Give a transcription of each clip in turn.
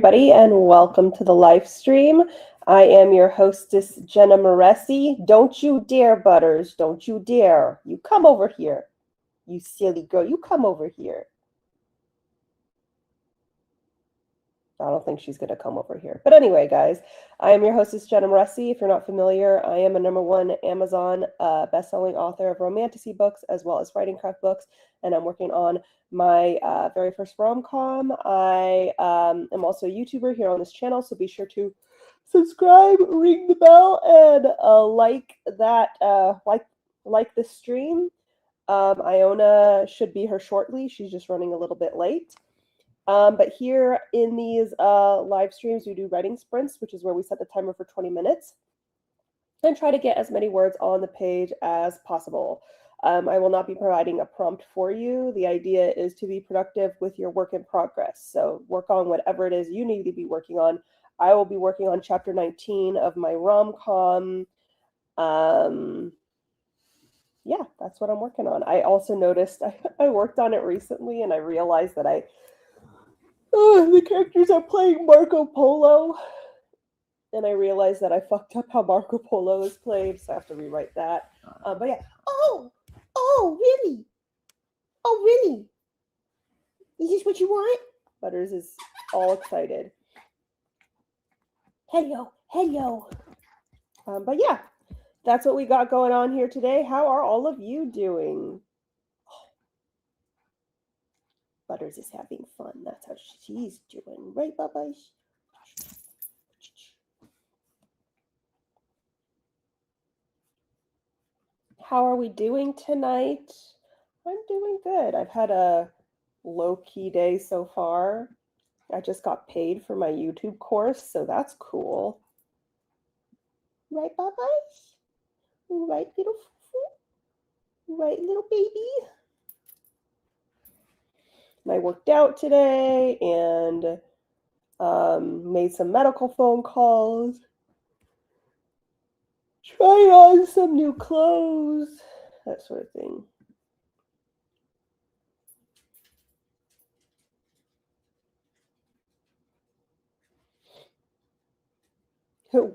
everybody, and welcome to the live stream. I am your hostess, Jenna Moreci. Don't you dare, Butters. Don't you dare. You come over here. You silly girl. You come over here. I don't think she's going to come over here. But anyway, guys, I am your hostess, Jenna Moreci. If you're not familiar, I am a #1 Amazon best-selling author of romantasy books as well as writing craft books, and I'm working on my very first rom-com. I am also a YouTuber here on this channel, so be sure to subscribe, ring the bell, and like this stream. IONA should be here shortly. She's just running a little bit late. But here in these live streams, we do writing sprints, which is where we set the timer for 20 minutes and try to get as many words on the page as possible. I will not be providing a prompt for you. The idea is to be productive with your work in progress. So work on whatever it is you need to be working on. I will be working on chapter 19 of my rom-com. Yeah, that's what I'm working on. I also noticed I worked on it recently and I realized that the characters are playing Marco Polo. And I realized that I fucked up how Marco Polo is played, so I have to rewrite that. But yeah. Oh, really? Oh, really? Is this what you want? Butters is all excited. Hello. But yeah, that's what we got going on here today. How are all of you doing? Butters is having fun. That's how she's doing. Right, Bubba? How are we doing tonight? I'm doing good. I've had a low-key day so far. I just got paid for my YouTube course, so that's cool. Right, Bubba? Right, little foo-foo? Right, little baby? And I worked out today and made some medical phone calls. Tried on some new clothes, that sort of thing.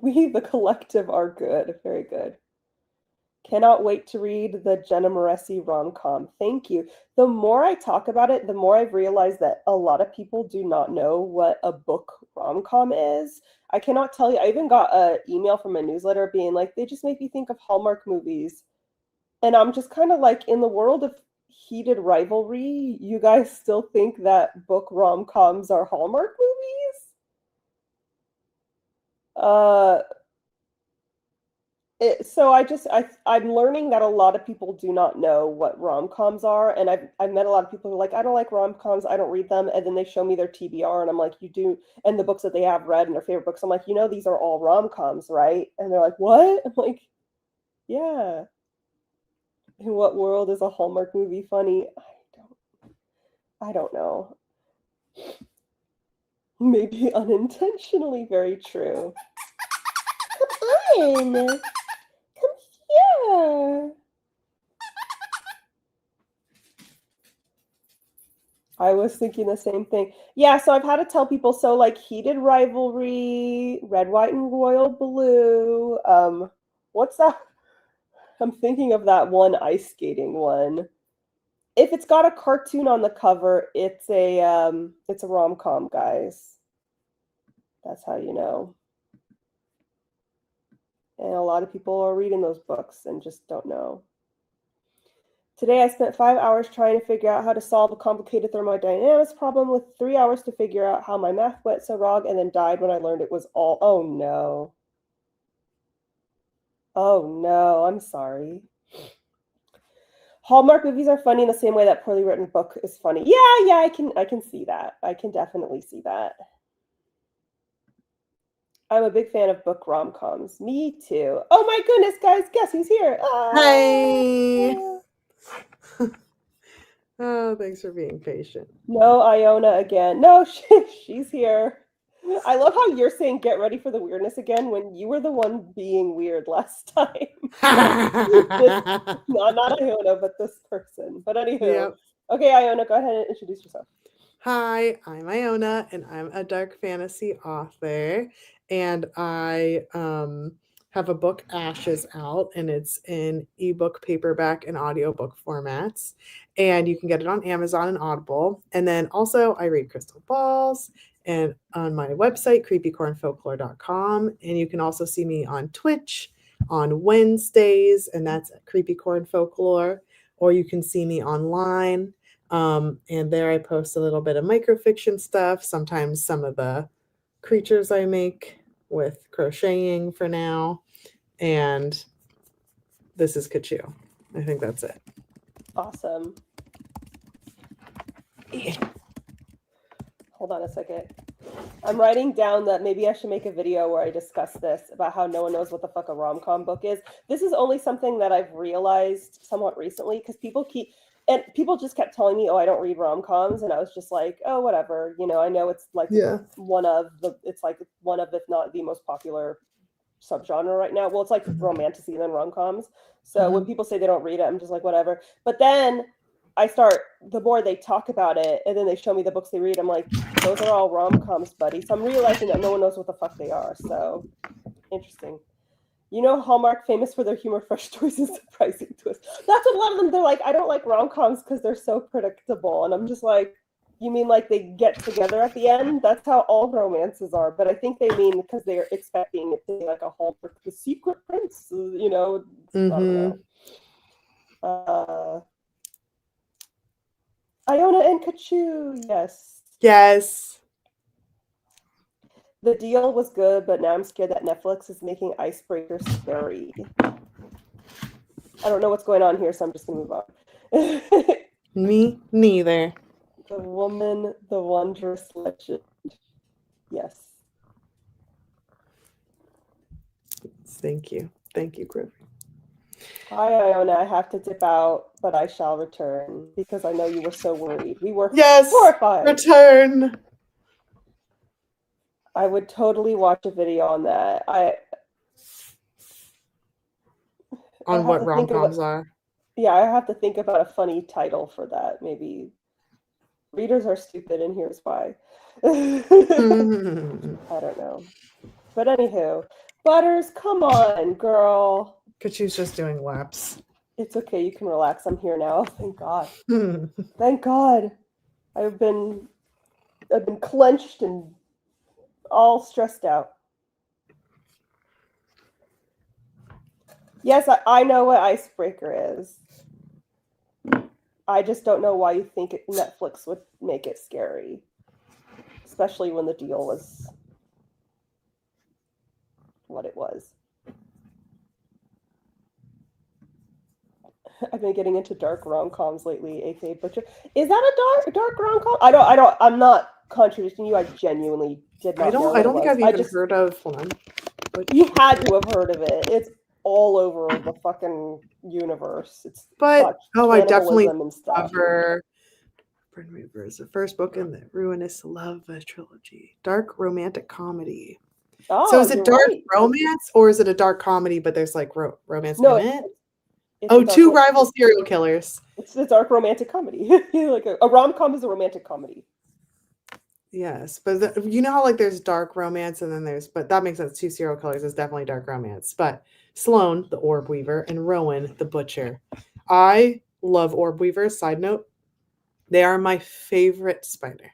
We, the collective, are good. Very good. Cannot wait to read the Jenna Moreci rom-com. Thank you. The more I talk about it, the more I've realized that a lot of people do not know what a book rom-com is. I cannot tell you. I even got an email from a newsletter being like, they just make me think of Hallmark movies. And I'm just kind of like, in the world of heated rivalry, you guys still think that book rom-coms are Hallmark movies? So I'm learning that a lot of people do not know what rom-coms are, and I've met a lot of people who are like, I don't like rom-coms, I don't read them, and then they show me their TBR, and I'm like, you do, and the books that they have read and their favorite books, I'm like, these are all rom-coms, right? And they're like, what? I'm like, yeah. In what world is a Hallmark movie funny? I don't know. Maybe unintentionally very true. Come on. Yeah. I was thinking the same thing. Yeah, so I've had to tell people, so like heated rivalry, red, white, and royal blue. What's that? I'm thinking of that one ice skating one. If it's got a cartoon on the cover, it's a rom-com, guys. That's how you know. And a lot of people are reading those books and just don't know. Today I spent 5 hours trying to figure out how to solve a complicated thermodynamics problem with 3 hours to figure out how my math went so wrong, and then died when I learned it was all, oh no. Oh no, I'm sorry. Hallmark movies are funny in the same way that poorly written book is funny. Yeah, I can see that. I can definitely see that. I'm a big fan of book rom-coms. Me too. Oh my goodness, guys, guess who's here? Hi. Oh, thanks for being patient. No, Iona again. No, she's here. I love how you're saying get ready for the weirdness again when you were the one being weird last time. Not Iona, but this person. But anywho. Yep. Okay, Iona, go ahead and introduce yourself. Hi, I'm Iona, and I'm a dark fantasy author. And I have a book, Ashes, out, and it's in ebook, paperback, and audiobook formats. And you can get it on Amazon and Audible. And then also, I read crystal balls and on my website, creepycornfolklore.com. And you can also see me on Twitch on Wednesdays, and that's at Creepy Corn Folklore. Or you can see me online. And there I post a little bit of microfiction stuff, sometimes some of the creatures I make with crocheting for now. And this is Kachu. I think that's it. Awesome. Hold on a second. I'm writing down that maybe I should make a video where I discuss this about how no one knows what the fuck a rom-com book is. This is only something that I've realized somewhat recently because people just kept telling me, oh, I don't read rom-coms. And I was just like, oh, whatever. You know, I know it's like one of, if not the most popular subgenre right now. Well, it's like romantasy and then rom-coms. So when people say they don't read it, I'm just like, whatever. But then the more they talk about it and then they show me the books they read, I'm like, those are all rom-coms, buddy. So I'm realizing that no one knows what the fuck they are. So interesting. You know, Hallmark, famous for their humor, fresh stories, and surprising twists. That's what a lot of them, they're like, I don't like rom-coms because they're so predictable. And I'm just like, you mean like they get together at the end? That's how all romances are. But I think they mean because they're expecting it to be like a Hallmark, the Secret Prince, you know? I don't know. Iona and Kachu, yes. Yes. The deal was good, but now I'm scared that Netflix is making Icebreaker scary. I don't know what's going on here, so I'm just going to move on. Me neither. The Woman, the Wondrous Legend. Yes. Thank you. Thank you, Griffin. Hi, Iona. I have to dip out, but I shall return because I know you were so worried. We were horrified. Return. I would totally watch a video on that. On what rom-coms are. Yeah, I have to think about a funny title for that. Maybe readers are stupid, and here's why. I don't know. But anywho, Butters, come on, girl. Kachu's just doing laps. It's okay. You can relax. I'm here now. Thank God. Thank God. I've been clenched and all stressed out. Yes, I know what Icebreaker is. I just don't know why you think Netflix would make it scary. Especially when the deal was what it was. I've been getting into dark rom-coms lately, aka Butcher. Is that a dark rom-com? I'm not contradicting you. I genuinely did not know. I don't think I've even heard of one. You had to have heard of it. It's all over the fucking universe. I definitely cover Burn Reavers, the first book in the Ruinous Love trilogy. Dark romantic comedy. Oh, so is it dark romance or is it a dark comedy but there's like romance in it? Two rival serial killers. It's a dark romantic comedy. Like a rom-com is a romantic comedy. Yes, but you know how like there's dark romance and then but that makes sense. Two serial killers is definitely dark romance. But Sloane, the orb weaver, and Rowan, the butcher. I love orb weavers. Side note, they are my favorite spider.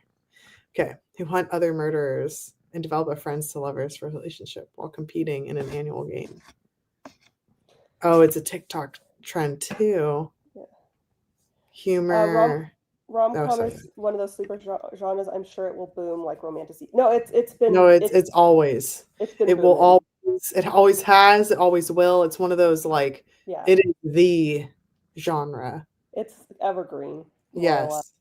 Okay, who hunt other murderers and develop a friends to lovers relationship while competing in an annual game. Oh, it's a TikTok trend too. Yeah. Humor. Rom-com is one of those sleeper genres. I'm sure it will boom like romantasy. No, it's been. No, it's always. It's been. It will always. It always has. It always will. It's one of those like. Yeah. It is the genre. It's evergreen. Yes.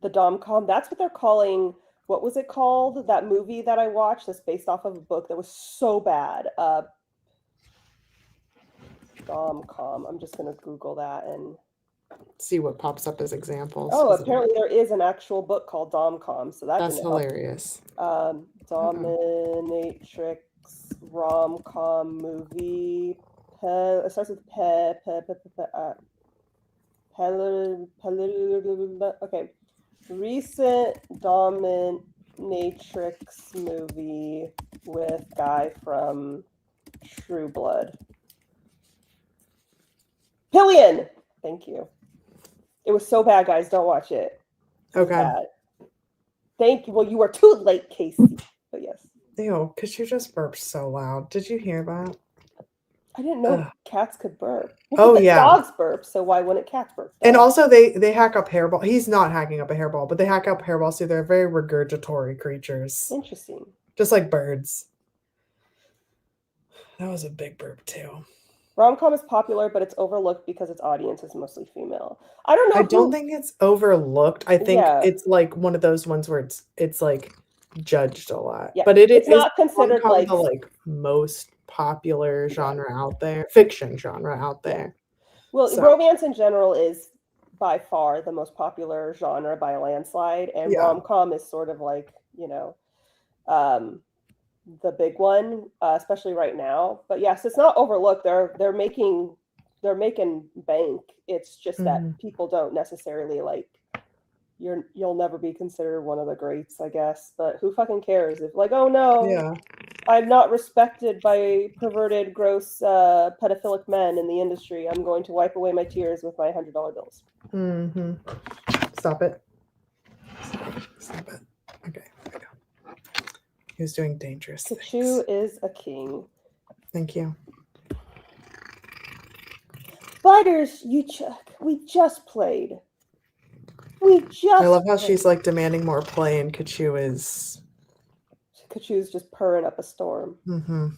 The dom-com. That's what they're calling. What was it called? That movie that I watched that's based off of a book that was so bad. Dom-com. I'm just gonna Google that and see what pops up as examples. Oh, apparently there is an actual book called Dom-com, so that's hilarious. Dominatrix rom-com movie. It starts with okay. Recent dominatrix movie with guy from True Blood. Pillion! Thank you. It was so bad, guys. Don't watch it. It was Okay. bad. Thank you. Well, you were too late, Casey. But yes. Ew, because you just burped so loud. Did you hear that? I didn't know Ugh. cats could burp. Oh, But yeah. dogs burp, so why wouldn't cats burp? And Duh. also, they hack up hairball. He's not hacking up a hairball, but they hack up hairballs too. They're very regurgitory creatures, Interesting. just like birds. That was a big burp too. Rom-com is popular, but it's overlooked because its audience is mostly female. I don't know. I don't think it's overlooked. I think Yeah. it's like one of those ones where it's like judged a lot. Yeah, But it's not considered rom-com like the like most popular genre out there, fiction genre out there. Well, So- romance in general is by far the most popular genre by a landslide, and Yeah. rom-com is sort of like, the big one, especially right now. But yes, it's not overlooked. They're making bank. It's just that Mhm. people don't necessarily like you'll never be considered one of the greats, I guess. But who fucking cares if like, oh no, Yeah. I'm not respected by perverted, gross, pedophilic men in the industry. I'm going to wipe away my tears with my $100 bills. Mm-hmm. Stop it. Stop it. Okay. There we go. He was doing dangerous Kachu things. is a king. Thank you. Butters, we just played. I love how she's like demanding more play, and Kachu is. Kachu's just purring up a storm. Mm-hmm.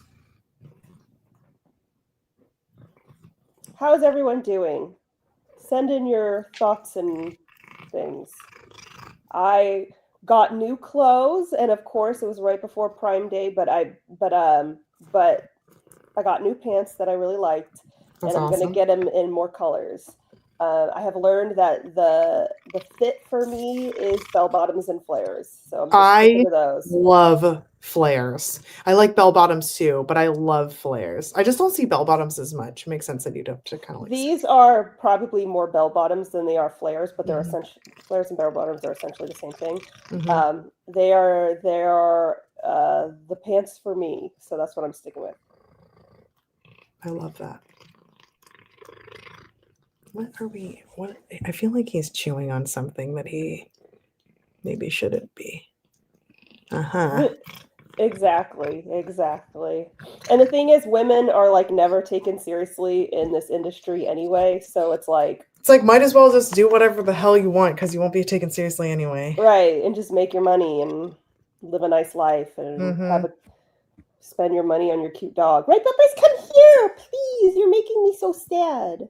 How is everyone doing? Send in your thoughts and things. I got new clothes, and of course, it was right before Prime Day. But I got new pants that I really liked, That's and I'm awesome. gonna get them in more colors. I have learned that the fit for me is bell bottoms and flares, so I'm just sticking to those. Love flares. I like bell bottoms too, but I love flares. I just don't see bell bottoms as much. Makes sense that you'd have to kind of like. These are probably more bell bottoms than they are flares, but they're Mhm. essentially flares and bell bottoms are essentially the same thing. Mhm. They are the pants for me, so that's what I'm sticking with. I love that. What are we? What? I feel like he's chewing on something that he maybe shouldn't be. Exactly. And the thing is, women are like never taken seriously in this industry anyway, so it's like might as well just do whatever the hell you want because you won't be taken seriously anyway. right, and just make your money and live a nice life and spend your money on your cute dog. Right, Peppers, come here, please. You're making me so sad.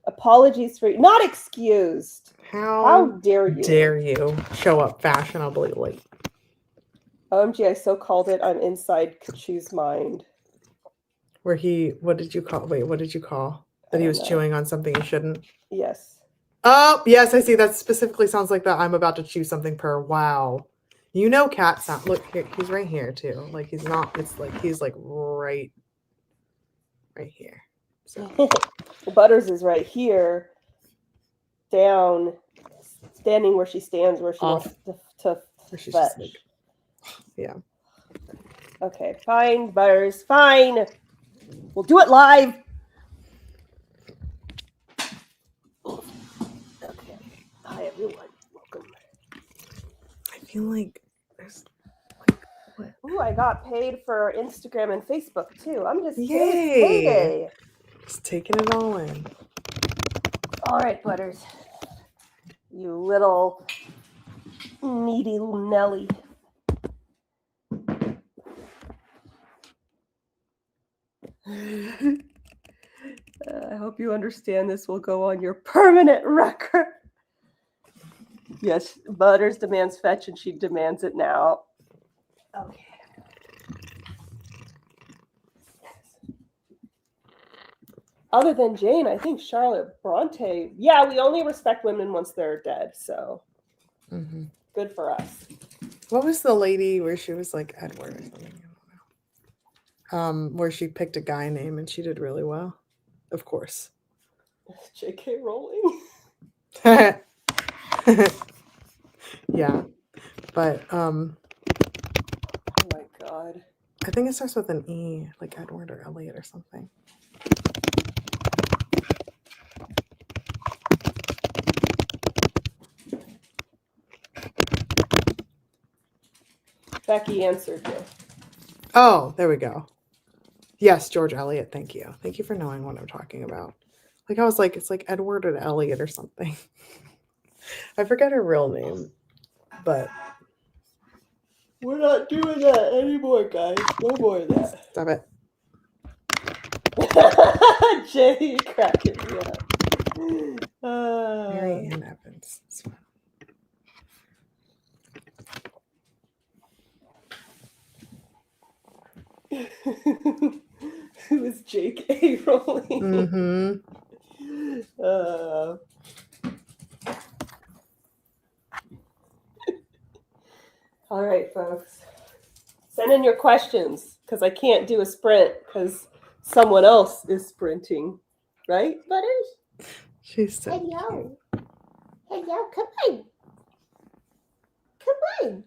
Apologies for not excused. How dare you? Dare you show up fashionably late? OMG, I so called it. I'm inside Kachu's mind. What did you call? Wait, what did you call? That he was chewing on something he shouldn't? Yes. Oh, yes, I see. That specifically sounds like that. I'm about to chew something per. Wow. You know cat sound. Look, here, he's right here too. Like he's not, it's like he's like right here. So Butters is right here, standing where she stands, where she wants to fetch. like, yeah. Okay, fine, Butters, fine. We'll do it live. Okay. Hi, everyone. Welcome. I feel like there's what? Ooh, I got paid for Instagram and Facebook too. I'm just payday. Just taking it all in. All right, Butters. You little needy little Nelly. I hope you understand this will go on your permanent record. Yes, Butters demands fetch, and she demands it now. Okay. Other than Jane, I think Charlotte Bronte. Yeah, we only respect women once they're dead, so good for us. What was the lady where she was like Edward or something? Where she picked a guy name and she did really well? Of course. J.K. Rowling. Yeah. But Oh my God. I think it starts with an E, like Edward or Elliot or something. Becky answered you. Oh, there we go. Yes, George Eliot. Thank you. Thank you for knowing what I'm talking about. Like I was like, it's like Edward and Elliot or something. I forget her real name, but We're not doing that anymore, guys. No more of that. stop it. Jay cracking me up. Mary Ann Evans. Who is Jake A. Rowling? All right, folks. Send in your questions because I can't do a sprint because someone else is sprinting. Right, Butters? She's so Hello. Hello, come on. Come on.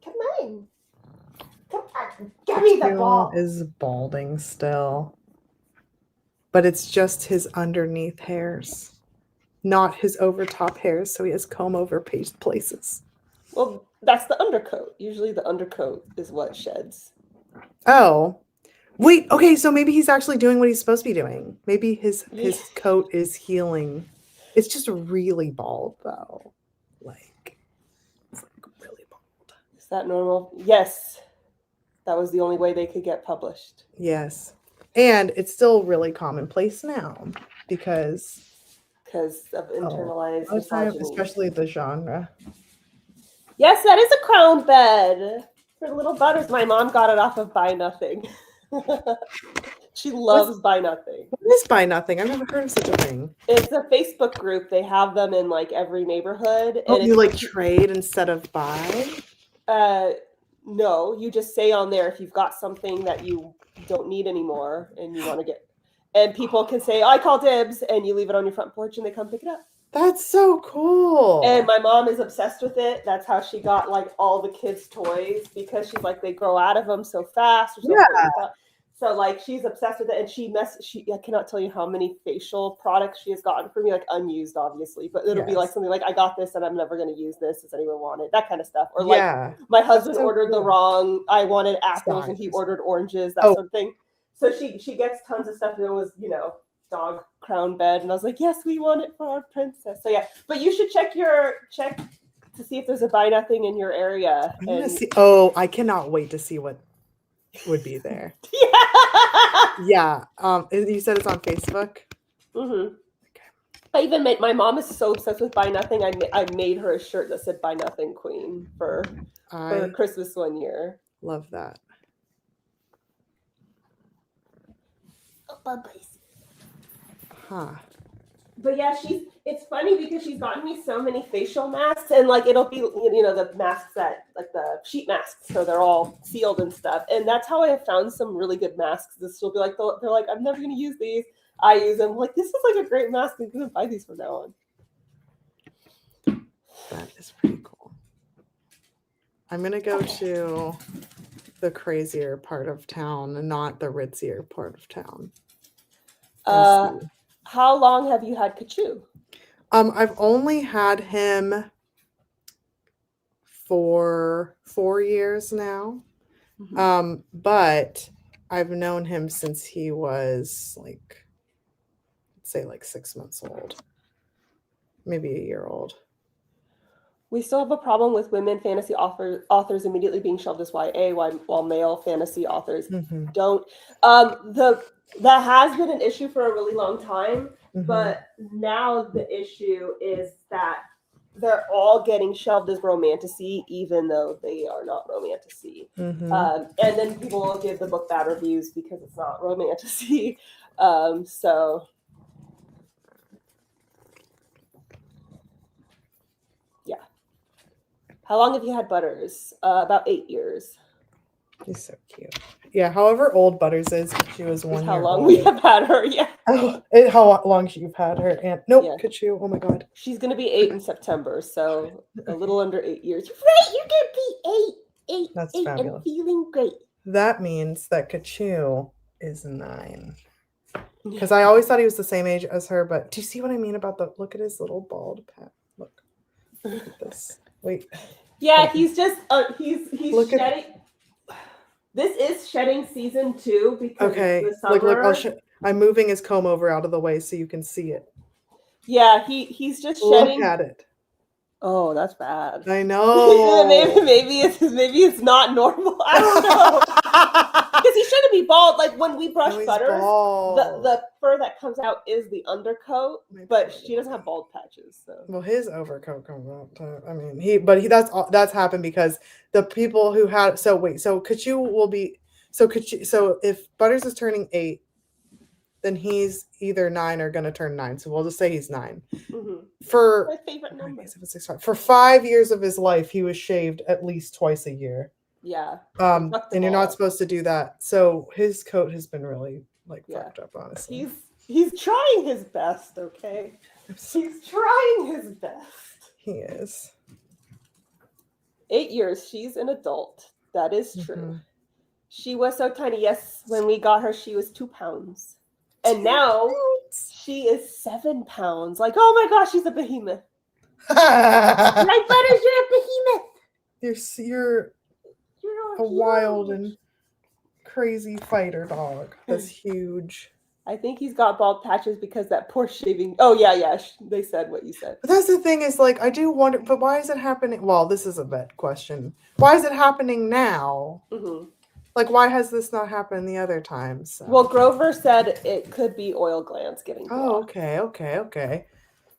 Come on. Come on. Give me the ball. Is balding still. But it's just his underneath hairs, not his overtop hairs, so he has comb over places. Well, that's the undercoat. Usually the undercoat is what sheds. Oh. Wait, okay, so maybe he's actually doing what he's supposed to be doing. Maybe his coat is healing. It's just really bald though. Like it's like really bald. Is that normal? Yes. That was the only way they could get published. Yes. And it's still really commonplace now because of internalized misogyny. Especially the genre. Yes, that is a crown bed for little Butters. My mom got it off of Buy Nothing. She loves Buy Nothing. What is Buy Nothing? I've never heard of such a thing. It's a Facebook group. They have them in like every neighborhood. Oh, and you like trade instead of buy? No, you just say on there if you've got something that you don't need anymore and you want to get, and people can say, I call dibs, and you leave it on your front porch and they come pick it up. That's so cool. And my mom is obsessed with it. That's how she got like all the kids' toys because she's like, they grow out of them so fast. Or so quick. So like she's obsessed with it, and I cannot tell you how many facial products she has gotten for me, like unused, obviously, but it'll be like something like, I got this and I'm never going to use this. Does anyone want it? That kind of stuff. Or like my husband ordered the wrong, I wanted apples and he ordered oranges, that sort of thing. So she gets tons of stuff, and it was, dog crown bed, and I was like, yes, we want it for our princess. So yeah, but you should check to see if there's a Buy Nothing in your area. I'm gonna see. Oh, I cannot wait to see what would be there. Yeah. You said it's on Facebook. Mm-hmm. Okay. I even made, my mom is so obsessed with Buy Nothing. I made her a shirt that said Buy Nothing Queen for Christmas one year. Love that. Huh. But yeah, it's funny because she's gotten me so many facial masks, and like it'll be, the masks that like the sheet masks, so they're all sealed and stuff. And that's how I have found some really good masks. This will be like, they're like, I'm never gonna use these. I use them. Like, this is like a great mask. I'm gonna buy these from now on. That is pretty cool. I'm gonna go to the crazier part of town and not the ritzier part of town. How long have you had Kachu? I've only had him for 4 years now. Mm-hmm. But I've known him since he was like, let's say like 6 months old, maybe a year old. We still have a problem with women fantasy authors immediately being shelved as YA, while male fantasy authors don't. That has been an issue for a really long time, but now the issue is that they're all getting shelved as romantasy, even though they are not romantasy. And then people will give the book bad reviews because it's not romantasy. So yeah. How long have you had Butters? About 8 years. He's so cute. however old Butters is, she was Is 1 how year long old. we have had her. Yeah. Oh, how long you've had her? And nope, Yeah. Kachu. Oh my God. She's gonna be 8 in September, so a little under 8 years. Right, you're gonna be 8, That's 8, fabulous. and feeling great. That means that Kachu is 9. Because I always thought he was the same age as her, but do you see what I mean about the look at his little bald pat? Look at this. Wait. Yeah, he's just he's Look at- shedding. This is shedding season 2 because Okay. it's the summer. Look, I'm moving his comb over out of the way so you can see it. Yeah, he's just shedding. Look at it. Oh, that's bad. I know. maybe it's not normal. I don't know. Because he shouldn't be bald. Like when we brush Butters, the fur that comes out is the undercoat, but she doesn't have bald patches. So. Well, his overcoat comes out. I mean, that's happened because the people who had so Kachu will be so if Butters is turning 8, then he's either 9 or gonna turn 9. So we'll just say he's 9. Mm-hmm. For my favorite number. For 5 years of his life, he was shaved at least twice a year. Yeah. And you're not supposed to do that. So his coat has been really fucked up, honestly. He's trying his best, okay? He's trying his best. He is. 8 years. She's an adult. That is true. Mm-hmm. She was so tiny. Yes, when we got her, she was 2 pounds. And now she is 7 pounds. Like, oh my gosh, she's a behemoth. Like Butters, you're a behemoth. You're a wild and crazy fighter dog. That's huge. I think he's got bald patches because that poor shaving. Oh yeah. They said what you said. But that's the thing is, I do wonder. But why is it happening? Well, this is a vet question. Why is it happening now? Mm-hmm. Why has this not happened the other times? So. Well, Grover said it could be oil glands getting blocked. Oh, okay.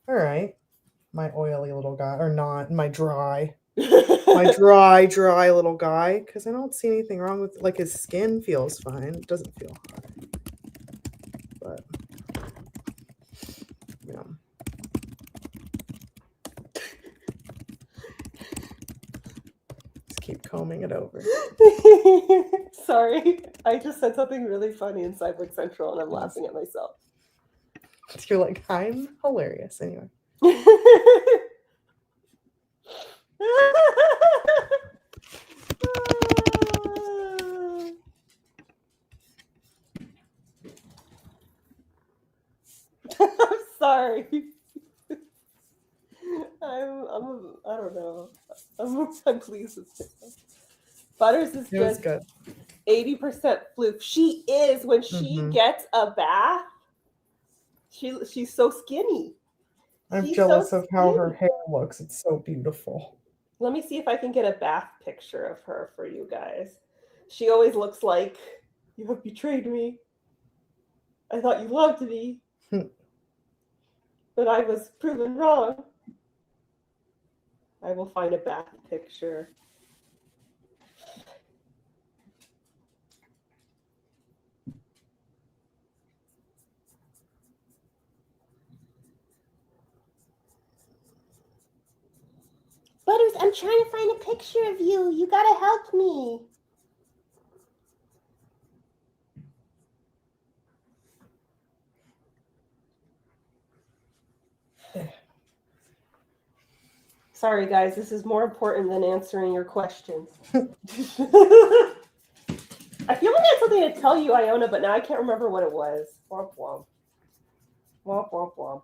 All right. My oily little guy, or not, my dry little guy, because I don't see anything wrong with, his skin feels fine. It doesn't feel hot. But, yeah. Keep combing it over. Sorry, I just said something really funny in Cyborg Central and I'm laughing at myself. You're like, I'm hilarious anyway. I'm sorry. I don't know. I'm pleased with it. Butters is just good. 80% fluke. She is when she gets a bath. She's so skinny. I'm jealous of how her hair looks. It's so beautiful. Let me see if I can get a bath picture of her for you guys. She always looks like you have betrayed me. I thought you loved me, but I was proven wrong. I will find a bath picture. Butters, I'm trying to find a picture of you. You gotta help me. Sorry, guys. This is more important than answering your questions. I feel like I had something to tell you, Iona, but now I can't remember what it was. Womp womp. Womp womp womp.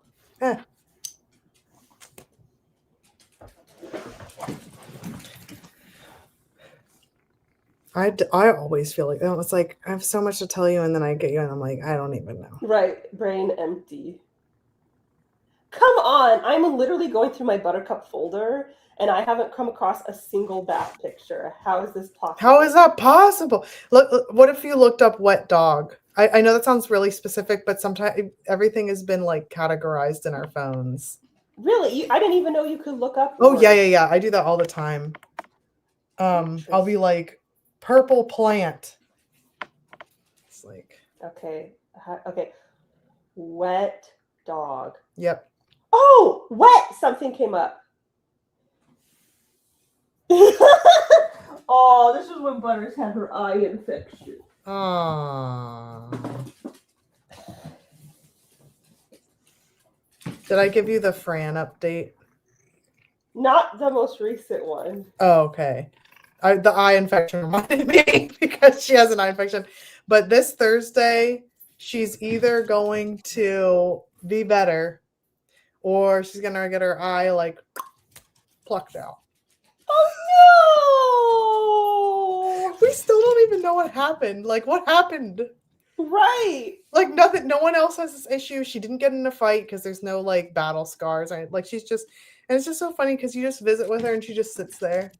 I always feel like it's like I have so much to tell you, and then I get you, and I'm like, I don't even know. Right, brain empty. Come on, I'm literally going through my Buttercup folder, and I haven't come across a single bath picture. How is this possible? How is that possible? Look, what if you looked up wet dog? I know that sounds really specific, but sometimes everything has been categorized in our phones. Really? I didn't even know you could look up. Oh, yeah. I do that all the time. I'll be like, purple plant. It's like. Okay. Wet dog. Yep. Oh, wet. Something came up. Oh, this is when Butters had her eye infection. Aww. Did I give you the Fran update? Not the most recent one. Oh, okay. The eye infection reminded me because she has an eye infection. But this Thursday, she's either going to be better or she's going to get her eye like plucked out. Oh no! We still don't even know what happened. Like, what happened? Right. Like, nothing. No one else has this issue. She didn't get in a fight because there's no like battle scars. Or, like, she's just, and it's just so funny because you just visit with her and she just sits there.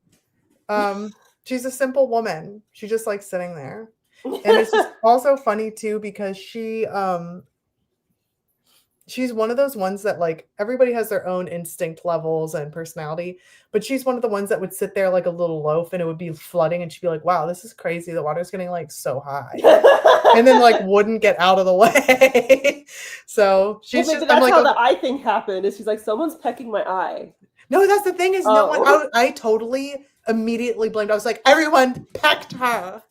She's a simple woman. She just likes sitting there. And it's just also funny too because she's one of those ones that like everybody has their own instinct levels and personality, but she's one of the ones that would sit there like a little loaf and it would be flooding and she'd be like, wow, this is crazy. The water's getting like so high. And then like wouldn't get out of the way. So she's well, just that's I'm like, how okay. the eye thing happened. Is she's like, someone's pecking my eye. No, that's the thing is no one I totally immediately blamed. I was like, everyone pecked her.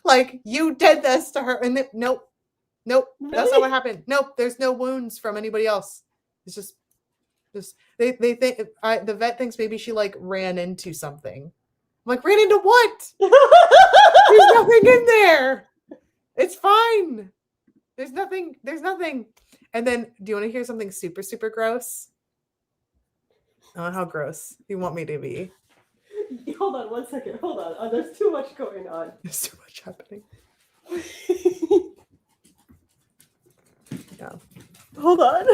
Like you did this to her. And then, nope. Nope. Really? That's not what happened. Nope. There's no wounds from anybody else. It's just they think the vet thinks maybe she like ran into something. I'm like, ran into what? There's nothing in there. It's fine. There's nothing. And then do you want to hear something super, super gross? Oh, how gross you want me to be? Hold on 1 second. Hold on. Oh, there's too much going on. There's too much happening. Yeah. Hold on.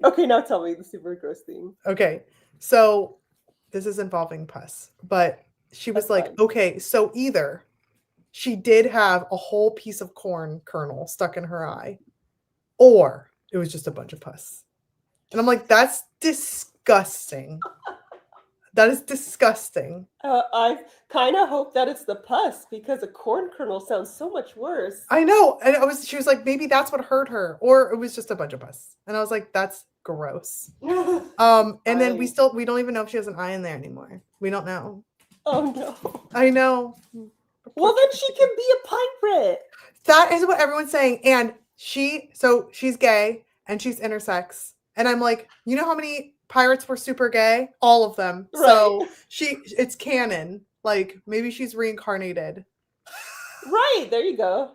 Okay, now tell me the super gross thing. Okay, so this is involving pus, but she was like, okay, so either she did have a whole piece of corn kernel stuck in her eye, or it was just a bunch of pus. And I'm like, that's disgusting. That is disgusting. I kind of hope that it's the pus because a corn kernel sounds so much worse. I know. And she was like, maybe that's what hurt her. Or it was just a bunch of pus. And I was like, that's gross. And then we don't even know if she has an eye in there anymore. We don't know. Oh no. I know. Well, then she can be a pirate. That is what everyone's saying. And she's gay and she's intersex. And I'm like, you know how many pirates were super gay? All of them. Right. So it's canon. Like maybe she's reincarnated. Right. There you go.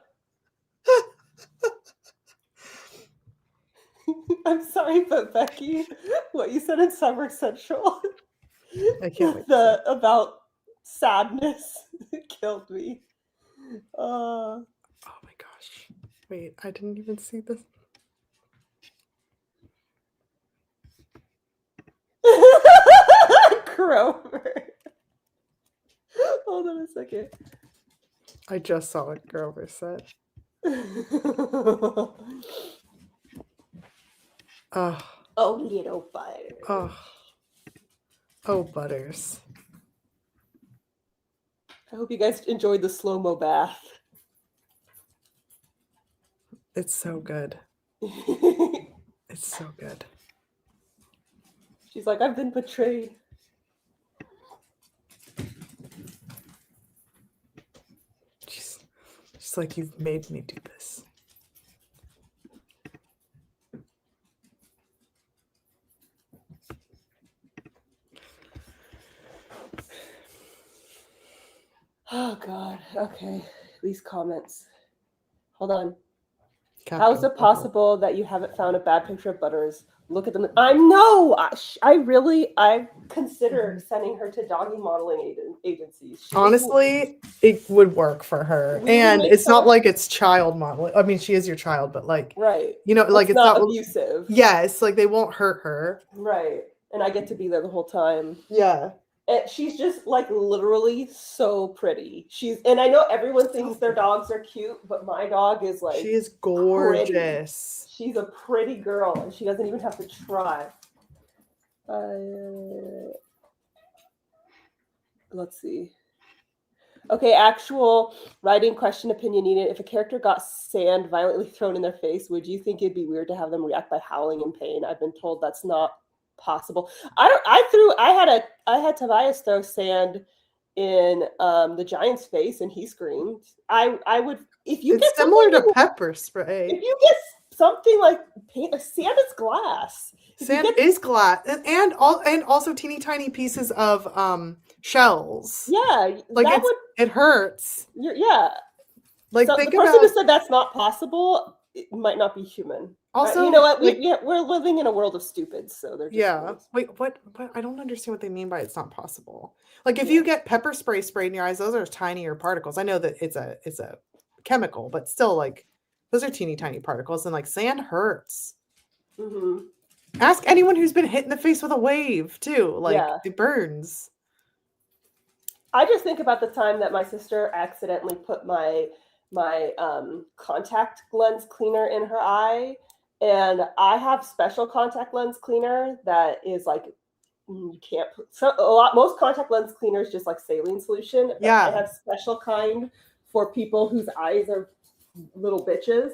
I'm sorry, but Becky, what you said in Summer Central, I can't wait about sadness killed me. Oh my gosh. Wait, I didn't even see this. Grover. Hold on a second. I just saw what Grover said. Oh, little butter. Oh, Butters. I hope you guys enjoyed the slow-mo bath. It's so good. It's so good. She's like, I've been betrayed. She's like, you've made me do this. Oh God. Okay. These comments. Hold on. Captain How is it possible that you haven't found a bad picture of Butters? Look at them. I considered sending her to doggy modeling agencies. Honestly, it would work for her. And it's not like it's child modeling. I mean, she is your child, but like, right. You know, like it's not abusive. Yes, like they won't hurt her. Right. And I get to be there the whole time. Yeah. And she's just like literally so pretty. And I know everyone thinks their dogs are cute, but my dog is like, she is gorgeous. Pretty. She's a pretty girl, and she doesn't even have to try. Let's see. Okay, actual writing question opinion needed. If a character got sand violently thrown in their face, would you think it'd be weird to have them react by howling in pain? I've been told that's not possible. I had Tobias throw sand in the giant's face and he screamed. I would, if you It's get similar to something, pepper spray. if you get something like paint, sand is glass. If you Sand get, is glass, and also teeny tiny pieces of shells. yeah, Like that would, it hurts. yeah. Like So the think person who about said that's not possible, it might not be human. also You know what? like We're living in a world of stupids, so they're just yeah. fools. Wait, what? I don't understand what they mean by it's not possible. Like if Yeah. you get pepper spray sprayed in your eyes, those are tinier particles. I know that it's a chemical, but still like those are teeny tiny particles, and like sand hurts. Mm-hmm. Ask anyone who's been hit in the face with a wave too. Like Yeah. it burns. I just think about the time that my sister accidentally put my contact lens cleaner in her eye, and I have special contact lens cleaner that is like you can't put most contact lens cleaners just like saline solution, but Yeah. I have special kind for people whose eyes are little bitches.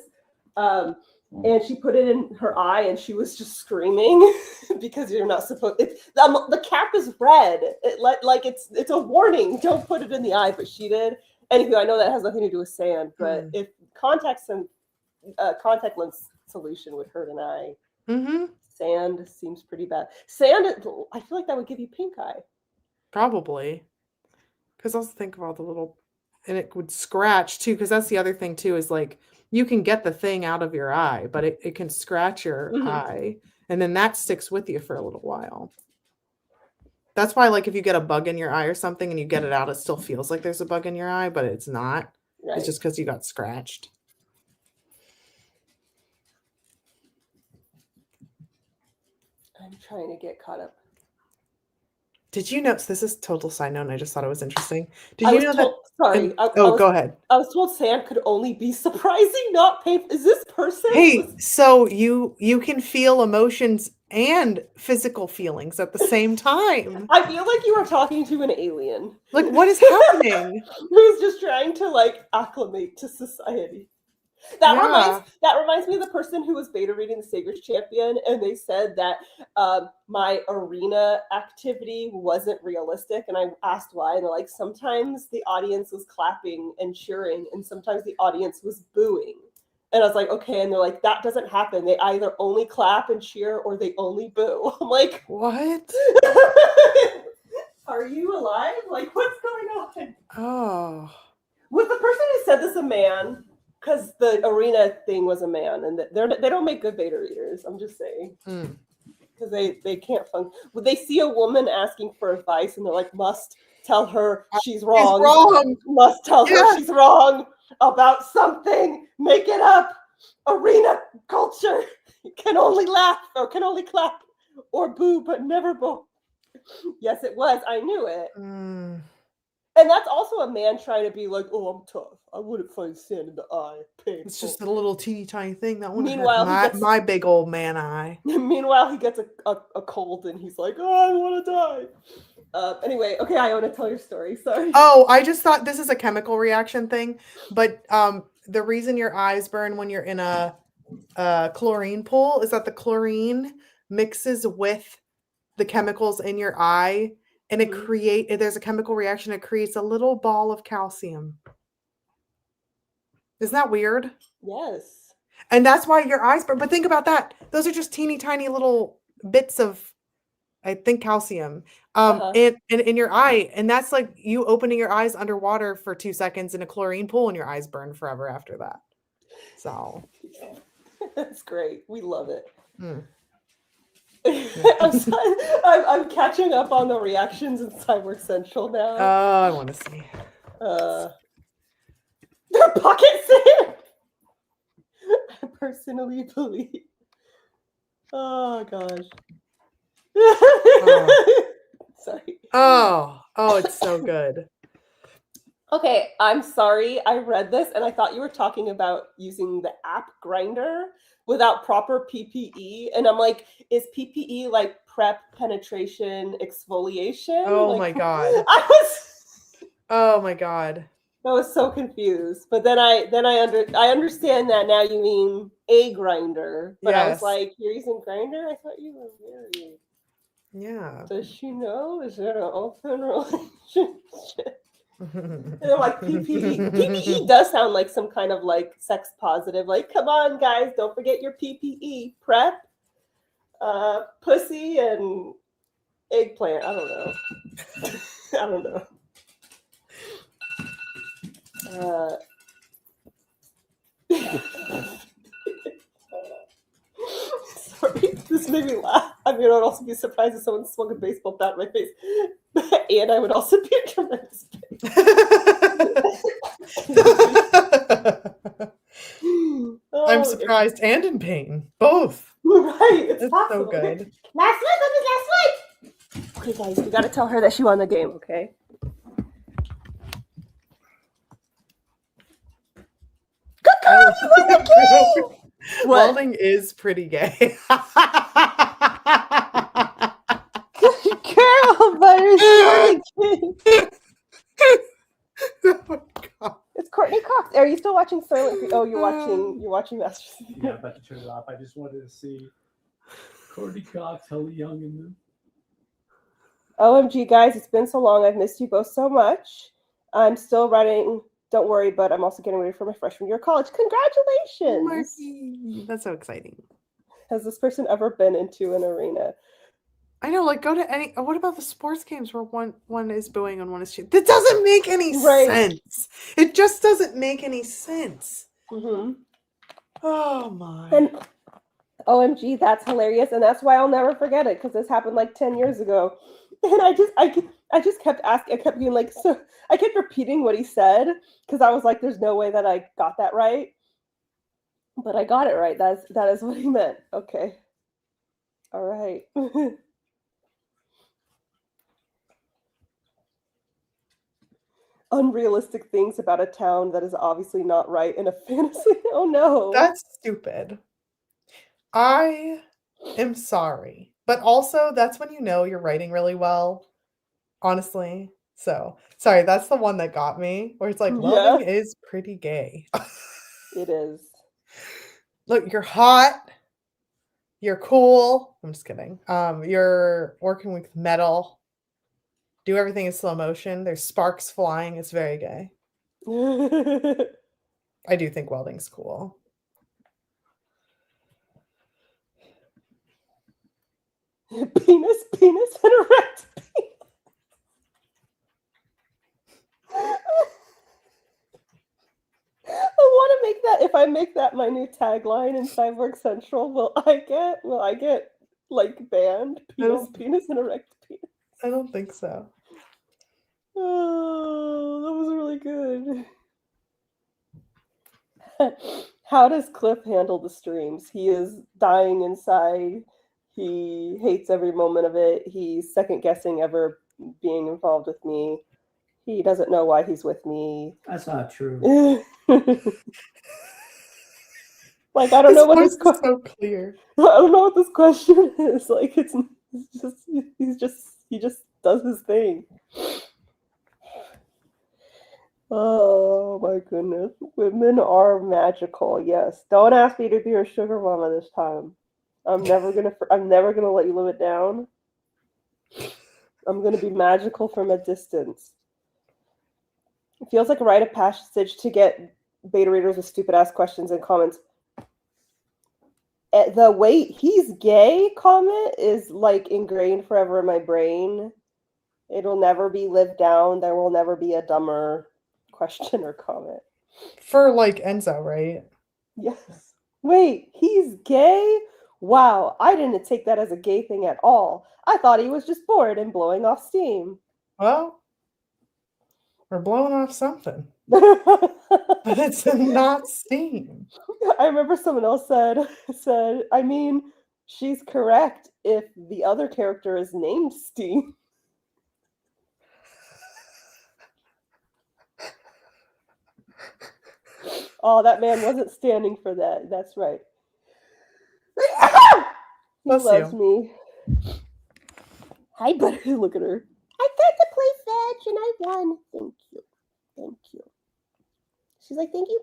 And she put it in her eye and she was just screaming because you're not supposed the cap is red. It's a warning, don't put it in the eye, but she did. Anywho, I know that has nothing to do with sand, but if contact lens solution would hurt an eye, sand seems pretty bad. Sand, I feel like that would give you pink eye. Probably. Because also think of all the little, and it would scratch too, because that's the other thing too, is like you can get the thing out of your eye, but it can scratch your eye, and then that sticks with you for a little while. That's why, like, if you get a bug in your eye or something and you get it out, it still feels like there's a bug in your eye, but it's not. Right. It's just because you got scratched. I'm trying to get caught up. Did you know, so this is total side note, and I just thought it was interesting. Did you know that? Sorry. Go ahead. I was told sand could only be surprising, not painful. Is this person? Hey, so you can feel emotions and physical feelings at the same time. I feel like you are talking to an alien. Like, what is happening? Who's just trying to like acclimate to society. That reminds me of the person who was beta reading The Savior's Champion, and they said that my arena activity wasn't realistic, and I asked why, and they're like, sometimes the audience was clapping and cheering, and sometimes the audience was booing. And I was like, okay, and they're like, that doesn't happen. They either only clap and cheer or they only boo. I'm like, what? Are you alive? Like, what's going on? Oh. Was the person who said this a man? Because the arena thing was a man, and they don't make good beta readers. I'm just saying, because they can't function. When they see a woman asking for advice, and they're like, "Must tell her she's wrong. Must tell her she's wrong about something. Make it up. Arena culture can only laugh or can only clap or boo, but never both." Yes, it was. I knew it. And that's also a man trying to be like, "Oh, I'm tough. I wouldn't find sand in the eye. Painful." It's just a little teeny tiny thing that wouldn't hurt my big old man eye. Meanwhile, he gets a cold and he's like, "Oh, I want to die." Anyway, okay, Iona, tell your story. Sorry. Oh, I just thought this is a chemical reaction thing, but the reason your eyes burn when you're in a chlorine pool is that the chlorine mixes with the chemicals in your eye. And there's a chemical reaction. It creates a little ball of calcium. Isn't that weird? Yes. And that's why your eyes burn. But think about that. Those are just teeny tiny little bits of, I think, calcium in your eye. And that's like you opening your eyes underwater for 2 seconds in a chlorine pool and your eyes burn forever after that. So. That's great. We love it. I'm catching up on the reactions in Cyber Central now. Oh, I want to see. They're pocket sand. I personally believe. Oh gosh. Sorry. Oh, it's so good. Okay, I'm sorry. I read this and I thought you were talking about using the app grinder without proper PPE. And I'm like, is PPE like prep, penetration, exfoliation? Oh like, my God. Oh my God. I was so confused. But then I understand that now you mean a grinder. But I was like, you're using grinder? I thought you were married. Yeah. Does she know? Is it an open relationship? And they're like, PPE. PPE does sound like some kind of like sex positive. Like, come on, guys, don't forget your PPE. Prep, pussy, and eggplant. I don't know. I don't know. Sorry, this made me laugh. I mean, I would also be surprised if someone swung a baseball bat in my face. And I would also be a tremendous I'm surprised and in pain. Both. Right, it's That's possible. so good. Last one. Okay, guys, we gotta tell her that she won the game, okay? Good girl, you won the game! What? Welding is pretty gay. Good girl, Butters. Oh my God. It's Courtney Cox. Are you still watching Silent Creek? Oh, you're watching Masters. Yeah, I'm about to turn it off. I just wanted to see Courtney Cox, Holly Young, and them. OMG, guys, it's been so long. I've missed you both so much. I'm still writing. Don't worry, but I'm also getting ready for my freshman year of college. Congratulations! Marky. That's so exciting. Has this person ever been into an arena? I know, like, go to any. What about the sports games where one is booing and one is cheering? That doesn't make any sense. It just doesn't make any sense. Mm-hmm. Oh my. And OMG, that's hilarious, and that's why I'll never forget it, because this happened like 10 years ago. And I just kept asking. I kept being like, so I kept repeating what he said, because I was like, there's no way that I got that right. But I got it right. That is what he meant. Okay. All right. Unrealistic things about a town that is obviously not right in a fantasy. Oh no. That's stupid. I am sorry. But also, that's when you know you're writing really well. Honestly. So, sorry, that's the one that got me. Where it's like, welding is pretty gay. It is. Look, you're hot. You're cool. I'm just kidding. You're working with metal. Do everything in slow motion. There's sparks flying. It's very gay. I do think welding's cool. Penis, and erect penis. I want to make that. If I make that my new tagline in Cyborg Central, will I get like banned? Penis, and erect penis. I don't think so. Oh, that was really good. How does Cliff handle the streams? He is dying inside. He hates every moment of it. He's second guessing ever being involved with me. He doesn't know why he's with me. That's not true. Like, I don't know what this question is so clear. I don't know what this question is. Like, he just does his thing. Oh my goodness. Women are magical. Yes. Don't ask me to be your sugar mama this time. I'm never gonna let you live it down. I'm gonna be magical from a distance. It feels like a rite of passage to get beta readers with stupid ass questions and comments. The "wait, he's gay" comment is like ingrained forever in my brain. It'll never be lived down. There will never be a dumber question or comment. For like Enzo, right? Yes. Wait, he's gay? Wow, I didn't take that as a gay thing at all. I thought he was just bored and blowing off steam. Well, we're blowing off something. But it's not steam. I remember someone else said, I mean, she's correct if the other character is named Steam. Oh, that man wasn't standing for that. That's right. He loves me. Hi, buddy. Look at her. I got to play fetch and I won. Thank you. Thank you. She's like, thank you,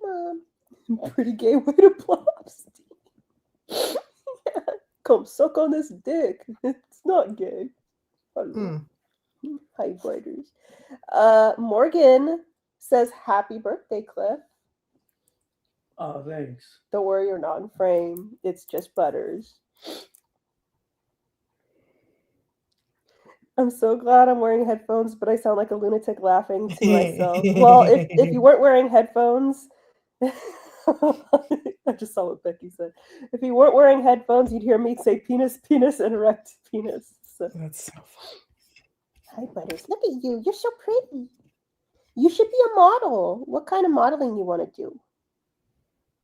Mom. Pretty gay way to blow up steam. Yeah. Come suck on this dick. It's not gay. Hmm. Hi, blighters. Morgan says, happy birthday, Cliff. Oh, thanks. Don't worry, you're not in frame. It's just Butters. I'm so glad I'm wearing headphones, but I sound like a lunatic laughing to myself. Well, if you weren't wearing headphones, I just saw what Becky said. If you weren't wearing headphones, you'd hear me say penis, penis, and erect penis. So. That's so funny. Hi, Butters. Look at you. You're so pretty. You should be a model. What kind of modeling you want to do?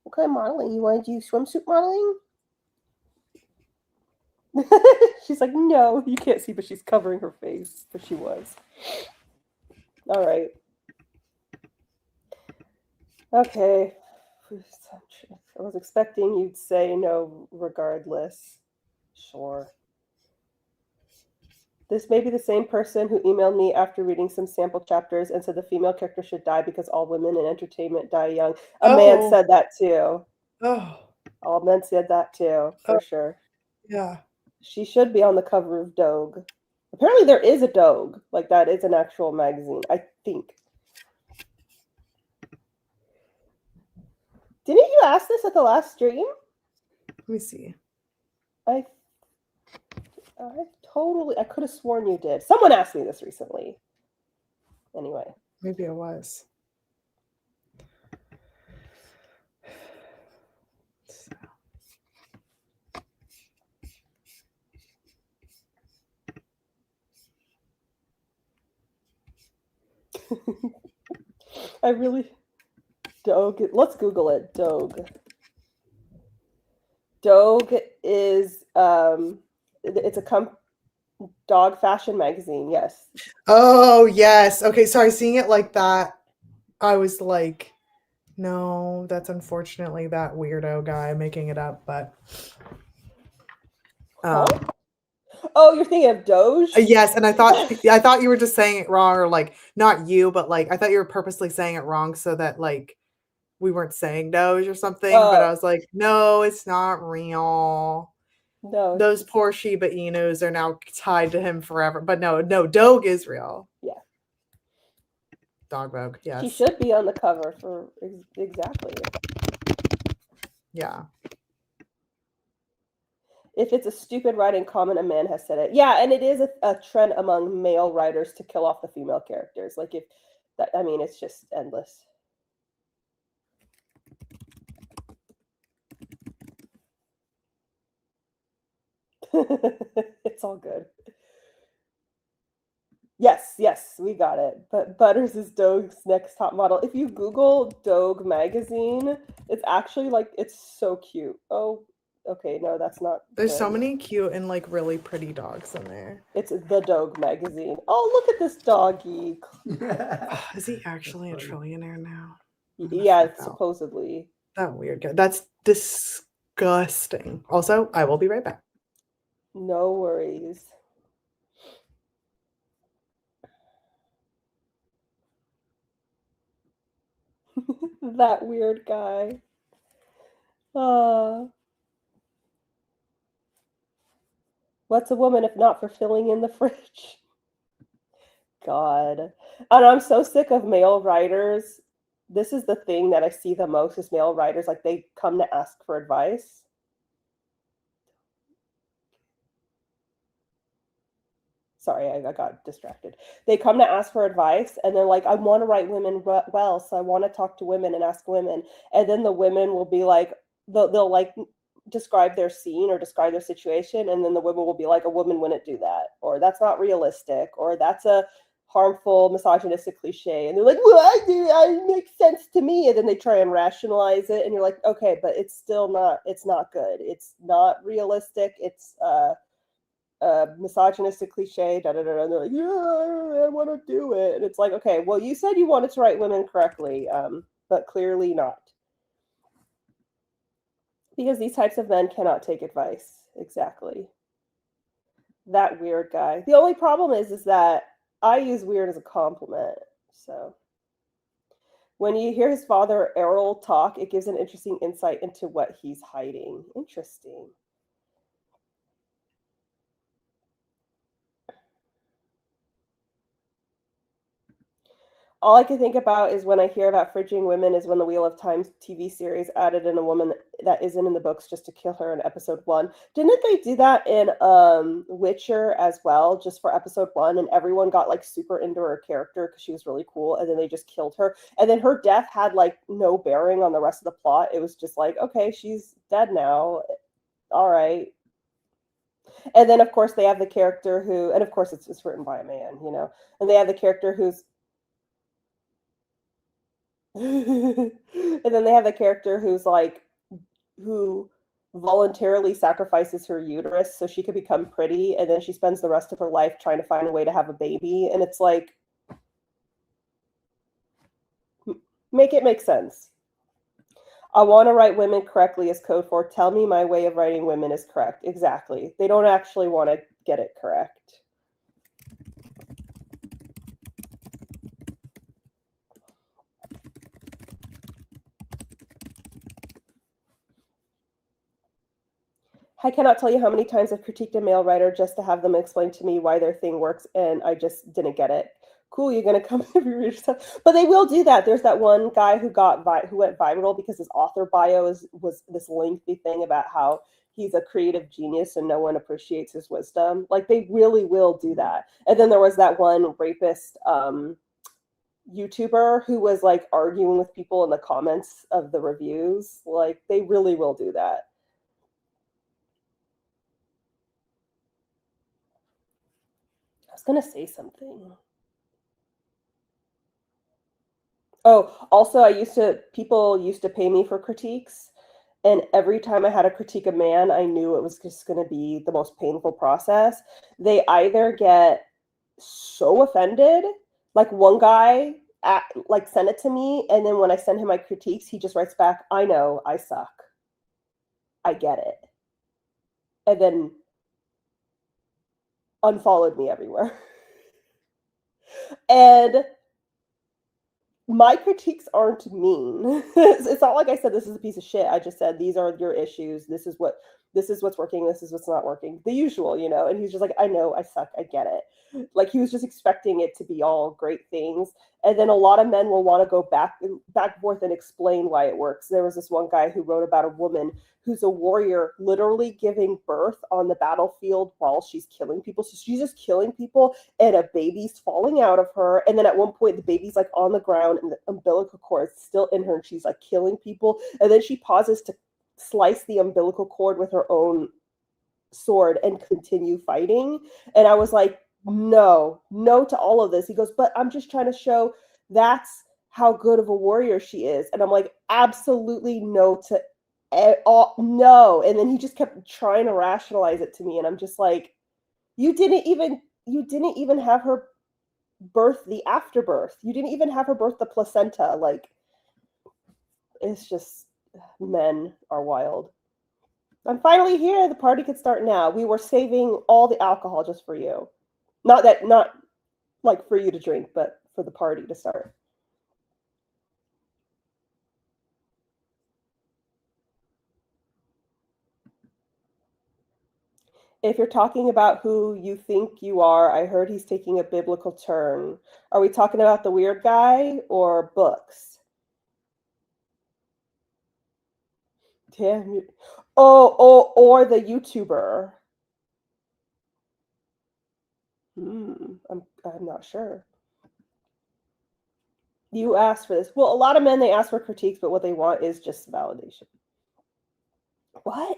What kind of modeling? You want to do swimsuit modeling? She's like, no, you can't see, but she's covering her face. But she was. All right. Okay. I was expecting you'd say no regardless. Sure. This may be the same person who emailed me after reading some sample chapters and said the female character should die because all women in entertainment die young. A man said that too. Oh. All men said that too, for sure. Yeah. She should be on the cover of Dogue. Apparently there is a Dogue. Like, that is an actual magazine, I think. Didn't you ask this at the last stream? Let me see. I could have sworn you did. Someone asked me this recently. Anyway. Maybe it was. I really... Dogue. Let's Google it. Dogue. Dogue is... it's a dog fashion magazine, yes. Oh, yes. Okay, sorry, seeing it like that, I was like, no, that's unfortunately that weirdo guy making it up, but... Oh, you're thinking of Doge? Yes, and I thought you were just saying it wrong, or like, not you, but like, I thought you were purposely saying it wrong so that like, we weren't saying Doge or something, but I was like, no, it's not real. No. Those poor Shiba Inus are now tied to him forever. But no, Doge is real. Yeah. Dog Vogue, yes. She should be on the cover for exactly. Yeah. If it's a stupid writing comment, a man has said it. Yeah, and it is a trend among male writers to kill off the female characters. Like, if that, I mean, it's just endless. It's all good. Yes, we got it. But Butters is Dogue's next top model. If you Google Dogue magazine, it's actually like, it's so cute. Oh, okay, no, that's not. There's so many cute and like really pretty dogs in there. It's the Dogue magazine. Oh, look at this doggy. Is he actually a trillionaire now? Yeah, supposedly. That weird guy. That's disgusting. Also, I will be right back. No worries. That weird guy. What's a woman if not for filling in the fridge? God. And I'm so sick of male writers. This is the thing that I see the most is male writers. Like, they come to ask for advice. Sorry, I got distracted. They come to ask for advice, and they're like, I want to write women well, so I want to talk to women and ask women. And then the women will be like, they'll like describe their scene or describe their situation, and then the women will be like, a woman wouldn't do that, or that's not realistic, or that's a harmful misogynistic cliche. And they're like, well, it makes sense to me. And then they try and rationalize it, and you're like, okay, but it's still not, it's not good. It's not realistic. It's misogynistic cliche, and they're like, yeah, I want to do it. And it's like, okay, well, you said you wanted to write women correctly, but clearly not. Because these types of men cannot take advice. Exactly. That weird guy. The only problem is that I use weird as a compliment. So when you hear his father, Errol, talk, it gives an interesting insight into what he's hiding. Interesting. all I can think about is when I hear about fridging women is when the Wheel of Time TV series added in a woman that isn't in the books just to kill her in episode 1. Didn't they do that in Witcher as well, just for episode 1? And everyone got like super into her character because she was really cool, and then they just killed her. And then her death had like no bearing on the rest of the plot. It was just like, okay, she's dead now. All right. And then of course they have the character who, and of course it's written by a man, you know, and they have the character who's and then they have the character who's like, who voluntarily sacrifices her uterus so she could become pretty, and then she spends the rest of her life trying to find a way to have a baby. And it's like, make it make sense. I want to write women correctly as code for tell me my way of writing women is correct. Exactly. They don't actually want to get it correct. I cannot tell you how many times I've critiqued a male writer just to have them explain to me why their thing works, and I just didn't get it. Cool, you're gonna come and read yourself, but they will do that. There's that one guy who went viral because his author bio was this lengthy thing about how he's a creative genius and no one appreciates his wisdom. Like, they really will do that. And then there was that one rapist YouTuber who was like arguing with people in the comments of the reviews. Like, they really will do that. I was gonna say something. Oh, also, people used to pay me for critiques, and every time I had to critique a man, I knew it was just gonna be the most painful process. They either get so offended, like one guy like sent it to me, and then when I send him my critiques, he just writes back, "I know, I suck. I get it," and then unfollowed me everywhere. And my critiques aren't mean. It's not like I said this is a piece of shit. I just said these are your issues. This is what's working. This is what's not working. The usual, you know. And he's just like, I know, I suck. I get it. Like, he was just expecting it to be all great things. And then a lot of men will want to go back and forth and explain why it works. There was this one guy who wrote about a woman who's a warrior literally giving birth on the battlefield while she's killing people. So she's just killing people, and a baby's falling out of her. And then at one point, the baby's like on the ground and the umbilical cord is still in her, and she's like killing people. And then she pauses to slice the umbilical cord with her own sword and continue fighting. And I was like, no to all of this. He goes, but I'm just trying to show that's how good of a warrior she is. And I'm like, absolutely no to all, no. And then he just kept trying to rationalize it to me, and I'm just like, you didn't even have her birth the afterbirth. You didn't even have her birth the placenta. Like, it's just, men are wild. I'm finally here. The party could start now. We were saving all the alcohol just for you. Not like for you to drink, but for the party to start. If you're talking about who you think you are, I heard he's taking a biblical turn. Are we talking about the weird guy or books? Damn you. Or the YouTuber. I'm not sure. You asked for this. Well, a lot of men, they ask for critiques, but what they want is just validation. What?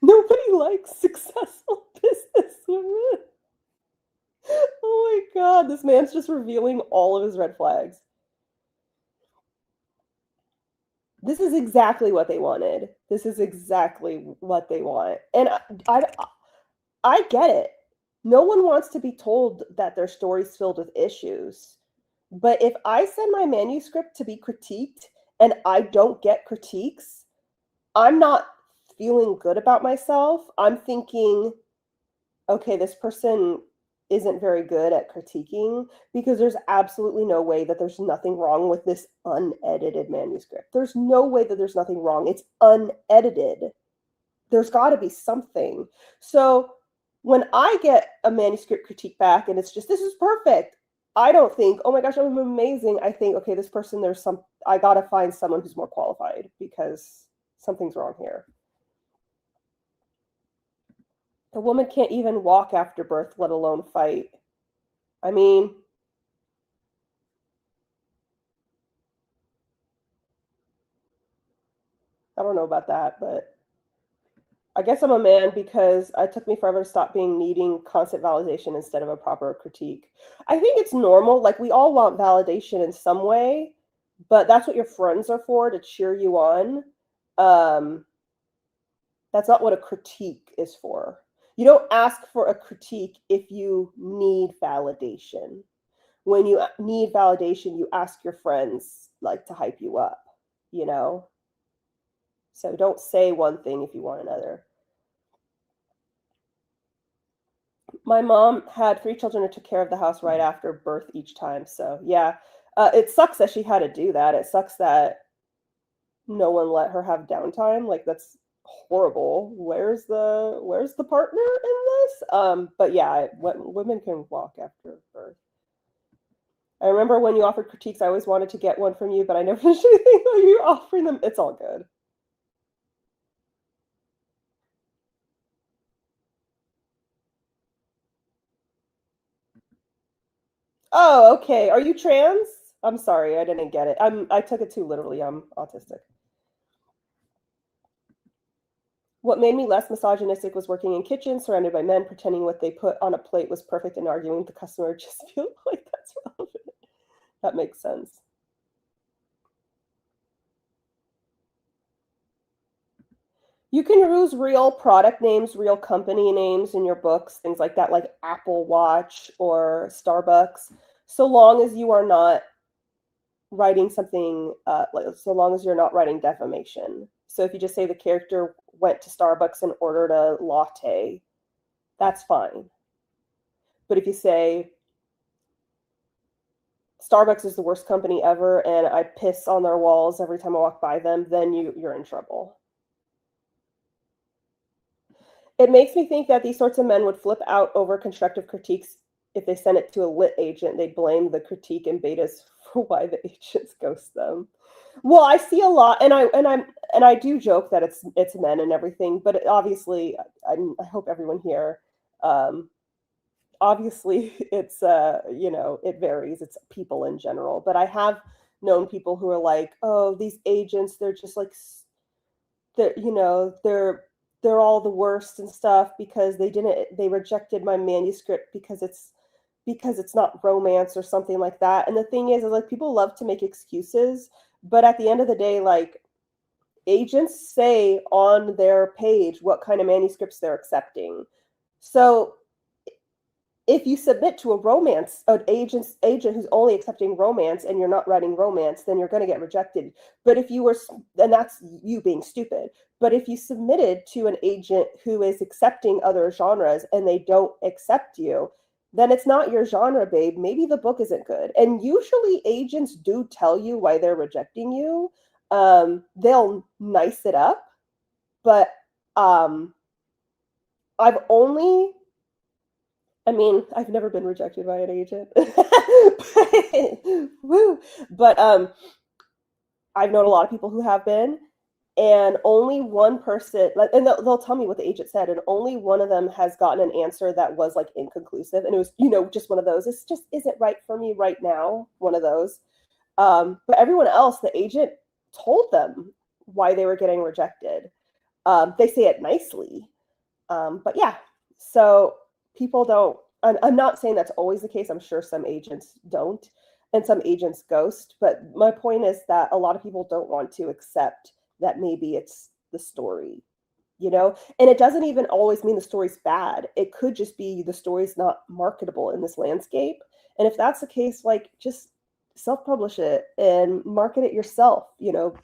Nobody likes successful businesswomen. Oh my God, this man's just revealing all of his red flags. This is exactly what they wanted. This is exactly what they want. And I get it. No one wants to be told that their story's filled with issues. But if I send my manuscript to be critiqued and I don't get critiques, I'm not feeling good about myself. I'm thinking, okay, this person isn't very good at critiquing, because there's absolutely no way that there's nothing wrong with this unedited manuscript. There's no way that there's nothing wrong. It's unedited. There's got to be something. So when I get a manuscript critique back and it's just, this is perfect, I don't think, oh my gosh, I'm amazing. I think, okay, this person, I got to find someone who's more qualified because something's wrong here. A woman can't even walk after birth, let alone fight. I mean, I don't know about that, but I guess I'm a man because it took me forever to stop needing constant validation instead of a proper critique. I think it's normal. Like, we all want validation in some way, but that's what your friends are for, to cheer you on. That's not what a critique is for. You don't ask for a critique if you need validation. When you need validation, you ask your friends, like, to hype you up, you know? So don't say one thing if you want another. My mom had 3 children and took care of the house right after birth each time. So yeah, it sucks that she had to do that. It sucks that no one let her have downtime. Like, that's horrible. Where's the partner in this? But yeah, women can walk after birth. I remember when you offered critiques, I always wanted to get one from you, but I never finished anything while you were offering them. It's all good. Oh, okay. Are you trans? I'm sorry, I didn't get it. I took it too literally. I'm autistic. What made me less misogynistic was working in kitchens surrounded by men, pretending what they put on a plate was perfect and arguing with the customer. Just feel like that's relevant. That makes sense. You can use real product names, real company names in your books, things like that, like Apple Watch or Starbucks, so long as you are not writing something, so long as you're not writing defamation. So if you just say the character went to Starbucks and ordered a latte, that's fine. But if you say Starbucks is the worst company ever and I piss on their walls every time I walk by them, then you're in trouble. It makes me think that these sorts of men would flip out over constructive critiques. If they sent it to a lit agent, they'd blame the critique and betas for why the agents ghost them. Well, I see a lot, and I do joke that it's men and everything, but obviously, I hope everyone here, obviously, it's it varies. It's people in general, but I have known people who are like, oh, these agents, they're just like, they're all the worst and stuff because they rejected my manuscript because it's not romance or something like that. And the thing is like, people love to make excuses, but at the end of the day, like, agents say on their page what kind of manuscripts they're accepting. So if you submit to an agent who's only accepting romance and you're not writing romance, then you're going to get rejected. But if you were, and that's you being stupid. But if you submitted to an agent who is accepting other genres and they don't accept you, then it's not your genre, babe. Maybe the book isn't good. And usually agents do tell you why they're rejecting you. They'll nice it up, but I've never been rejected by an agent. Woo. But I've known a lot of people who have been, and only one person, and they'll tell me what the agent said, and only one of them has gotten an answer that was like inconclusive, and it was, just one of those, it's just isn't right for me right now, one of those. But everyone else, the agent told them why they were getting rejected. They say it nicely, but yeah, so people don't, I'm not saying that's always the case. I'm sure some agents don't, and some agents ghost, but my point is that a lot of people don't want to accept that maybe it's the story, and it doesn't even always mean the story's bad. It could just be the story's not marketable in this landscape. And if that's the case, like, just self-publish it and market it yourself,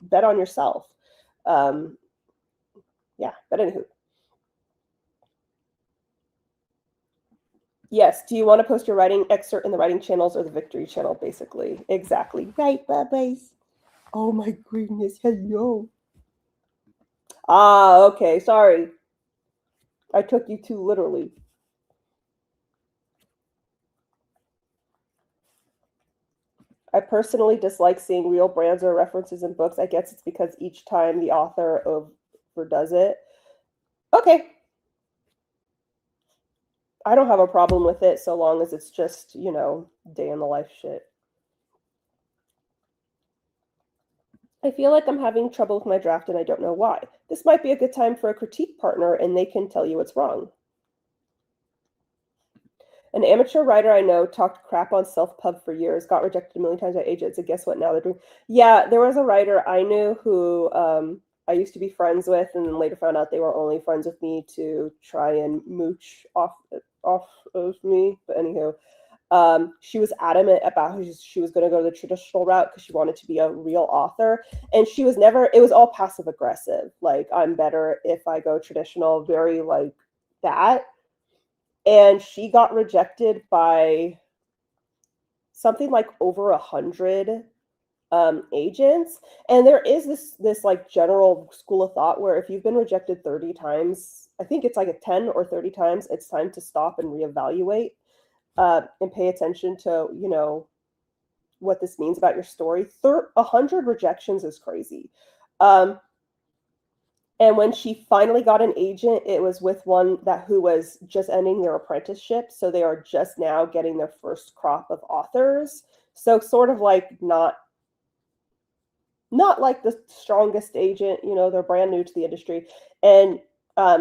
bet on yourself. Yeah, but anywho. Yes. Do you want to post your writing excerpt in the writing channels or the victory channel, basically? Exactly. Right, bubbies. Oh my goodness. Hello. Ah, okay. Sorry. I took you too literally. I personally dislike seeing real brands or references in books. I guess it's because each time the author overdoes it. Okay. I don't have a problem with it so long as it's just, day in the life shit. I feel like I'm having trouble with my draft and I don't know why. This might be a good time for a critique partner and they can tell you what's wrong. An amateur writer I know talked crap on self-pub for years, got rejected a million times by agents, and guess what? Now they're doing... Yeah, there was a writer I knew who I used to be friends with, and then later found out they were only friends with me to try and mooch off of me. But anywho, she was adamant about how she was going to go the traditional route because she wanted to be a real author. And she was never... It was all passive aggressive. Like, I'm better if I go traditional, very like that. And she got rejected by something like over 100 agents. And there is this like general school of thought where if you've been rejected 30 times, I think it's like a 10 or 30 times, it's time to stop and reevaluate and pay attention to, what this means about your story. 100 rejections is crazy. And when she finally got an agent, it was with one who was just ending their apprenticeship. So they are just now getting their first crop of authors. So sort of like not like the strongest agent, they're brand new to the industry. And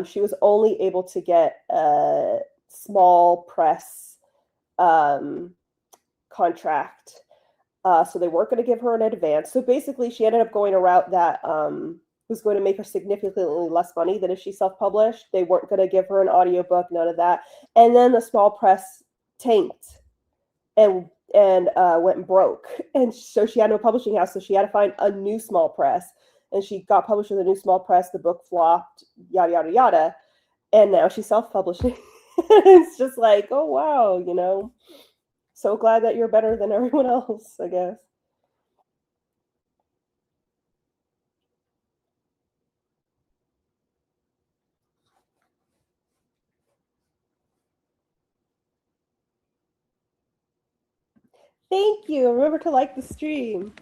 she was only able to get a small press contract. So they weren't going to give her an advance. So basically she ended up going a route that was going to make her significantly less money than if she self-published. They weren't going to give her an audiobook, none of that. And then the small press tanked and went broke. And so she had no publishing house, so she had to find a new small press. And she got published with a new small press. The book flopped, yada, yada, yada. And now she's self-publishing. It's just like, oh, wow, So glad that you're better than everyone else, I guess. Thank you. Remember to like the stream.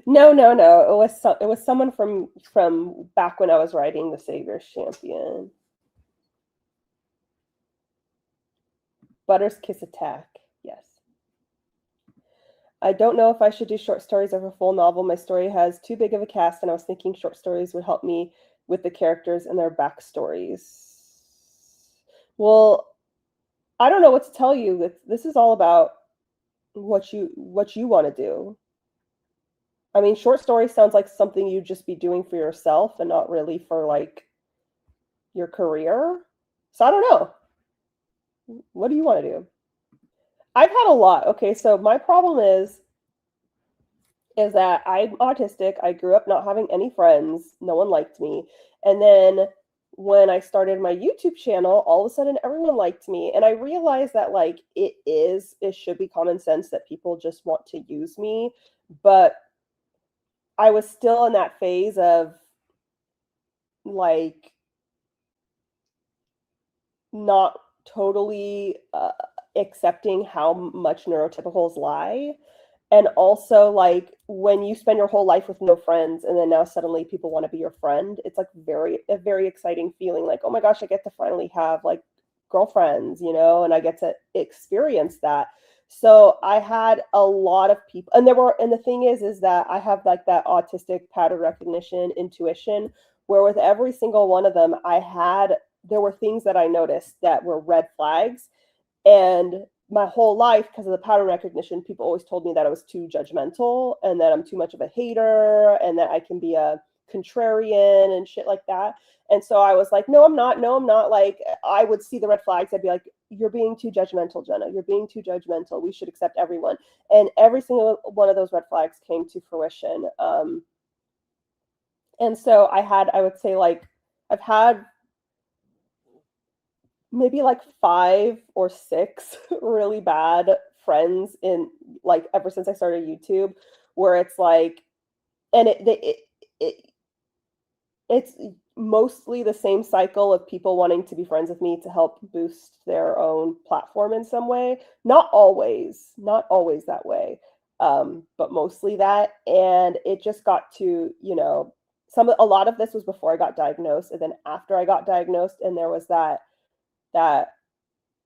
No. It was someone from back when I was writing The Savior's Champion. Butter's Kiss Attack. Yes. I don't know if I should do short stories or a full novel. My story has too big of a cast, and I was thinking short stories would help me with the characters and their backstories. Well, I don't know what to tell you. This is all about what you want to do. I mean, short story sounds like something you'd just be doing for yourself and not really for like your career. So I don't know. What do you want to do? I've had a lot. Okay, so my problem is that I'm autistic. I grew up not having any friends. No one liked me. And then when I started my YouTube channel, all of a sudden everyone liked me. And I realized that like it should be common sense that people just want to use me. But I was still in that phase of like not totally accepting how much neurotypicals lie. And also like when you spend your whole life with no friends and then now suddenly people want to be your friend, it's like a very exciting feeling, like, oh my gosh, I get to finally have like girlfriends, and I get to experience that. So I had a lot of people, and the thing is that I have like that autistic pattern recognition intuition, where with every single one of them there were things that I noticed that were red flags. And my whole life, because of the pattern recognition, people always told me that I was too judgmental and that I'm too much of a hater and that I can be a contrarian and shit like that. And so I was like, no, I'm not. Like, I would see the red flags. I'd be like, you're being too judgmental, Jenna. You're being too judgmental. We should accept everyone. And every single one of those red flags came to fruition. And so I would say like, I've had maybe like 5 or 6 really bad friends in like ever since I started YouTube, where it's like, and it's mostly the same cycle of people wanting to be friends with me to help boost their own platform in some way. Not always that way, but mostly that. And it just got to, a lot of this was before I got diagnosed, and then after I got diagnosed, and there was that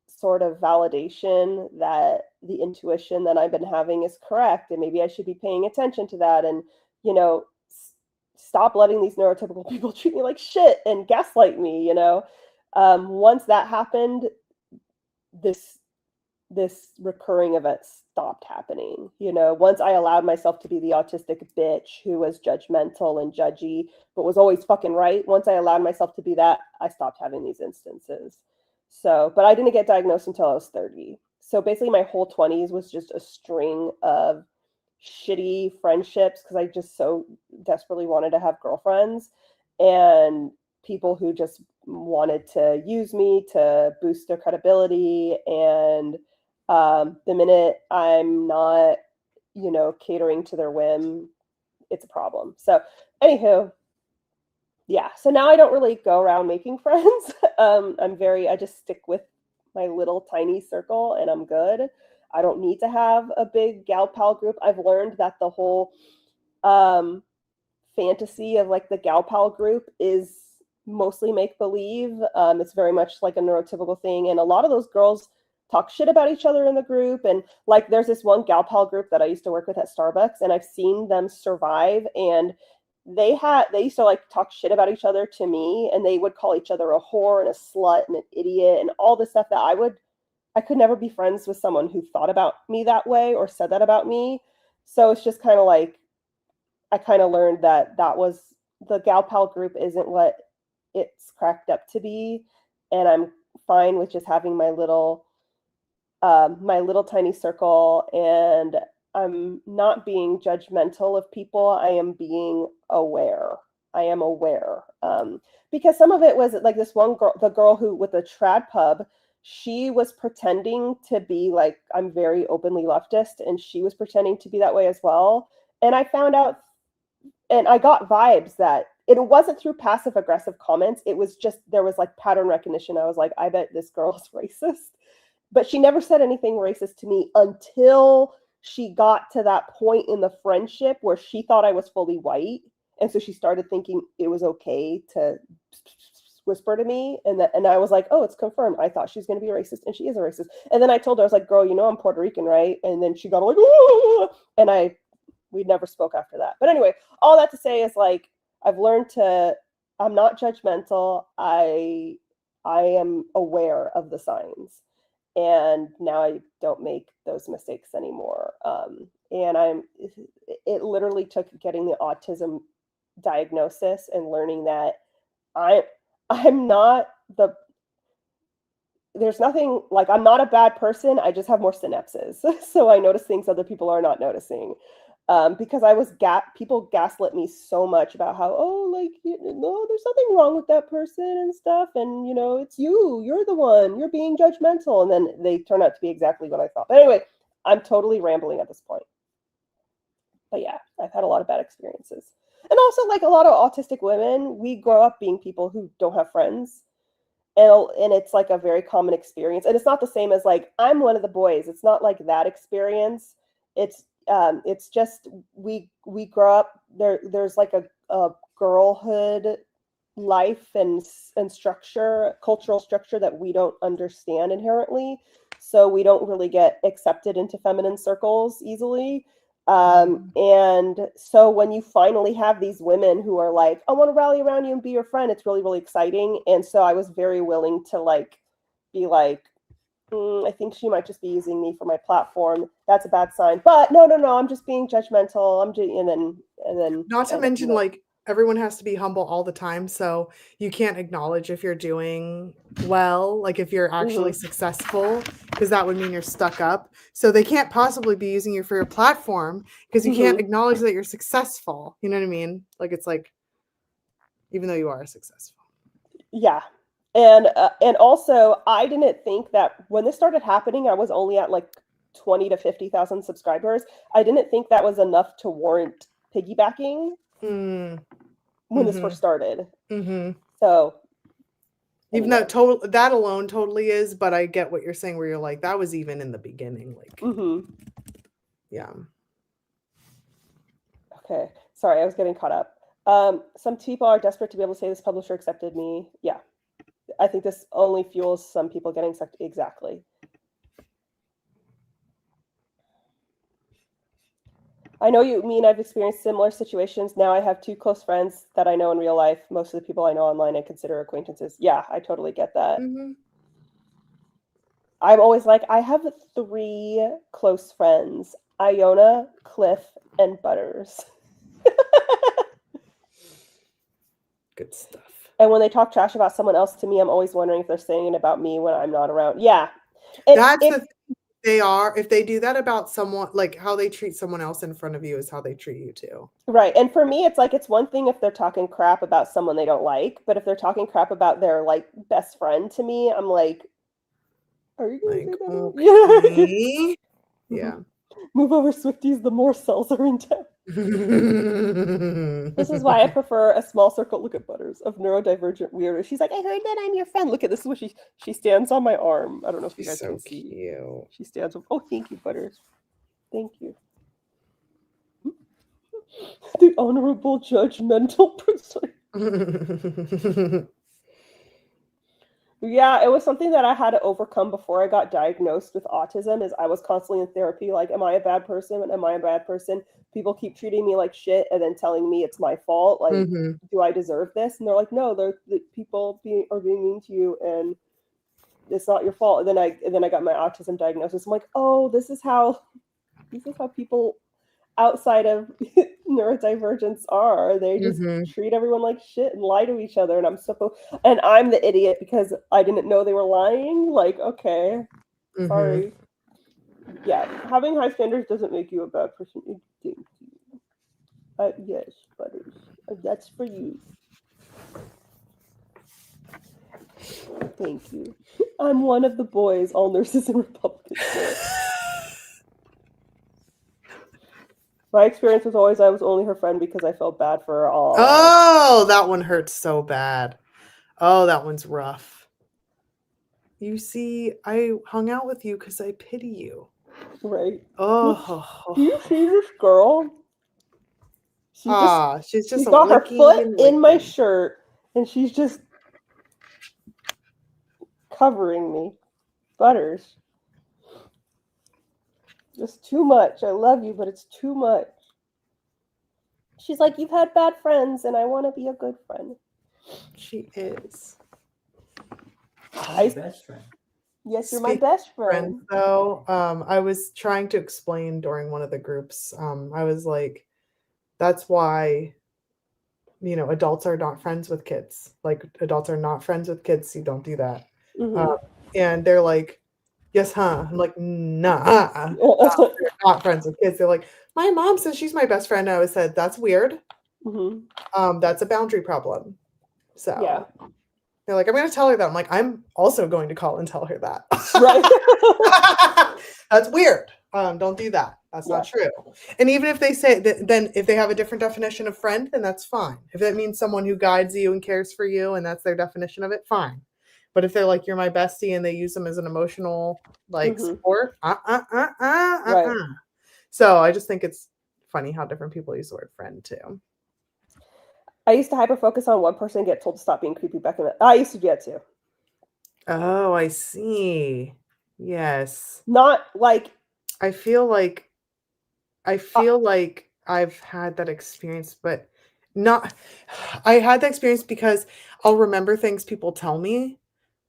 sort of validation that the intuition that I've been having is correct, and maybe I should be paying attention to that, and stop letting these neurotypical people treat me like shit and gaslight me. Once that happened, this recurring event stopped happening. Once I allowed myself to be the autistic bitch who was judgmental and judgy but was always fucking right, once I allowed myself to be that, I stopped having these instances. So, but I didn't get diagnosed until I was 30. So basically my whole 20s was just a string of shitty friendships because I just so desperately wanted to have girlfriends, and people who just wanted to use me to boost their credibility. And the minute I'm not, catering to their whim, it's a problem. So anywho, yeah, so now I don't really go around making friends. I just stick with my little tiny circle and I'm good. I don't need to have a big gal pal group. I've learned that the whole fantasy of like the gal pal group is mostly make believe. It's very much like a neurotypical thing. And a lot of those girls talk shit about each other in the group. And like there's this one gal pal group that I used to work with at Starbucks, and I've seen them survive, and they used to like talk shit about each other to me, and they would call each other a whore and a slut and an idiot and all this stuff that I could never be friends with someone who thought about me that way or said that about me. So it's just kind of like, I kind of learned that was the gal pal group isn't what it's cracked up to be. And I'm fine with just having my little tiny circle, and I'm not being judgmental of people. I am being aware. I am aware. Because some of it was like this one girl, the girl who with the trad pub, she was pretending to be like, I'm very openly leftist, and she was pretending to be that way as well. And I found out, and I got vibes that it wasn't through passive aggressive comments. It was just, there was like pattern recognition. I was like, I bet this girl is racist. But she never said anything racist to me until she got to that point in the friendship where she thought I was fully white. And so she started thinking it was okay to whisper to me. And I was like, oh, it's confirmed. I thought she was going to be racist, and she is a racist. And then I told her, I was like, girl, I'm Puerto Rican, right? And then she got like, ooh! And we never spoke after that. But anyway, all that to say is like, I've learned I'm not judgmental. I am aware of the signs. And now I don't make those mistakes anymore. And it literally took getting the autism diagnosis and learning that I'm not there's nothing like, I'm not a bad person. I just have more synapses. So I notice things other people are not noticing. Because people gaslit me so much about how, no, there's nothing wrong with that person and stuff. And, it's you're the one, you're being judgmental. And then they turn out to be exactly what I thought. But anyway, I'm totally rambling at this point. But yeah, I've had a lot of bad experiences. And also like a lot of autistic women, we grow up being people who don't have friends. And it's like a very common experience. And it's not the same as like, I'm one of the boys. It's not like that experience. It's just we grow up there's like a girlhood life and structure, cultural structure that we don't understand inherently, so we don't really get accepted into feminine circles easily. And so when you finally have these women who are like, I want to rally around you and be your friend, it's really, really exciting. And so I was very willing to like be like, I think she might just be using me for my platform. That's a bad sign. But no, I'm just being judgmental. And then not to mention like everyone has to be humble all the time, so you can't acknowledge if you're doing well, like if you're actually successful, because that would mean you're stuck up. So they can't possibly be using you for your platform because you can't acknowledge that you're successful. You know what I mean? Like it's like, even though you are successful. Yeah. And also, I didn't think that when this started happening, I was only at like 20 to 50,000 subscribers. I didn't think that was enough to warrant piggybacking. when this first started. Mm-hmm. So even though that alone totally is, but I get what you're saying where you're like, that was even in the beginning. Like, yeah. Okay. Sorry, I was getting caught up. Some people are desperate to be able to say this publisher accepted me. Yeah. I think this only fuels some people getting accepted. Exactly. I know you mean I've experienced similar situations. Now I have 2 close friends that I know in real life. Most of the people I know online I consider acquaintances. Yeah, I totally get that. I'm always like, I have 3 close friends, Iona, Cliff, and Butters. Good stuff. And when they talk trash about someone else to me, I'm always wondering if they're saying it about me when I'm not around. Yeah. And that's the thing. If they do that about someone, like how they treat someone else in front of you is how they treat you too. Right. And for me, it's like, it's one thing if they're talking crap about someone they don't like, but if they're talking crap about their like best friend to me, I'm like, are you gonna say that? Okay. Yeah. Move over, Swifties, the more cells are in town. This is why I prefer a small circle. Look at Butters of neurodivergent weirdos. She's like, I heard that I'm your friend. Look at this. Is what she stands on my arm. I don't know if you guys can see. Cute. She stands up. Oh, thank you, Butters. Thank you. The honorable judgmental person. Yeah, it was something that I had to overcome before I got diagnosed with autism. Is I was constantly in therapy, like, am I a bad person? Am I a bad person? People keep treating me like shit and then telling me it's my fault. Like, do I deserve this? And they're like, no, the people are being mean to you, and it's not your fault. And then I got my autism diagnosis. I'm like, oh, this is how people outside of neurodivergence are. They just treat everyone like shit and lie to each other, and I'm the idiot because I didn't know they were lying. Like, okay, sorry. Yeah, having high standards doesn't make you a bad person. Yes, Butters, that's for you. Thank you. I'm one of the boys all nurses and Republicans say. My experience was always I was only her friend because I felt bad for her. Oh, that one hurts so bad. Oh, that one's rough. You see, I hung out with you because I pity you. Right. Oh. Do you see this girl? She's just got her foot in my shirt and she's just covering me. Butters. Just too much. I love you, but it's too much. She's like, you've had bad friends, and I want to be a good friend. She is. My best friend. Yes, you're my best friend. Though, I was trying to explain during one of the groups. I was like, that's why, adults are not friends with kids. Like, adults are not friends with kids. You don't do that. And they're like, yes, huh? I'm like, nah, they're not friends with kids. They're like, my mom says she's my best friend. I said, that's weird. That's a boundary problem. So yeah. They're like, I'm going to tell her that. I'm like, I'm also going to call and tell her that. Right. That's weird. Don't do that. That's not true. And even if they say that, then if they have a different definition of friend, then that's fine. If that means someone who guides you and cares for you and that's their definition of it, fine. But if they're like, you're my bestie and they use them as an emotional support, right. So I just think it's funny how different people use the word friend too. I used to hyper focus on one person and get told to stop being creepy back in the. I used to do that too. Oh, I see. Yes. Not like. I feel like I've had that experience, but not. I had that experience because I'll remember things people tell me,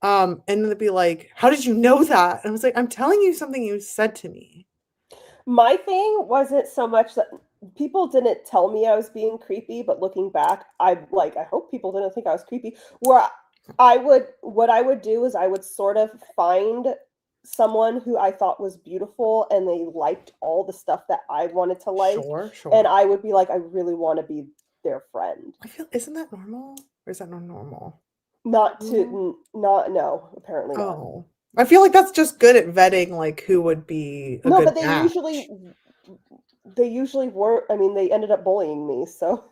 and then they'd be like, "How did you know that?" And I was like, "I'm telling you something you said to me." My thing wasn't so much that people didn't tell me I was being creepy, but looking back, I hope people didn't think I was creepy. What I would do is I would sort of find someone who I thought was beautiful and they liked all the stuff that I wanted to like. Sure. And I would be like, I really want to be their friend. Isn't that normal? Or is that not normal? No, apparently not. Oh. I feel like that's just good at vetting, like who would be a good but match. They usually weren't. I mean, they ended up bullying me, so.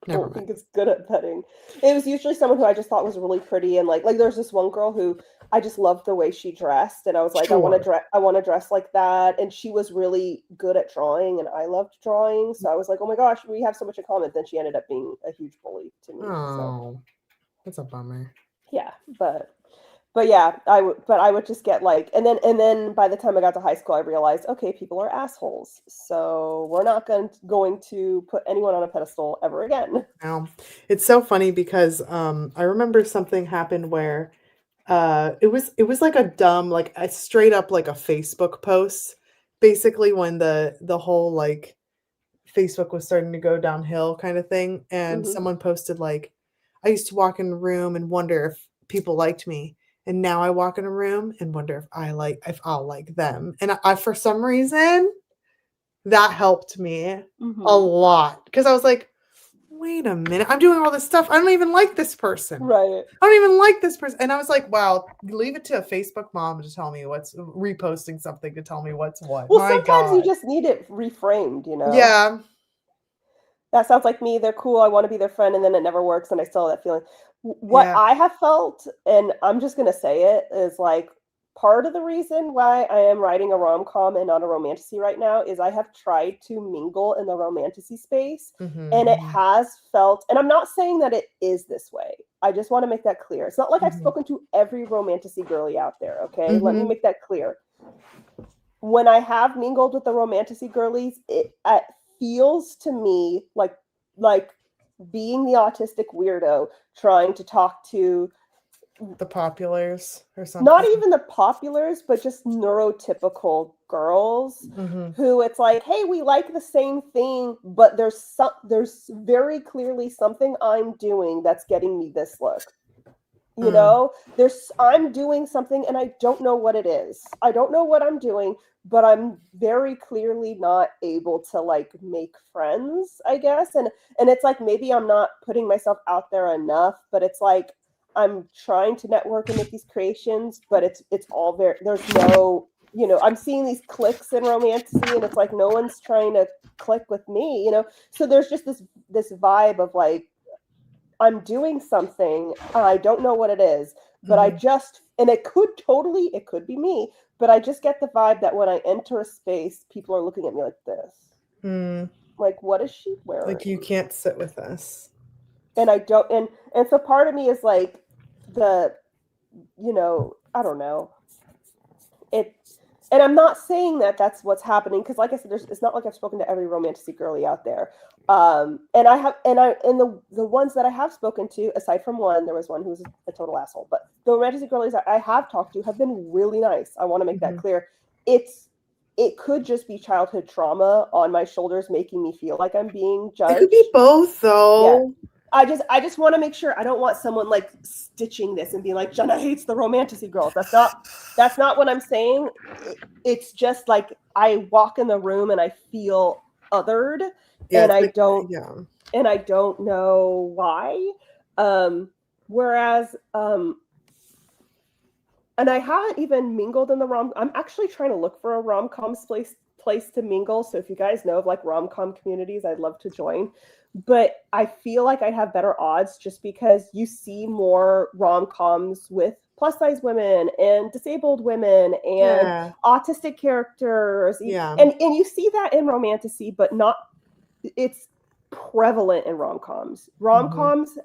Never don't think mind. it's good at vetting. It was usually someone who I just thought was really pretty, and like there's this one girl who I just loved the way she dressed, and I was like, I want to Sure. dress, I want to dress like that. And she was really good at drawing, and I loved drawing, so I was like, oh my gosh, we have so much in common. Then she ended up being a huge bully to me. So Oh, that's a bummer. yeah, but yeah, I would just get like, and then by the time I got to high school, I realized, okay, people are assholes, so we're not going to put anyone on a pedestal ever again. Now, it's so funny because I remember something happened where it was like a dumb, like a straight up like a Facebook post, basically when the whole like Facebook was starting to go downhill kind of thing. And Hmm. someone posted like, I used to walk in a room and wonder if people liked me. And now I walk in a room and wonder if I'll like them. And I for some reason that helped me a Hmm. lot. Because I was like, wait a minute, I'm doing all this stuff. I don't even like this person. Right. I don't even like this person. And I was like, wow, leave it to a Facebook mom to tell me what's reposting something to tell me what's what. Well, My sometimes you God. just need it reframed, you know? Yeah. That sounds like me. They're cool. I want to be their friend, and then it never works, and I still have that feeling. What Yeah. I have felt, and I'm just gonna say it, is like part of the reason why I am writing a rom-com and not a romantasy right now is I have tried to mingle in the romantasy space, and it Mm-hmm. has felt, and I'm not saying that it is this way. I just want to make that clear. It's not like I've Mm-hmm. spoken to every romantasy girly out there, okay? Let me Mm-hmm. make that clear. When I have mingled with the romantasy girlies, it feels to me like being the autistic weirdo trying to talk to The populars or not something. even the populars, but just neurotypical girls Mm-hmm. who it's like, hey, we like the same thing, but there's very clearly something I'm doing that's getting me this look. You Mm. know, I'm doing something and I don't know what it is. I don't know what I'm doing, but I'm very clearly not able to like make friends, I guess. And it's like maybe I'm not putting myself out there enough, but it's like I'm trying to network and make these creations, but it's all very, there's no, you know, I'm seeing these clicks in romantasy and it's like no one's trying to click with me, you know. So there's just this vibe of like I'm doing something, I don't know what it is, but I Mm-hmm. just, and it could be me, but I just get the vibe that when I enter a space, people are looking at me like this. Mm. Like, what is she Like you wearing? can't sit with us. And I don't, and so part of me is like the, you know, I don't know. It, and I'm not saying that that's what's happening because, like I said, it's not like I've spoken to every romantic girly out there. And I have, and the ones that I have spoken to, aside from one, there was one who was a total asshole. But the romantic girlies that I have talked to have been really nice. I want to make that Mm-hmm. clear. It could just be childhood trauma on my shoulders making me feel like I'm being It could be judged. both Yeah, though. I just want to make sure I don't want someone like stitching this and being like Jenna hates the romantasy girls. That's not what I'm saying. It's just like I walk in the room and I feel othered Yeah, and it's like yeah. I don't know why. Whereas and I haven't even mingled in the I'm actually trying to look for a rom-com place to mingle. So if you guys know of like rom-com communities, I'd love to join. But I feel like I'd have better odds just because you see more rom-coms with plus size women and disabled women and Yeah. autistic characters. Yeah. And you see that in romantasy, but not it's prevalent in rom-coms. Mm-hmm. Rom-coms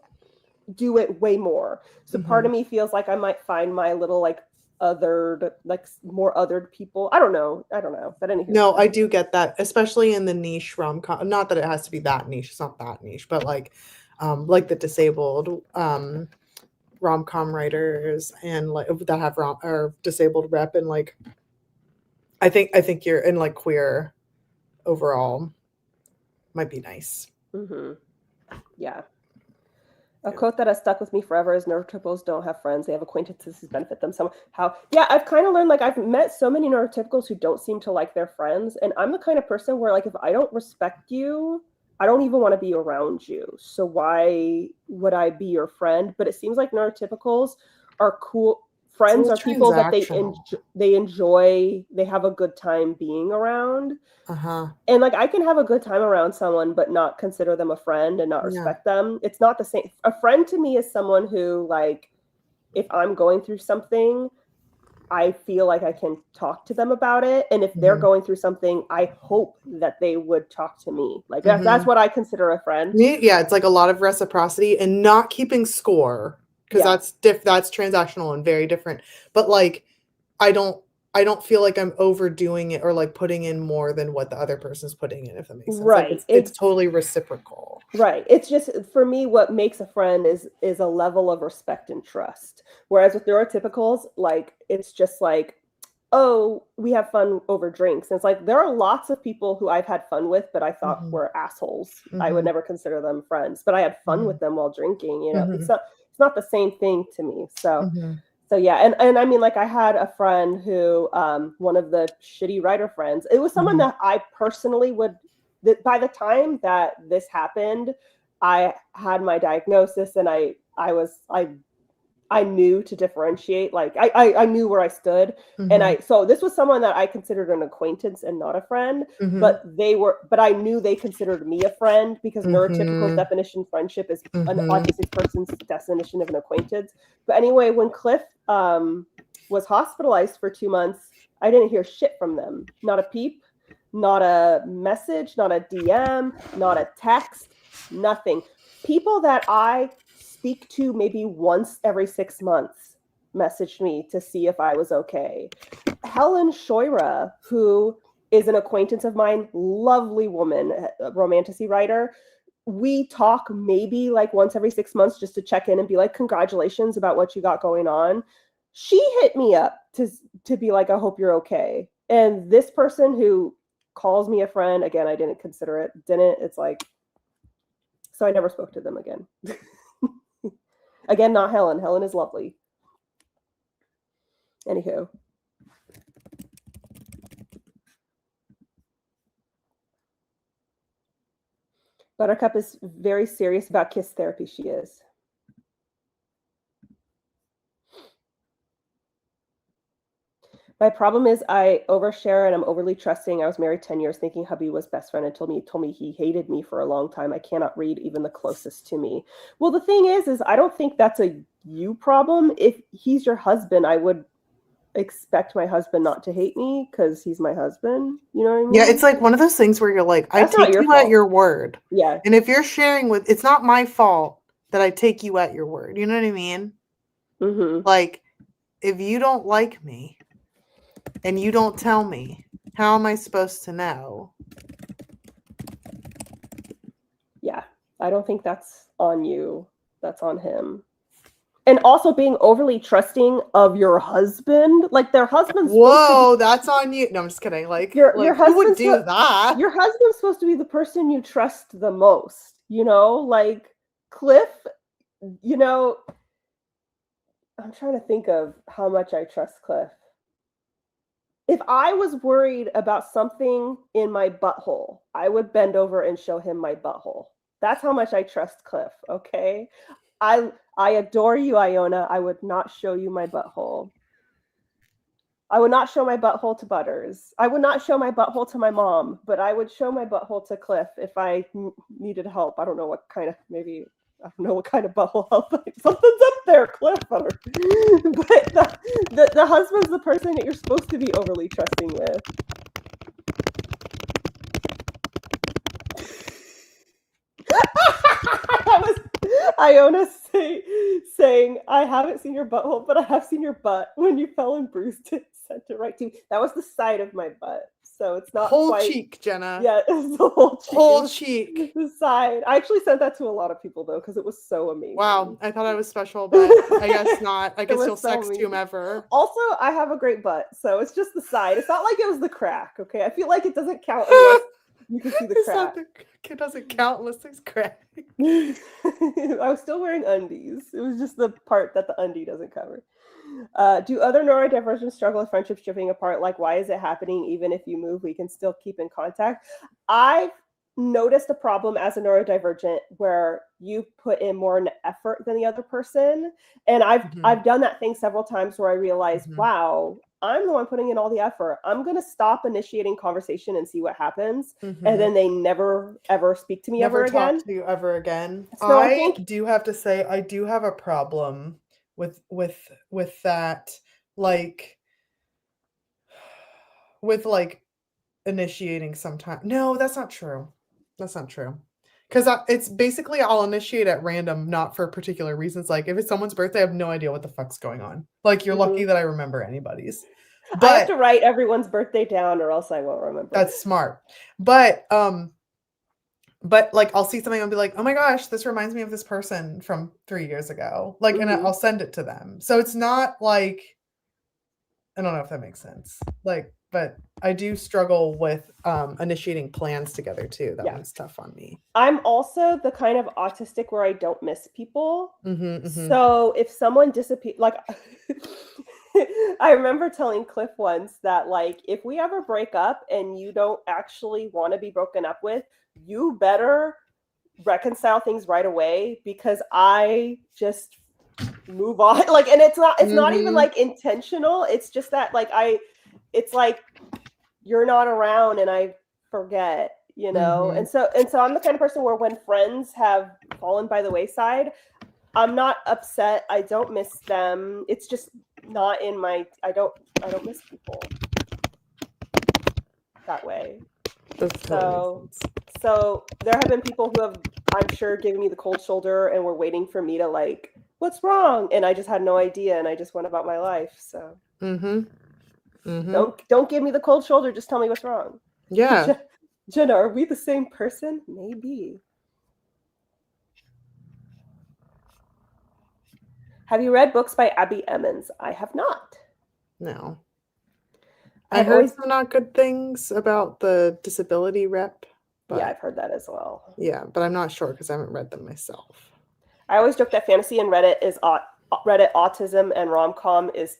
do it way more. So part Mm-hmm. of me feels like I might find my little like othered, like more othered people. I don't know. But anywho. No, I do get that, especially in the niche rom-com. Not that it has to be that niche, it's not that niche, but like the disabled rom-com writers and like that have rom or disabled rep and like I think you're in like queer overall might be nice. Mm-hmm. Yeah. A quote that has stuck with me forever is neurotypicals don't have friends. They have acquaintances who benefit them somehow. Yeah, I've kind of learned like I've met so many neurotypicals who don't seem to like their friends. And I'm the kind of person where like if I don't respect you, I don't even want to be around you. So why would I be your friend? But it seems like neurotypicals are cool friends So are people that transactional. they enjoy, they have a good time being around. Uh-huh. And like I can have a good time around someone but not consider them a friend and not Yeah. respect them. It's not the same. A friend to me is someone who, like, if I'm going through something, I feel like I can talk to them about it. And if they're Mhm. going through something, I hope that they would talk to me. Like that's Mhm. what I consider a friend. Yeah, it's like a lot of reciprocity and not keeping score, because Yeah. that's transactional and very different. But like I don't feel like I'm overdoing it or like putting in more than what the other person's putting in, if that makes sense. Like Right. it's totally reciprocal. Right. It's just, for me, what makes a friend is a level of respect and trust. Whereas with neurotypicals, like it's just like, oh, we have fun over drinks. And it's like there are lots of people who I've had fun with, but I thought Mhm. were assholes. I would Mhm. never consider them friends, but I had fun Mhm. with them while drinking. You know, Mhm. it's not the same thing to me. So Mhm. so yeah, and I mean, like I had a friend who, one of the shitty writer friends, it was someone Mhm. that I personally would, that by the time that this happened, I had my diagnosis and I knew to differentiate, like I knew where I stood. And Mhm. so this was someone that I considered an acquaintance and not a friend, Mhm. but I knew they considered me a friend, because neurotypical's Mhm. definition friendship is an Mhm. autistic person's definition of an acquaintance. But anyway, when Cliff was hospitalized for 2 months, I didn't hear shit from them. Not a peep, not a message, not a DM, not a text, nothing. People that I speak to maybe once every 6 months messaged me to see if I was okay. Helen Shoira, who is an acquaintance of mine, lovely woman, romantasy writer. We talk maybe like once every 6 months just to check in and be like, congratulations about what you got going on. She hit me up to be like, I hope you're okay. And this person who calls me a friend, again, I didn't consider it, it's like, so I never spoke to them again. Again, not Helen. Helen is lovely. Anywho. Buttercup is very serious about kiss therapy. She is. My problem is I overshare and I'm overly trusting. I was married 10 years thinking hubby was best friend and told me he hated me for a long time. I cannot read even the closest to me. Well, the thing is I don't think that's a you problem. If he's your husband, I would expect my husband not to hate me because he's my husband. You know what I mean? Yeah, it's like one of those things where you're like, That's I not take your you at fault. your word. Yeah. And if you're sharing with, it's not my fault that I take you at your word. You know what I mean? Mm-hmm. Like, if you don't like me and you don't tell me, how am I supposed to know? Yeah. I don't think that's on you. That's on him. And also being overly trusting of your husband, like their husband's Whoa, that's on you. No, I'm just kidding. Like your who would husband's do that? your husband's supposed to be the person you trust the most, you know? Like Cliff, you know, I'm trying to think of how much I trust Cliff. If I was worried about something in my butthole, I would bend over and show him my butthole. That's how much I trust Cliff, okay? I adore you, Iona. I would not show you my butthole. I would not show my butthole to Butters. I would not show my butthole to my mom, but I would show my butthole to Cliff if I needed help. I don't know what kind of, maybe, I don't know what kind of butthole help. Something's up there, Cliff. But the husband's the person that you're supposed to be overly trusting with. That was Iona saying, I haven't seen your butthole, but I have seen your butt. When you fell and bruised it, sent it right to me. That was the side of my butt. So it's not whole quite... cheek, Jenna. Yeah, it was the whole cheek. Whole cheek. The side. I actually sent that to a lot of people, though, because it was so amazing. Wow, I thought I was special, but I guess not. I guess you'll so sex amazing. whomever. Also, I have a great butt, so it's just the side. It's not like it was the crack, okay? I feel like it doesn't count unless you can see the crack. It doesn't count unless there's crack. I was still wearing undies. It was just the part that the undie doesn't cover. Do other neurodivergents struggle with friendships drifting apart? Like, why is it happening? Even if you move, we can still keep in contact. noticed a problem as a neurodivergent where you put in more effort than the other person. And I've done that thing several times where I realize, wow, I'm the one putting in all the effort. I'm going to stop initiating conversation and see what happens. And then they never, ever speak to me ever again. Talk to you ever again. So I do have to say, I do have a problem with that, like, with like initiating sometime. No, that's not true. That's not true. Because it's basically I'll initiate at random, not for particular reasons. Like if it's someone's birthday, I have no idea what the fuck's going on. Like you're lucky that I remember anybody's. But I have to write everyone's birthday down or else I won't remember. That's smart. But like I'll see something and be like, oh my gosh, this reminds me of this person from 3 years ago. Like, and I'll send it to them. So it's not like, I don't know if that makes sense. Like, but I do struggle with initiating plans together too. That one's tough on me. I'm also the kind of autistic where I don't miss people. So if someone disappears, like I remember telling Cliff once that like if we ever break up and you don't actually want to be broken up with, you better reconcile things right away because I just move on. Like, and it's not even like intentional. It's just that like it's like you're not around and I forget, you know? And so I'm the kind of person where when friends have fallen by the wayside, I'm not upset. I don't miss them. It's just not in my, I don't miss people that way. So there have been people who have, I'm sure, given me the cold shoulder and were waiting for me to like, what's wrong? And I just had no idea and I just went about my life. So don't give me the cold shoulder. Just tell me what's wrong. Yeah. Jenna, are we the same person? Maybe. Have you read books by Abby Emmons? I have not. No. I heard some not good things about the disability rep. Yeah, I've heard that as well. Yeah, but I'm not sure because I haven't read them myself. I always joke that fantasy and Reddit is Reddit autism and rom-com is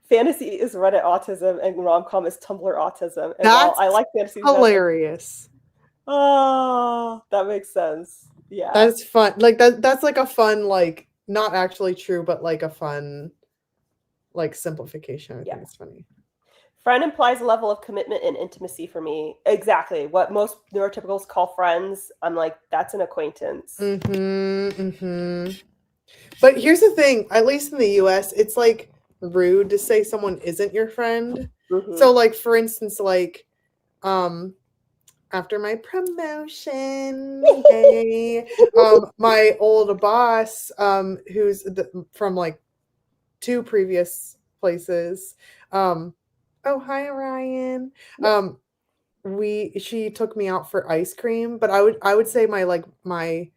fantasy is Reddit autism and rom-com is Tumblr autism. And that's I like fantasy. Hilarious. Oh, that makes sense. Yeah, that's fun. Like that's like a fun, like not actually true, but like a fun, like simplification. I think it's funny. Friend implies a level of commitment and intimacy for me. Exactly what most neurotypicals call friends. I'm like, that's an acquaintance. But here's the thing, at least in the US, it's like rude to say someone isn't your friend. So like, for instance, like, after my promotion, my old boss, who's from like 2 previous places, oh, hi, Ryan. She took me out for ice cream, but I would say my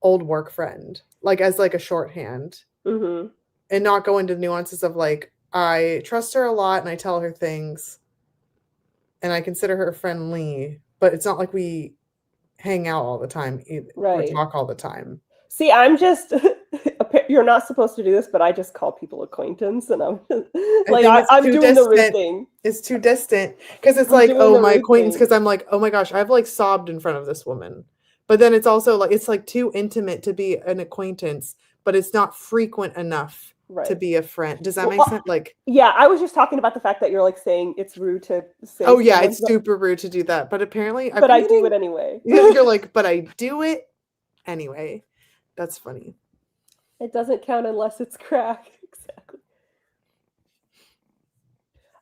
old work friend, like as like a shorthand, and not go into nuances of like, I trust her a lot and I tell her things and I consider her friendly, but it's not like we hang out all the time or talk all the time. See, I'm just, you're not supposed to do this, but I just call people acquaintance and I'm just, like, I'm doing distant. The rude thing. It's too distant because it's like, oh, my acquaintance, because I'm like, oh my gosh, I've like sobbed in front of this woman. But then it's also like, it's like too intimate to be an acquaintance, but it's not frequent enough to be a friend. Does that make sense? Like, yeah, I was just talking about the fact that you're like saying it's rude to say. Oh yeah, it's super rude to do that. But apparently, but I do it anyway. You're like, but I do it anyway. That's funny. It doesn't count unless it's crack. Exactly.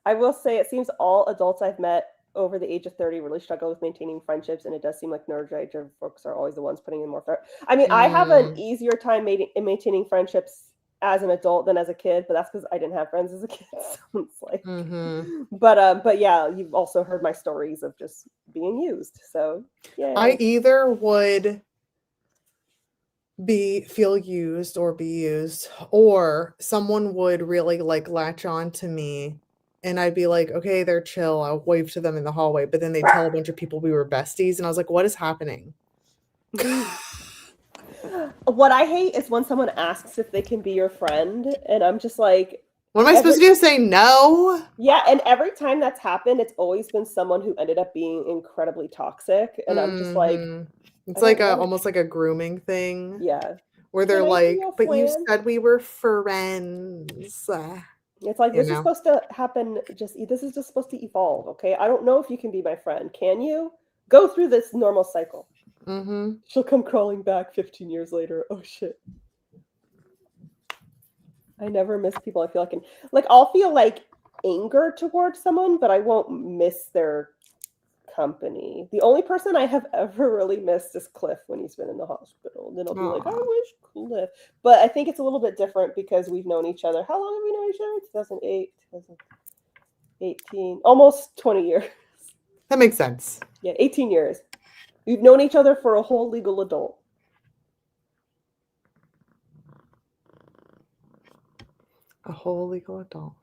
I will say it seems all adults I've met over the age of 30 really struggle with maintaining friendships, and it does seem like neurodivergent folks are always the ones putting in more effort. I mean, I have an easier time maintaining friendships as an adult than as a kid, but that's because I didn't have friends as a kid. So it's like, but yeah, you've also heard my stories of just being used. So yeah, I either would feel used or be used, or someone would really like latch on to me and I'd be like, okay, they're chill, I'll wave to them in the hallway, but then they'd tell a bunch of people we were besties and I was like, what is happening? What I hate is when someone asks if they can be your friend and I'm just like, What am I supposed to do? Say no? Yeah, and every time that's happened, it's always been someone who ended up being incredibly toxic. And I'm just like, it's I like don't want almost like a grooming thing. Yeah. Where they're Can I be like, your but you friend? said we were friends. It's like, You this is know? supposed to happen. This is just supposed to evolve. Okay. I don't know if you can be my friend. Can you go through this normal cycle? Mm-hmm. She'll come crawling back 15 years later. Oh shit. I never miss people. I feel like I'll feel like anger towards someone, but I won't miss their company. The only person I have ever really missed is Cliff when he's been in the hospital. And then I'll be like, I Aw. wish Cliff. But I think it's a little bit different because we've known each other. How long have we known each other? 2008, 2018, almost 20 years. That makes sense. Yeah, 18 years. We've known each other for a whole legal adult. A whole legal adult.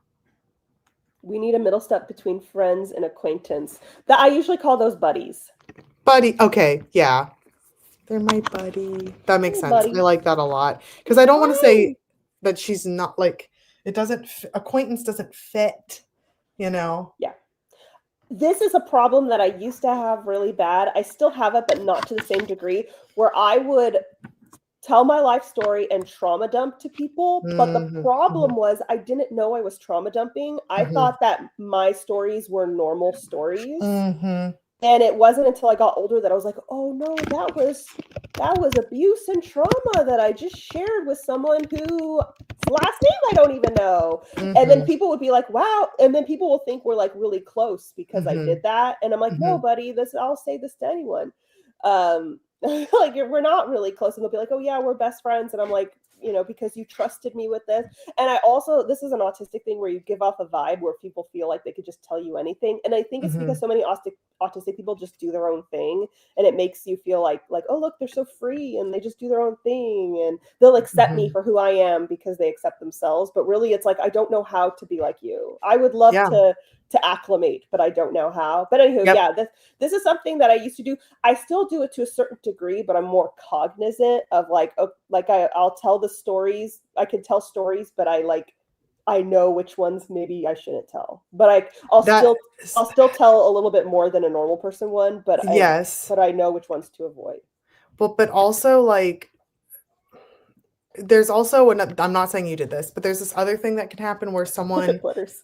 We need a middle step between friends and acquaintance. That I usually call those buddies. Buddy. Okay. Yeah. They're my buddy. That makes Hey, sense. buddy. I like that a lot. Because I don't want to Hi. say that she's not like, it doesn't, acquaintance doesn't fit, you know? Yeah. This is a problem that I used to have really bad. I still have it, but not to the same degree, where I would tell my life story and trauma dump to people. But the problem was I didn't know I was trauma dumping. I thought that my stories were normal stories. And it wasn't until I got older that I was like, oh no, that was abuse and trauma that I just shared with someone whose last name I don't even know. And then people would be like, wow. And then people will think we're like really close because I did that. And I'm like, no, buddy, I'll say this to anyone. Like, we're not really close. And they'll be like, oh yeah, we're best friends. And I'm like, you know, because you trusted me with this. And I also, this is an autistic thing where you give off a vibe where people feel like they could just tell you anything. And I think it's because so many autistic people just do their own thing, and it makes you feel like, oh look, they're so free and they just do their own thing and they'll accept me for who I am because they accept themselves. But really it's like, I don't know how to be like you. I would love to acclimate, but I don't know how. But anywho, yeah, this is something that I used to do. I still do it to a certain degree, but I'm more cognizant of I'll tell the stories. I can tell stories, but I know which ones maybe I shouldn't tell. But I'll still tell a little bit more than a normal person would, but I know which ones to avoid. Well, but also like there's also I'm not saying you did this, but there's this other thing that can happen where someone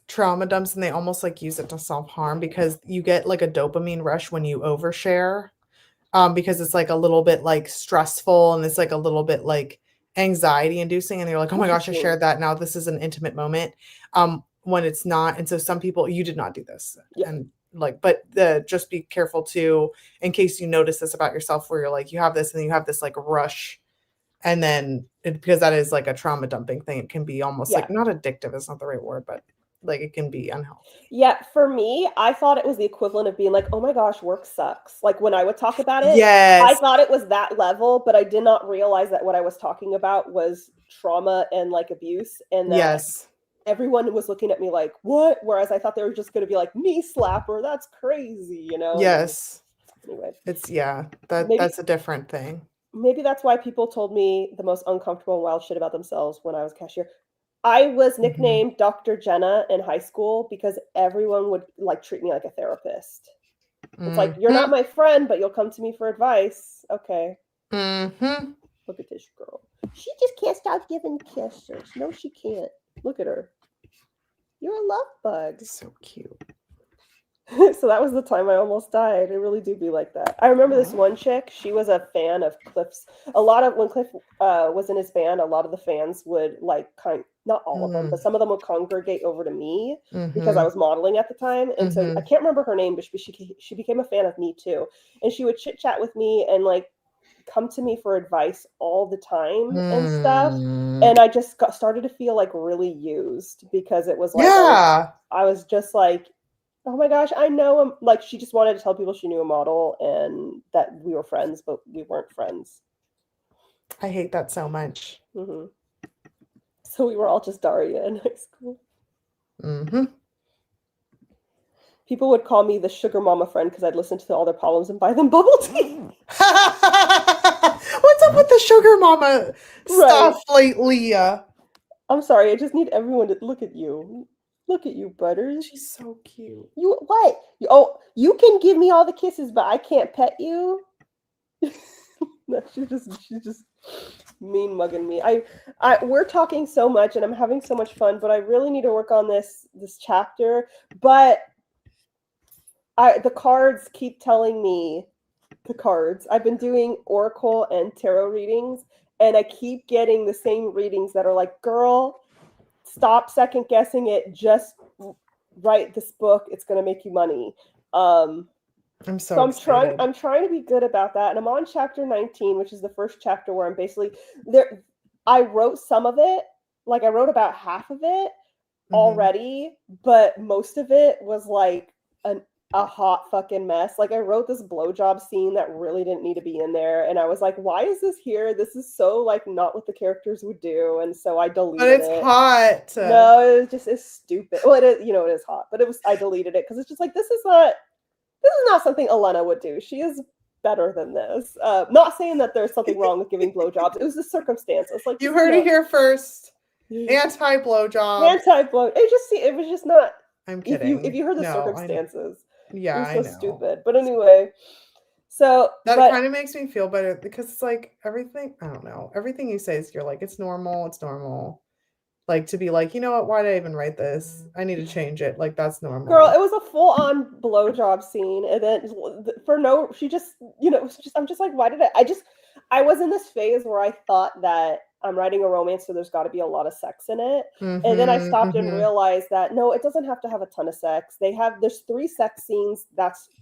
trauma dumps and they almost like use it to self-harm because you get like a dopamine rush when you overshare, because it's like a little bit like stressful and it's like a little bit like anxiety inducing, and you're like, oh my gosh, I shared that, now this is an intimate moment, when it's not. And so some people, you did not do this, and like, but just be careful too in case you notice this about yourself where you're like, you have this and you have this like rush. And then because that is like a trauma dumping thing, it can be almost like not addictive is not the right word, but like it can be unhealthy. Yeah, for me, I thought it was the equivalent of being like, oh my gosh, work sucks. Like when I would talk about it, I thought it was that level, but I did not realize that what I was talking about was trauma and like abuse, and that everyone was looking at me like, what? Whereas I thought they were just going to be like, knee slapper, that's crazy, you know? Anyway. It's that's a different thing. Maybe that's why people told me the most uncomfortable and wild shit about themselves when I was cashier. I was nicknamed Dr. Jenna in high school because everyone would like treat me like a therapist. It's like, you're not my friend, but you'll come to me for advice. Okay. Look at this girl. She just can't stop giving kisses. No, she can't. Look at her. You're a love bug. So cute. So that was the time I almost died. It really do be like that. I remember this one chick. She was a fan of Cliff's. When Cliff was in his band, a lot of the fans would like not all of them, but some of them would congregate over to me because I was modeling at the time. And so I can't remember her name, but she became a fan of me too. And she would chit chat with me and like come to me for advice all the time and stuff. And I just started to feel like really used because it was like I was just like, oh my gosh, I know him. Like, she just wanted to tell people she knew a model and that we were friends, but we weren't friends. I hate that so much. So we were all just Daria in high school. People would call me the sugar mama friend because I'd listen to all their problems and buy them bubble tea. What's up with the sugar mama stuff lately? I'm sorry, I just need everyone to look at you. Look at you, Butters. She's so cute. You what? Oh, you can give me all the kisses, but I can't pet you. No, she's just mean mugging me. We're talking so much and I'm having so much fun, but I really need to work on this chapter. But the cards keep telling me I've been doing oracle and tarot readings, and I keep getting the same readings that are like, girl, stop second guessing it. Just write this book. It's gonna make you money. I'm so excited. I'm trying to be good about that, and I'm on chapter 19, which is the first chapter where I'm basically there. I wrote some of it, like I wrote about half of it already, but most of it was like a hot fucking mess. Like I wrote this blowjob scene that really didn't need to be in there, and I was like, why is this here? This is so like not what the characters would do, and so I deleted it. But it's hot. No, it's stupid. Well, it is, it is hot, but I deleted it because it's just like this is not something Elena would do. She is better than this. Not saying that there's something wrong with giving blowjobs. It was the circumstance. It's like you heard it here first. Anti-blowjob. Anti-blow. It was just not. I'm kidding. If you heard the circumstances, yeah, it was so stupid. But anyway, so that kind of makes me feel better because it's like everything. I don't know. Everything you say is you're like it's normal. It's normal. Like to be like, you know what? Why did I even write this? I need to change it. Like that's normal. Girl, it was a full-on blowjob scene, and then she just, I'm just like, why did I was in this phase where I thought that I'm writing a romance, so there's got to be a lot of sex in it, and then I stopped and realized that no, it doesn't have to have a ton of sex. There's 3 sex scenes.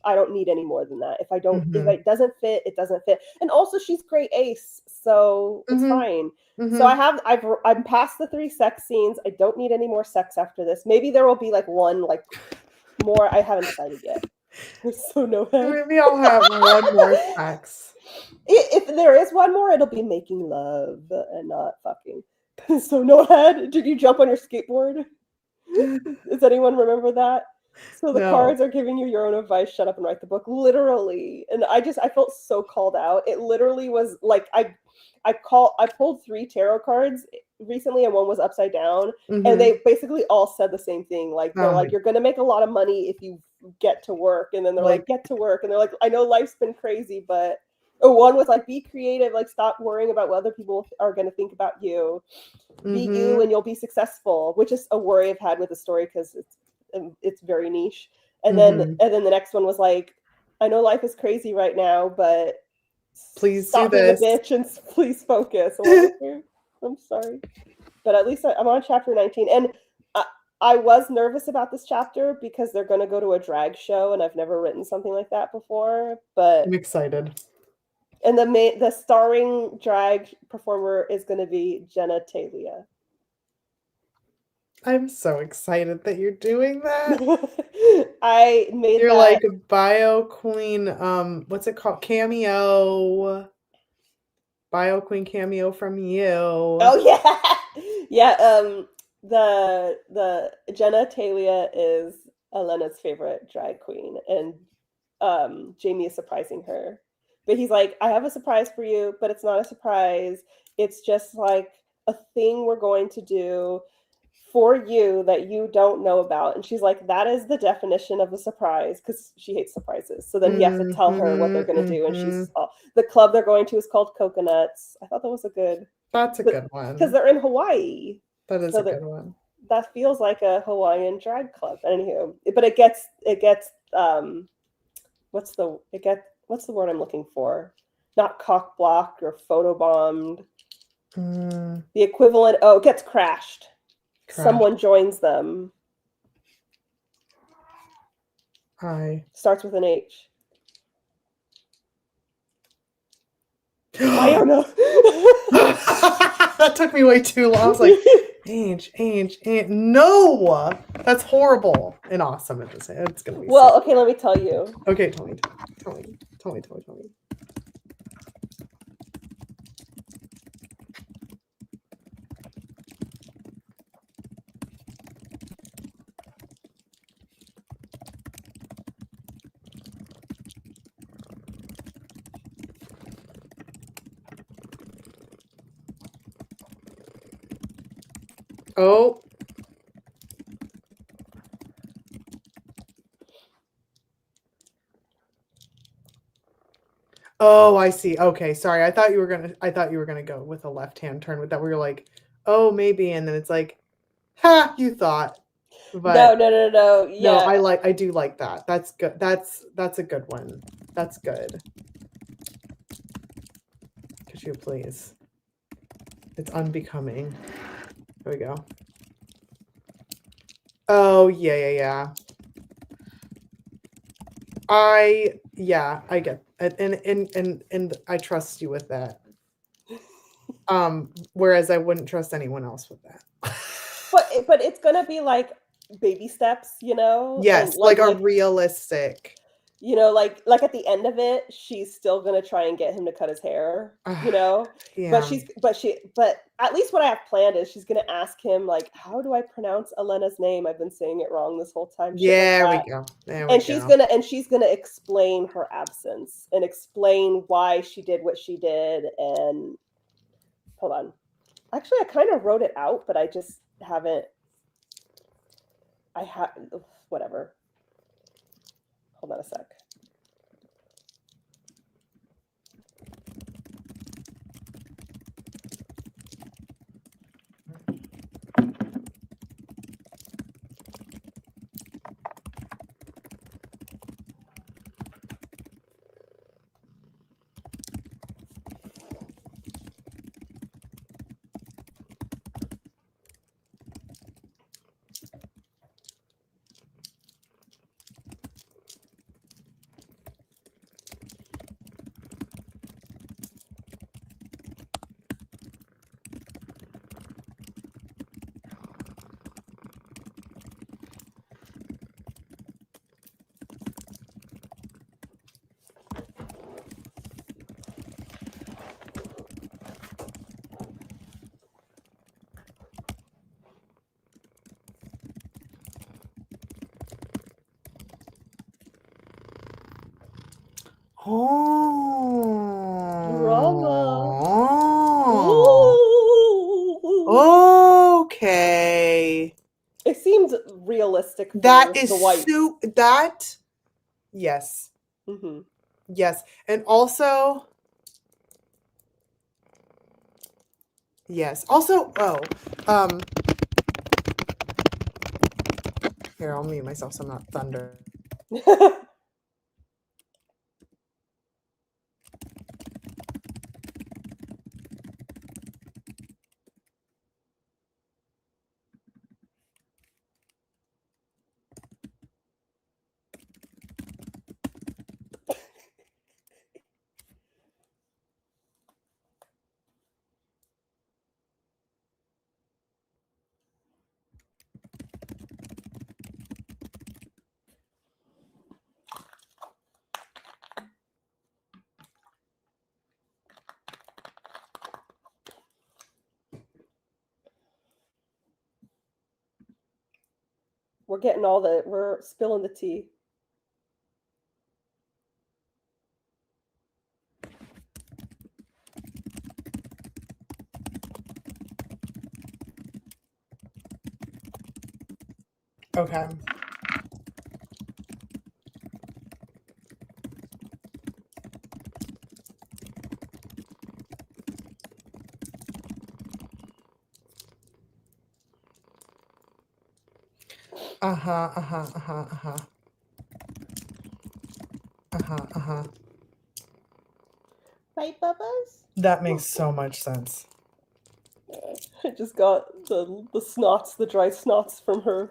I don't need any more than that. If if it doesn't fit, it doesn't fit. And also, she's great ace, so it's fine. So I'm past the 3 sex scenes. I don't need any more sex after this. Maybe there will be like one like more. I haven't decided yet. So no head. Maybe I'll have one more sex. If there is one more, it'll be making love and not fucking. So no head. Did you jump on your skateboard? Does anyone remember that? So the cards are giving you your own advice. Shut up and write the book. Literally. And I felt so called out. It literally was like I pulled 3 tarot cards recently, and one was upside down, and they basically all said the same thing. Like they're like, you're gonna make a lot of money if you get to work, and then they're like, get to work, and they're like, I know life's been crazy, but one was like, be creative, like stop worrying about what other people are gonna think about you. Be you, and you'll be successful, which is a worry I've had with the story because it's very niche. And then the next one was like, I know life is crazy right now, but please stop do this, being a bitch, and please focus. I'm sorry, but at least I'm on chapter 19, and I was nervous about this chapter because they're going to go to a drag show, and I've never written something like that before. But I'm excited. And the starring drag performer is going to be Jenna Talia. I'm so excited that you're doing that. You're like a bio queen. What's it called? Cameo. Bio queen cameo from you. Oh yeah, yeah. The Jenna Talia is Elena's favorite drag queen, and Jamie is surprising her. But he's like, I have a surprise for you, but it's not a surprise. It's just like a thing we're going to do for you that you don't know about. And she's like, that is the definition of a surprise, because she hates surprises. So then he has to tell her what they're going to do. And she's the club they're going to is called Coconuts. I thought that was a good one. Because they're in Hawaii. That is a good one. That feels like a Hawaiian drag club. Anywho, but it gets what's the word I'm looking for? Not cock blocked or photobombed. The equivalent. Oh, it gets crashed. Someone joins them. Starts with an H. I don't know. That took me way too long. I was like, H. No, that's horrible and awesome. It's gonna be. Well, okay, let me tell you. Okay, tell me. Oh. Oh, I see. Okay, sorry. I thought you were gonna go with a left-hand turn with that where you're like, oh, maybe, and then it's like, ha, you thought. But No. Yeah. no, I do like that. That's good. That's a good one. That's good. Could you please? It's unbecoming. There we go. Oh, yeah. I get it. And I trust you with that. Whereas I wouldn't trust anyone else with that. But it's gonna be like baby steps, you know? Yes, And like a realistic. you know, like at the end of it, she's still gonna try and get him to cut his hair, you know. Yeah. But at least what I have planned is she's gonna ask him like, how do I pronounce Elena's name? I've been saying it wrong this whole time. There we go. And she's gonna explain her absence and explain why she did what she did. And hold on, actually, I kind of wrote it out, but I just haven't. Whatever. Hold on a sec. Oh. Okay. It seems realistic. That is the white. Yes. Mm-hmm. Yes, and also. Yes. Also, here, I'll mute myself so I'm not thunder. We're spilling the tea. Okay. Right, Bubba's? That makes so much sense. I just got the snots, the dry snots from her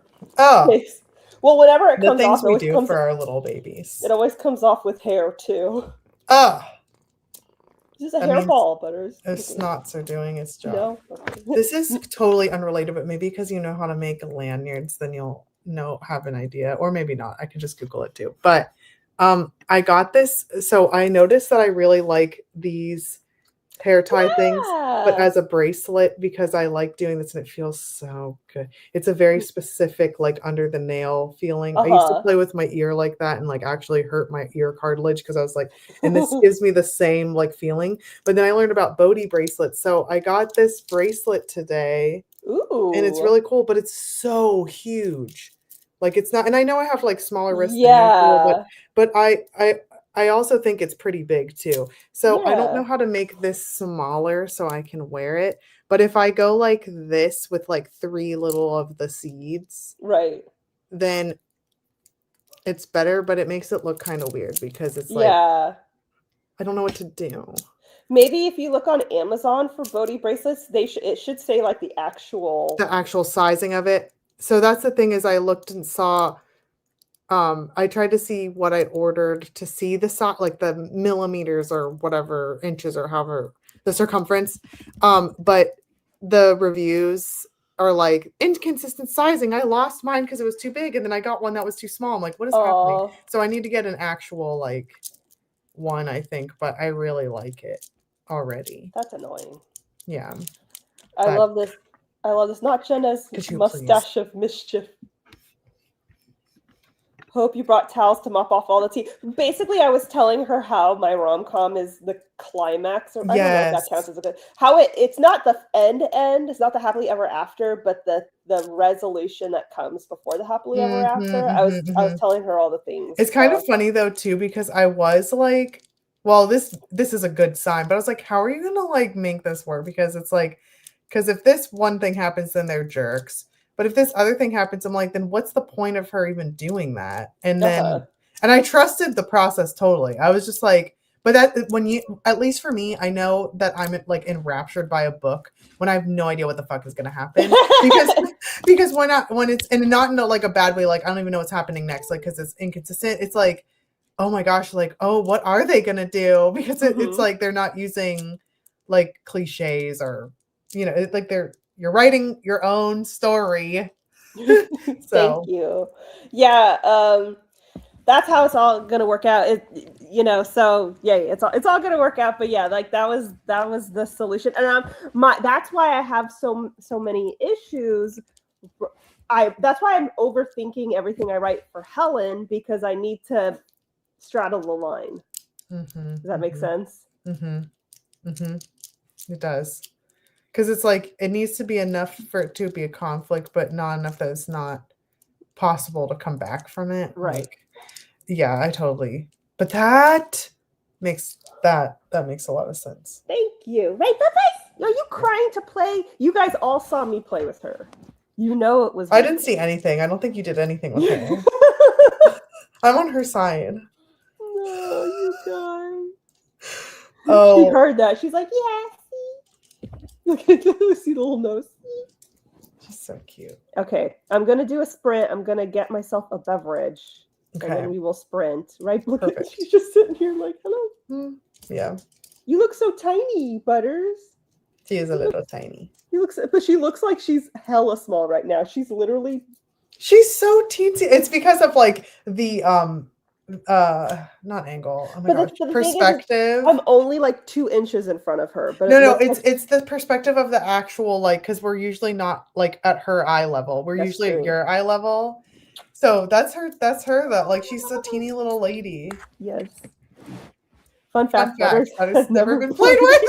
face. Well, whenever it comes off, the things we do for our little babies. It always comes off with hair too. It's just a hairball, but his snots are doing its job. No. This is totally unrelated, but maybe because you know how to make lanyards, then you'll have an idea, or maybe not. I can just Google it too. But I got this. So I noticed that I really like these hair tie things, but as a bracelet, because I like doing this and it feels so good. It's a very specific, like under the nail feeling. I used to play with my ear like that and like actually hurt my ear cartilage because I was like, and this gives me the same like feeling. But then I learned about Bodhi bracelets. So I got this bracelet today. Ooh. And it's really cool, but it's so huge. Like it's not, and I know I have like smaller wrists than Yeah. usual, but I also think it's pretty big too. So I don't know Yeah. how to make this smaller so I can wear it. But if I go like this with like 3 little of the seeds, Right. then it's better, but it makes it look kind of weird because it's like, Yeah. I don't know what to do. Maybe if you look on Amazon for Bodhi bracelets, it should say like the actual Sizing of it. So that's the thing, is I looked and saw, I tried to see what I ordered to see the size, like the millimeters or whatever, inches or however, the circumference. But the reviews are like inconsistent sizing. I lost mine because it was too big, and then I got one that was too small. I'm like, what is happening? Oh, So I need to get an actual like one, I think, but I really like it already. that's annoying. Yeah. I But- love this. I love this. Not Jenna's Could you mustache of mischief. Hope you brought towels to mop off all the tea. Basically, I was telling her how my rom-com is the climax, or I don't know if that Yes. counts as a good. How it's not the end, it's not the happily ever after, but the resolution that comes before the happily ever after. I was telling her all the things. It's kind of funny though too, because I was like, well, this is a good sign, but I was like, how are you gonna like make this work? Because it's like, because if this one thing happens, then they're jerks. But if this other thing happens, I'm like, then what's the point of her even doing that? And then, and I trusted the process totally. I was just like, but that when you, at least for me, I know that I'm like enraptured by a book when I have no idea what the fuck is going to happen, because when it's, and not in like a bad way, like I don't even know what's happening next, like because it's inconsistent. It's like, oh my gosh, like, oh, what are they going to do? Because it's like they're not using like cliches or, you know, it's like you're writing your own story. So. Thank you. Yeah, that's how it's all gonna work out. So yeah, it's all gonna work out. But yeah, like that was the solution, and that's why I have so many issues. That's why I'm overthinking everything I write for Helen, because I need to straddle the line. Does that make sense? It does. Because it's like, it needs to be enough for it to be a conflict, but not enough that it's not possible to come back from it. Right. Like, yeah, I totally. But that makes a lot of sense. Thank you. Right, are you crying to play? You guys all saw me play with her. You know it was. I didn't see anything. I don't think you did anything with her. I'm on her side. No, you guys. Oh. She heard that. She's like, yeah. Look at the little nose. She's so cute. Okay, I'm gonna do a sprint. I'm gonna get myself a beverage, Okay. and then we will sprint. Right? Look, Perfect. she's just sitting here like, hello. Yeah. You look so tiny, Butters. She is a little tiny. But she looks like she's hella small right now. She's literally. She's so teensy. It's because of like the not angle. Oh my gosh. Perspective. I'm only like 2 inches in front of her, but no, it's the perspective of the actual, like, because we're usually not like at her eye level. We're usually at your eye level. So that's her though. Like, she's a teeny little lady. Yes. Fun fact. That has never been played with.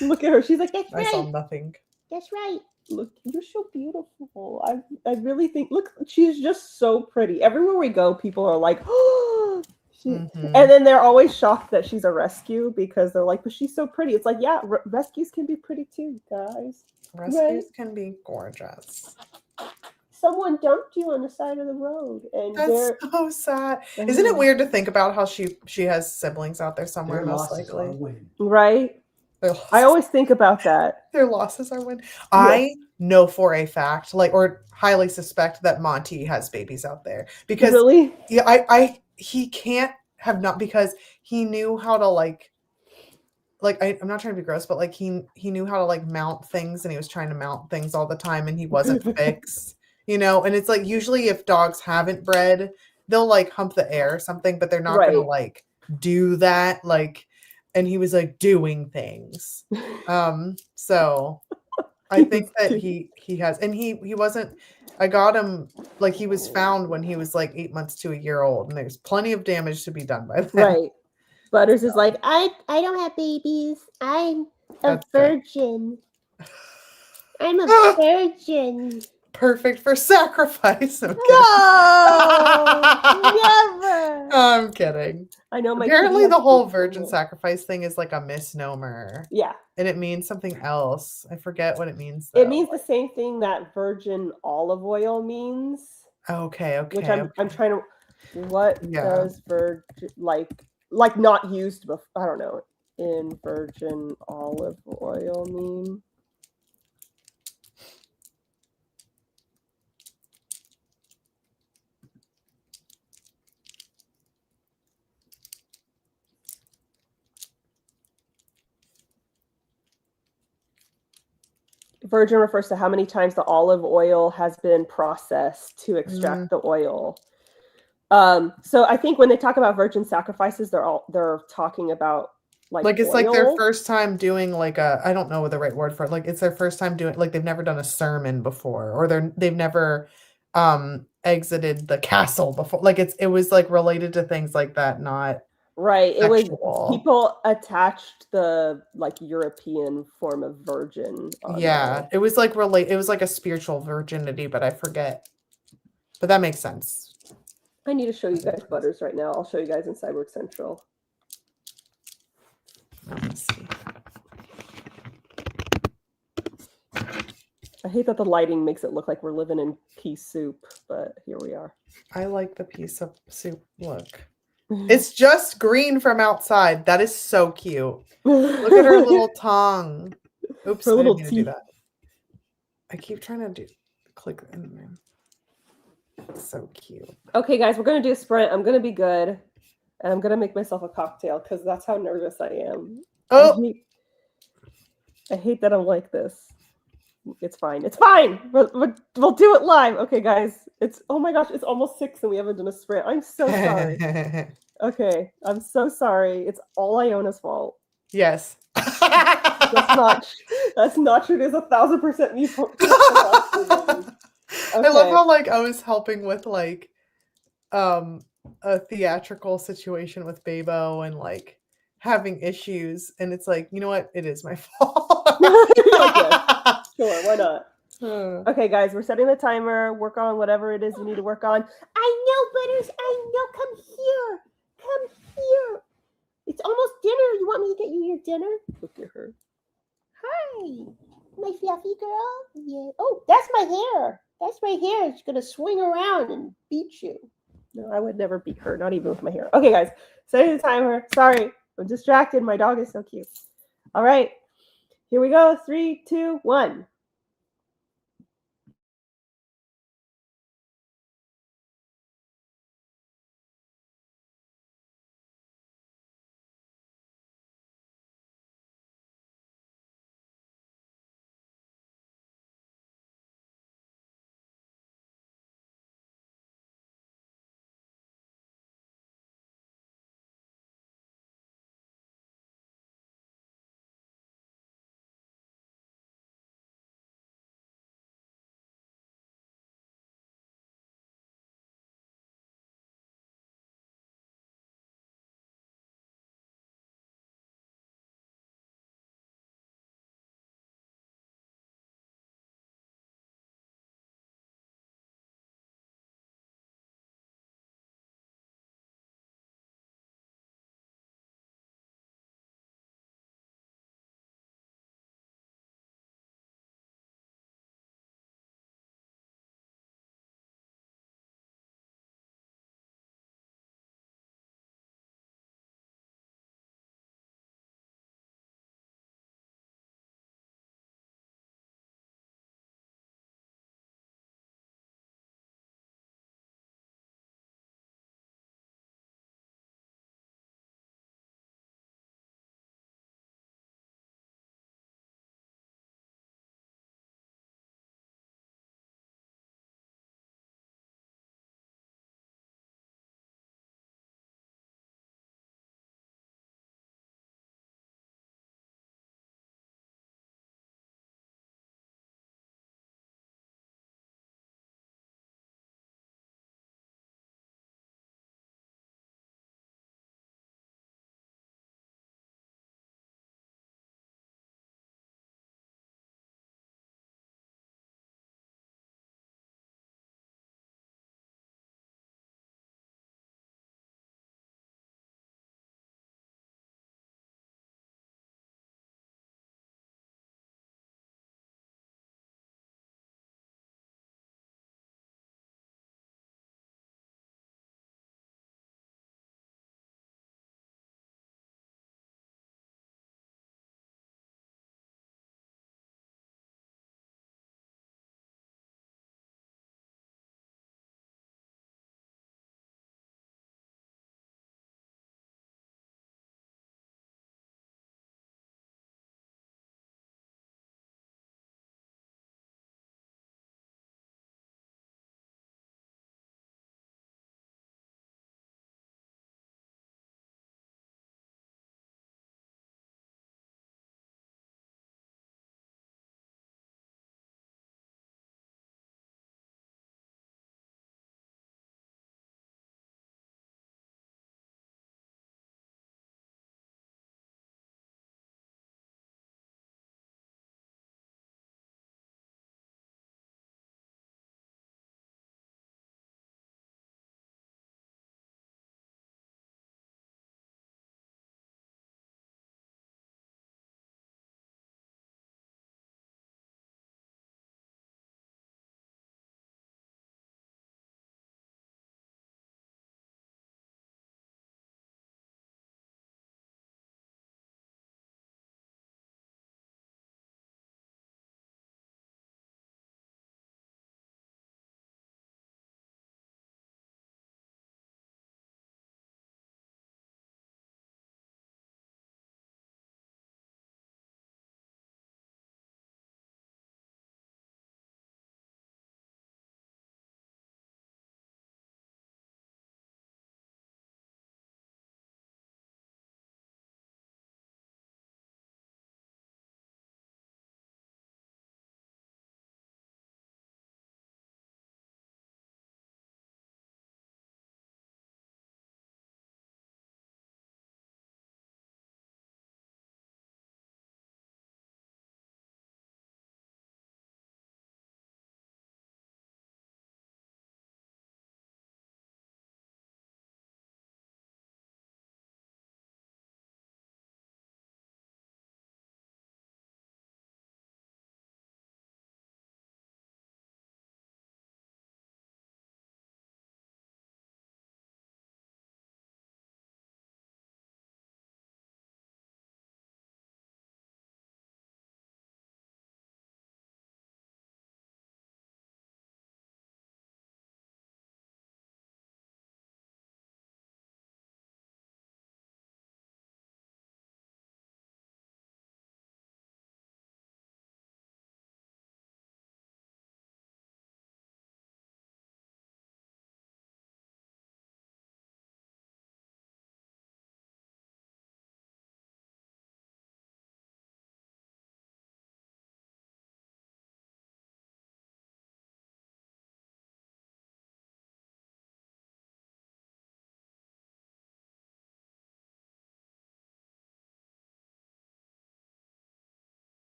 Look at her. She's like, that's right. I saw nothing. That's right. Look, you're so beautiful. I really think, look, she's just so pretty. Everywhere we go, people are like, oh, and then they're always shocked that she's a rescue, because they're like, but she's so pretty. It's like, yeah, rescues can be pretty too, guys. Rescues can be gorgeous. Someone dumped you on the side of the road, and that's so sad. Isn't it weird to think about how she has siblings out there somewhere, most likely? Right. I always think about that. Their losses are win. Yeah. I know for a fact, like, or highly suspect that Monty has babies out there, because really, yeah, he can't have not, because he knew how to like I'm not trying to be gross, but like he knew how to like mount things, and he was trying to mount things all the time, and he wasn't fixed, you know. And it's like, usually if dogs haven't bred, they'll like hump the air or something, but they're not gonna like do that, like. And he was like doing things. So I think that he has, and he wasn't, I got him, like, he was found when he was like 8 months to a year old, and there's plenty of damage to be done by that. Right. Butters is like, I don't have babies. I'm a virgin. I'm a virgin. Perfect for sacrifice. I'm No, kidding. never. I'm kidding. I know my Apparently, kitty the has whole big virgin finger. sacrifice thing is like a misnomer, Yeah, and it means something else. I forget what it means, though. it means the same thing that virgin olive oil means. Okay, Which okay. I'm trying to. What Yeah. does virgin like not used before? I don't know. In virgin olive oil mean? Virgin refers to how many times the olive oil has been processed to extract the oil. So I think when they talk about virgin sacrifices, they're talking about Like it's oil. like their first time doing like a, I don't know the right word for it. Like it's their first time doing, like they've never done a sermon before, or they've never exited the castle before. Like it was like related to things like that, not right. It sexual. was people attached the European form of virgin. Yeah, it was like it was like a spiritual virginity, but I forget. But that makes sense. I need to show you guys butters right now. I'll show you guys in Cyborg Central. Let's see. I hate that the lighting makes it look like we're living in pea soup, but here we are. I like the piece of soup look. It's just green from outside. That is so cute. Look at her little tongue. Oops, her I little didn't mean to do teeth. that. I keep trying to click in there. It's so cute. Okay, guys, we're gonna do a sprint. I'm gonna be good, and I'm gonna make myself a cocktail because that's how nervous I am. Oh, I hate that I'm like this. It's fine. It's fine. We'll do it live. Okay, guys. Oh my gosh, it's almost 6 and we haven't done a sprint. I'm so sorry. Okay, I'm so sorry. It's all Iona's fault. Yes. That's not true. There's 1,000% me. Okay. I love how like I was helping with like a theatrical situation with Babo and like having issues, and it's like, you know what? It is my fault. Yes. Sure, why not? Okay, guys, we're setting the timer. Work on whatever it is you need to work on. I know, Butters. I know. Come here. Come here. It's almost dinner. You want me to get you your dinner? Look at her. Hi, my fluffy girl. Yeah. Oh, that's my hair. That's my hair. It's gonna swing around and beat you. No, I would never beat her, not even with my hair. Okay, guys, setting the timer. Sorry, I'm distracted. My dog is so cute. All right, here we go. 3, 2, 1.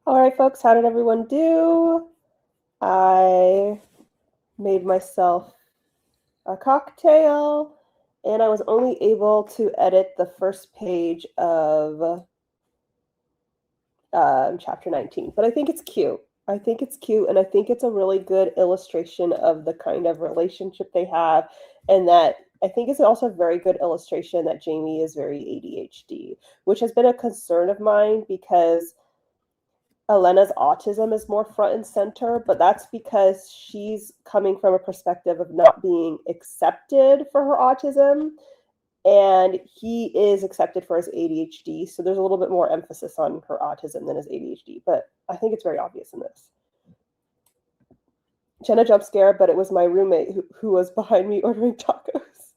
All right, folks, how did everyone do? I made myself a cocktail, and I was only able to edit the first page of chapter 19, but I think it's cute. I think it's cute, and I think it's a really good illustration of the kind of relationship they have, and that I think it's also a very good illustration that Jamie is very ADHD, which has been a concern of mine because Elena's autism is more front and center, but that's because she's coming from a perspective of not being accepted for her autism, and he is accepted for his ADHD. So there's a little bit more emphasis on her autism than his ADHD, but I think it's very obvious in this. Jenna jump scare, but it was my roommate who was behind me ordering tacos.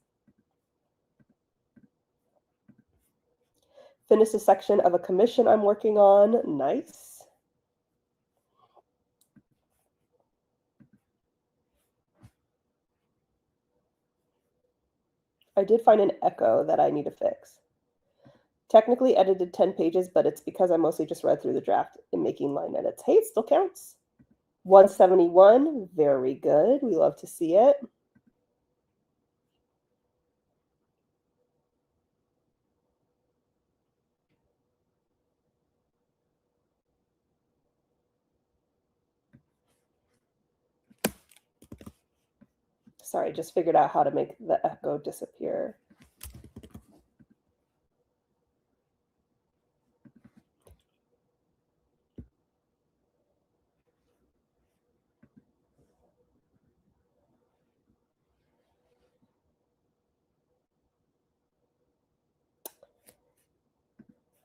Finished a section of a commission I'm working on. Nice. I did find an echo that I need to fix. Technically edited 10 pages, but it's because I mostly just read through the draft and making line edits. Hey, it still counts. 171, very good. We love to see it. Sorry, just figured out how to make the echo disappear.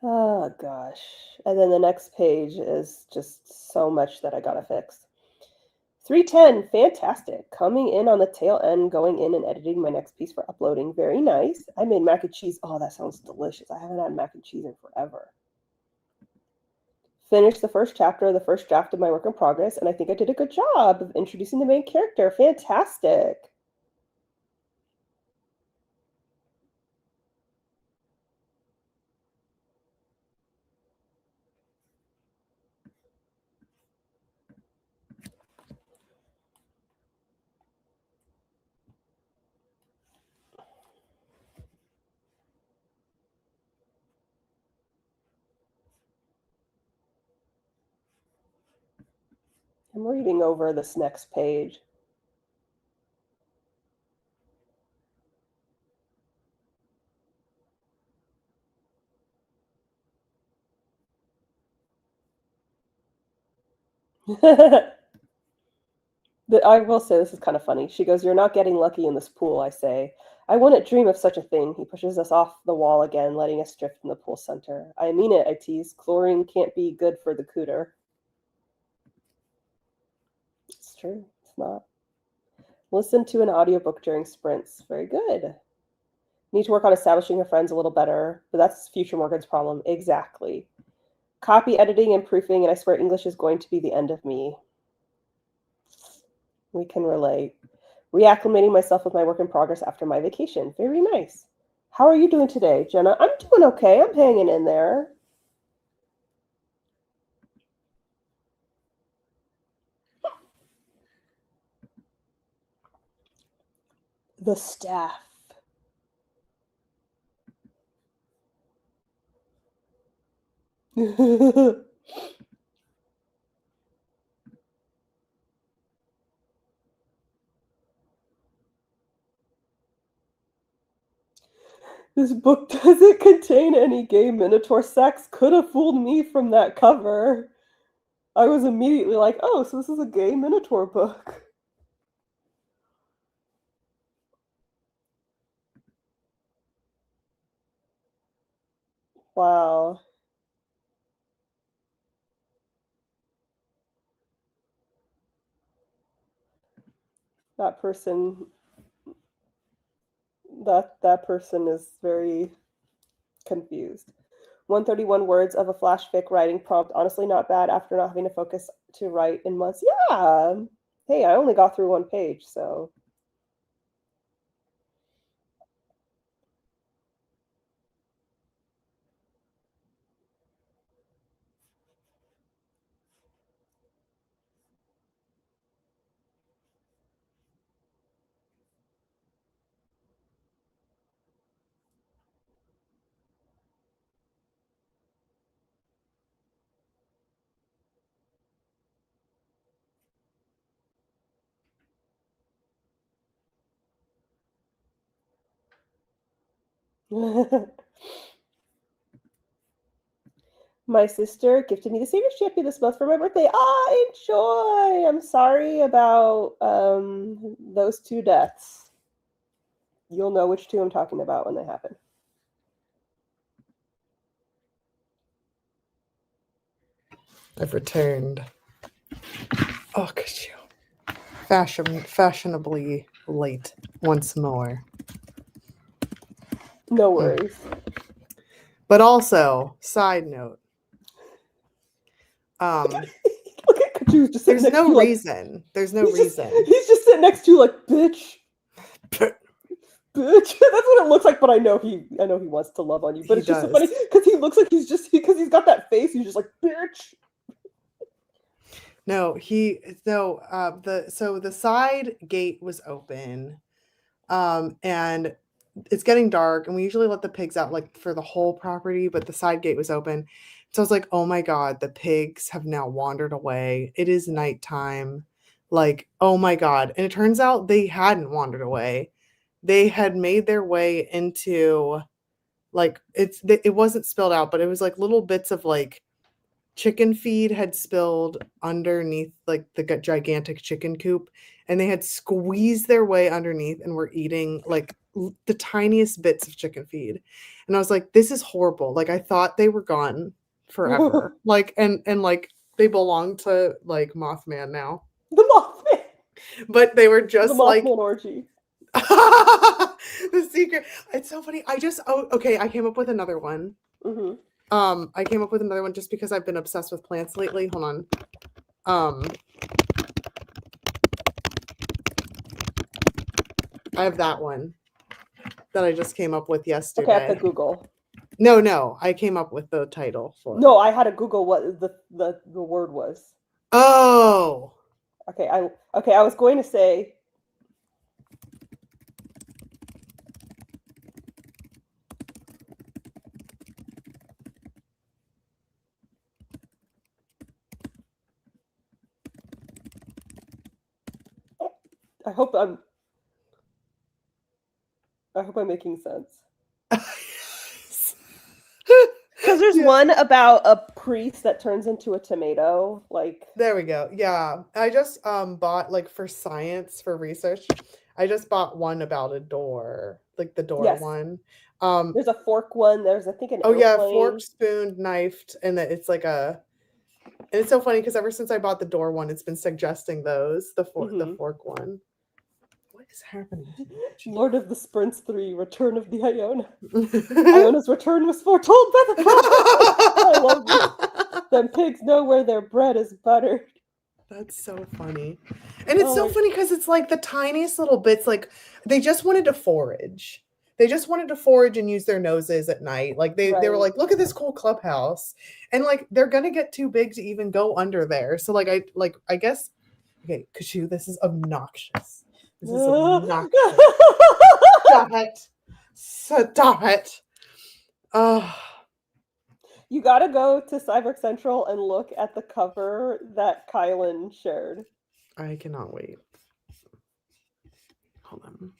Oh gosh. And then the next page is just so much that I gotta fix. 310, fantastic. Coming in on the tail end, going in and editing my next piece for uploading. Very nice. I made mac and cheese. Oh, that sounds delicious. I haven't had mac and cheese in forever. Finished the first chapter of the first draft of my work in progress, and I think I did a good job of introducing the main character. Fantastic. I'm reading over this next page. I will say this is kind of funny. She goes, "You're not getting lucky in this pool," I say. "I wouldn't dream of such a thing." He pushes us off the wall again, letting us drift in the pool center. "I mean it," I tease. "Chlorine can't be good for the cooter." It's true. It's not. Listen to an audiobook during sprints. Very good. Need to work on establishing her friends a little better, but that's future Morgan's problem. Exactly. Copy editing and proofing, and I swear English is going to be the end of me. We can relate. Reacclimating myself with my work in progress after my vacation. Very nice. How are you doing today, Jenna? I'm doing okay. I'm hanging in there. The staff. This book doesn't contain any gay minotaur sex. Could have fooled me from that cover. I was immediately like, oh, so this is a gay minotaur book. Wow. That person that person is very confused. 131 words of a flash fic writing prompt. Honestly, not bad after not having to focus to write in months. Yeah. Hey, I only got through one page, so. My sister gifted me the Savior's Champion this month for my birthday. Ah, enjoy! I'm sorry about those 2 deaths. You'll know which 2 I'm talking about when they happen. I've returned. Oh, could you? Fashionably late once more. No worries. But also, side note. Look at Kaju's just sitting There's next to no you like, reason. There's no reason. he's just sitting next to you like, bitch. Bitch. That's what it looks like, but I know he wants to love on you. But He it's just so does. funny because he looks like because he's got that face, he's just like, bitch. No, the side gate was open. And it's getting dark, and we usually let the pigs out like for the whole property, but the side gate was open. So I was like, oh my God, the pigs have now wandered away. It is nighttime. Like, oh my God. And it turns out they hadn't wandered away. They had made their way into like it wasn't spilled out, but it was like little bits of like chicken feed had spilled underneath like the gigantic chicken coop, and they had squeezed their way underneath and were eating like the tiniest bits of chicken feed. And I was like, this is horrible. Like I thought they were gone forever. Like and like they belong to like Mothman now. The Mothman. But they were just The like Mothman orgy. the secret. It's so funny. I came up with another one. Mm-hmm. I came up with another one just because I've been obsessed with plants lately. Hold on. I have that one that I just came up with yesterday. Okay, I have to Google. No, I came up with the title for it. No, I had to Google what the word was. Oh. Okay, I was going to say I hope I'm making sense. Because there's one about a priest that turns into a tomato. Like there we go. Yeah. I just bought like for science, for research, I just bought one about a door. Like the door one. There's a fork one. There's I think an airplane. Fork, spoon, knifed, and that it's like and it's so funny because ever since I bought the door one, it's been suggesting those. The fork one. What is happening? Lord of the Sprints 3, Return of the Iona. Iona's return was foretold by the prophet. I love this. Them pigs know where their bread is buttered. That's so funny. And it's so funny because it's like the tiniest little bits, like they just wanted to forage. They just wanted to forage and use their noses at night. Like they were like, look at this cool clubhouse. And like they're gonna get too big to even go under there. So I guess okay, Kashu, this is obnoxious. This is obnoxious. Stop it. Stop it. You gotta go to Cyber Central and look at the cover that Kylan shared. I cannot wait. Hold on.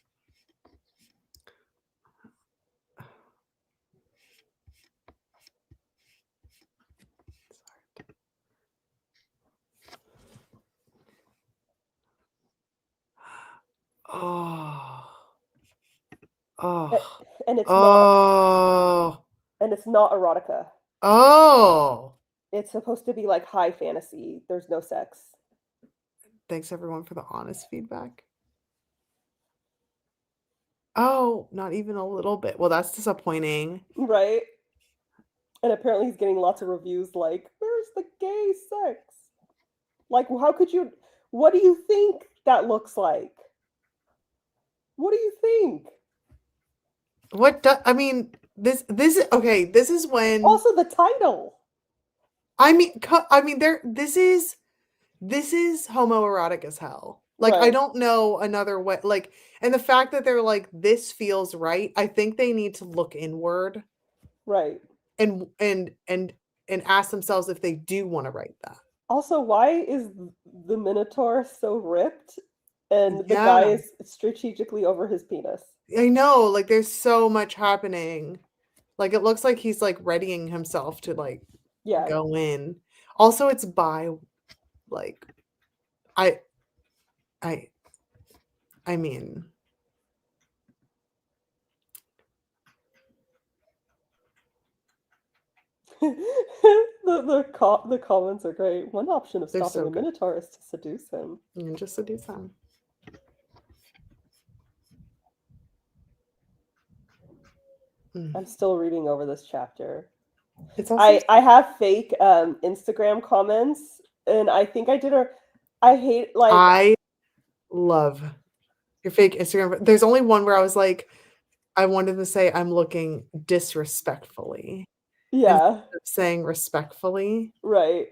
And it's not erotica. It's supposed to be like high fantasy. There's no sex. Thanks everyone for the honest feedback. Oh, not even a little bit. Well, that's disappointing. Right? And apparently he's getting lots of reviews like, where's the gay sex? Like, how could you, what do you think that looks like? What do you think? I mean, this is okay. This is when also the title. I mean, this is homoerotic as hell. Like, right. I don't know another way. Like, and the fact that they're like, this feels right. I think they need to look inward, right, and ask themselves if they do want to write that. Also, why is the Minotaur so ripped, and the guy is strategically over his penis? I know, like there's so much happening. Like it looks like he's like readying himself to like Yeah. go in. Also, it's by like I I I mean The comments are great. One option of they're stopping so a good. minotaur is to seduce him. You just seduce them. I'm still reading over this chapter. It's also I have fake Instagram comments, and I think I did a. I hate like I love your fake Instagram. There's only one where I was like, I wanted to say I'm looking disrespectfully instead yeah, of saying respectfully. right.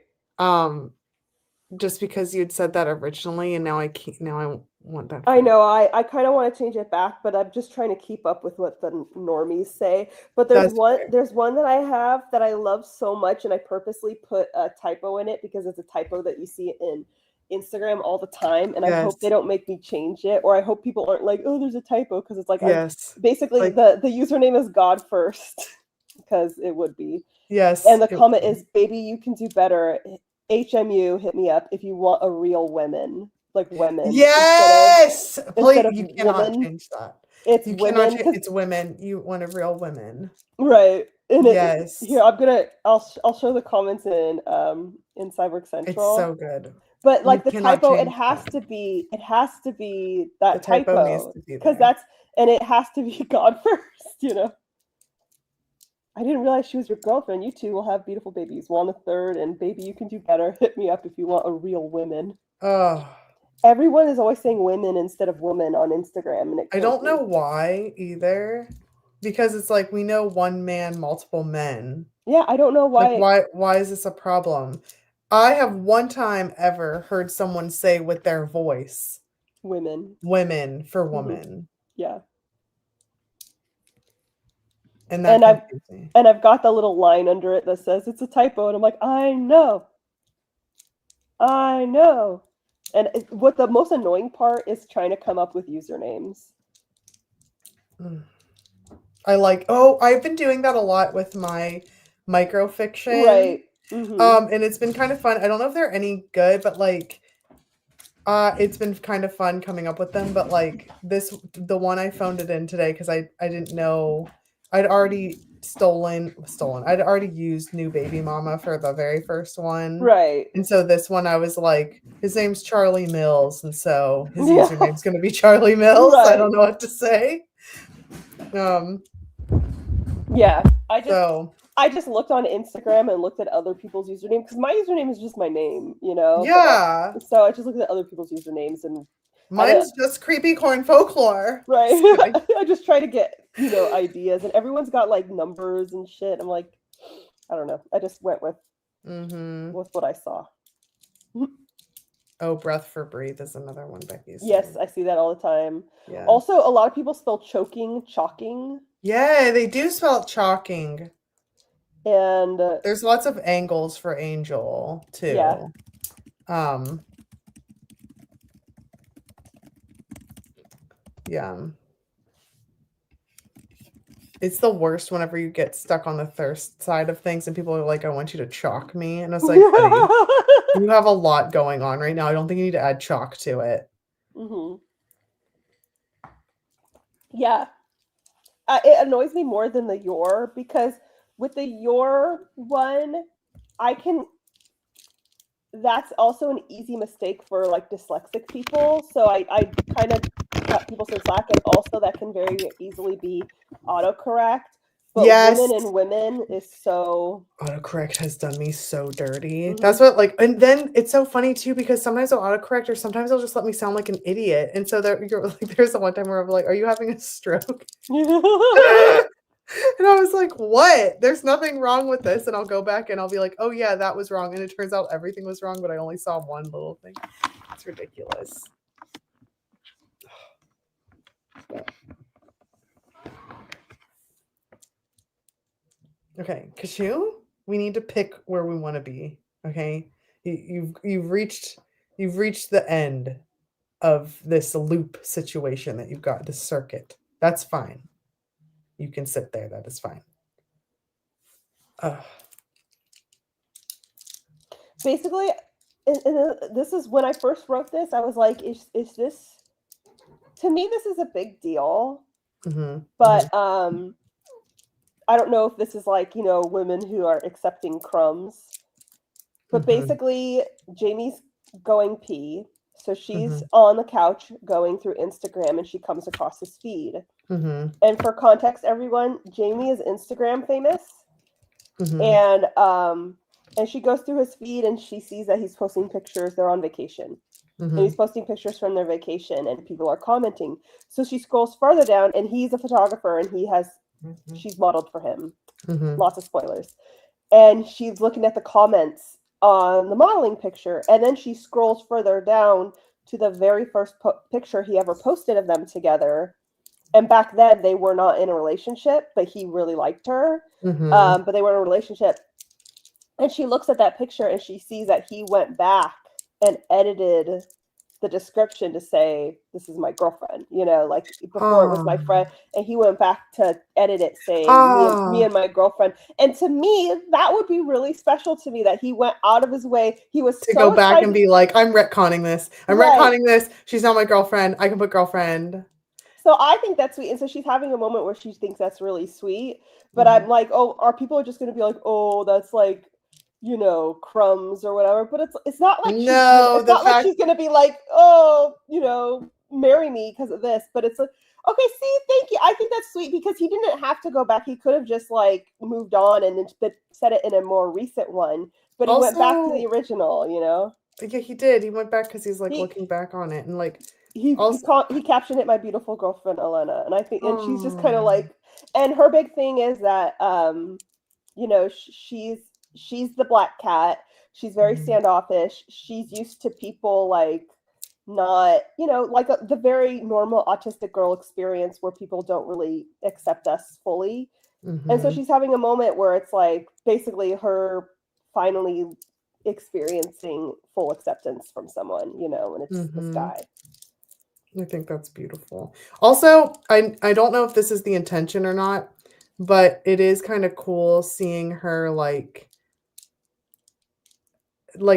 Just because you'd said that originally, and now I can't. Now I want that. I know. I kind of want to change it back, but I'm just trying to keep up with what the normies say. But That's fair. there's one that I have that I love so much, and I purposely put a typo in it because it's a typo that you see in Instagram all the time, and I hope they Yes. don't make me change it, or I hope people aren't like, oh, there's a typo, because it's like Yes. basically Like the username is God first, because it would be, yes. and the it comment would. is, baby, you can do better. HMU, hit me up if you want a real women, like women Yes. Please, instead of you cannot woman. change that. It's You cannot women, change. because It's women. You want a real women. right. And here Yes. I'll show the comments in Cyborg It's Central. so good. But You like the cannot typo, it change has that. to be The that typo needs typo, to be because there. and it has to be God first, you know. I didn't realize she was your girlfriend. You two will have beautiful babies. One a third, and baby, you can do better. Hit me up if you want a real women. Oh, Everyone is always saying women instead of woman on Instagram, and it I kills don't know me. why either. Because it's like we know one man, multiple men. Yeah, I don't know Like why why is this a problem? I have one time ever heard someone say with their voice, women. women for Mhm. woman. Yeah. And that And confused me. I've got the little line under it that says it's a typo, and I'm like, I know. And what the most annoying part is trying to come up with usernames. I've been doing that a lot with my microfiction. Right. Mm-hmm. And it's been kind of fun. I don't know if they're any good, but like it's been kind of fun coming up with them, but like the one I phoned it in today because I didn't know I'd already I'd already used New Baby Mama for the very first one. Right. And so this one I was like, his name's Charlie Mills, and so his Yeah. username's gonna be Charlie Mills. I Right. don't know what to say. Yeah. So I just looked on Instagram and looked at other people's username, because my username is just my name, you know. yeah. So I just looked at other people's usernames, and Mine's just creepy corn folklore. right. Just kidding. I just try to get, ideas, and everyone's got like numbers and shit. I'm like, I don't know. I just went with what I saw. Oh, breath for breathe is another one Becky's Yes, saying. I see that all the time. Yeah. Also, a lot of people spell chalking. Yeah, they do spell it chalking. And there's lots of angles for angel too. Yeah. Yeah. It's the worst whenever you get stuck on the thirst side of things and people are like, I want you to chalk me. And I was like, buddy, you have a lot going on right now. I don't think you need to add chalk to it. Mm-hmm. Yeah. It annoys me more than the your, because with the your one, that's also an easy mistake for like dyslexic people. So I kind of cut people some slack, and also that can very easily be autocorrect. But Yes. women is so Autocorrect has done me so dirty. That's what, like, and then it's so funny too, because sometimes I'll autocorrect or sometimes they'll just let me sound like an idiot. And so there's the one time where I'm like, are you having a stroke? And I was like, what? There's nothing wrong with this. And I'll go back and I'll be like, oh yeah, that was wrong. And it turns out everything was wrong, but I only saw one little thing. It's ridiculous. Okay, Kashu, we need to pick where we want to be. Okay, you've reached the end of this loop situation that you've got, this circuit. That's fine. You can sit there. That is fine. Basically, this is when I first wrote this. I was like, is this? To me, this is a big deal. But I don't know if this is like, women who are accepting crumbs. But basically, Jamie's going pee. So she's on the couch going through Instagram and she comes across his feed. And for context, everyone, Jamie is Instagram famous. And she goes through his feed and she sees that he's posting pictures. They're on vacation. And he's posting pictures from their vacation and people are commenting. So she scrolls further down and he's a photographer and she's modeled for him. Lots of spoilers. And she's looking at the comments on the modeling picture. And then she scrolls further down to the very first picture he ever posted of them together. And back then they were not in a relationship, but he really liked her. But they were in a relationship. And she looks at that picture and she sees that he went back and edited the description to say, this is my girlfriend, like before it was my friend. And he went back to edit it saying, me and my girlfriend. And to me, that would be really special to me that he went out of his way. He was to go back and be like, I'm retconning this. Retconning this. She's not my girlfriend. I can put girlfriend. So I think that's sweet. And so she's having a moment where she thinks that's really sweet. But I'm like, are people just going to be like, oh, that's like, crumbs or whatever, but it's not like she's gonna be like, oh, marry me because of this. But it's like, okay, see, thank you. I think that's sweet because he didn't have to go back. He could have just like moved on and then said it in a more recent one. But he went back to the original, Yeah, he did. He went back because he's like looking back on it and like he captioned it, "My beautiful girlfriend Elena," and I think, and she's just kind of like, and her big thing is that she's the black cat. She's very standoffish. She's used to people like not, like the very normal autistic girl experience where people don't really accept us fully. And so she's having a moment where it's like basically her finally experiencing full acceptance from someone, and it's this guy. I think that's beautiful. Also, I don't know if this is the intention or not, but it is kind of cool seeing her like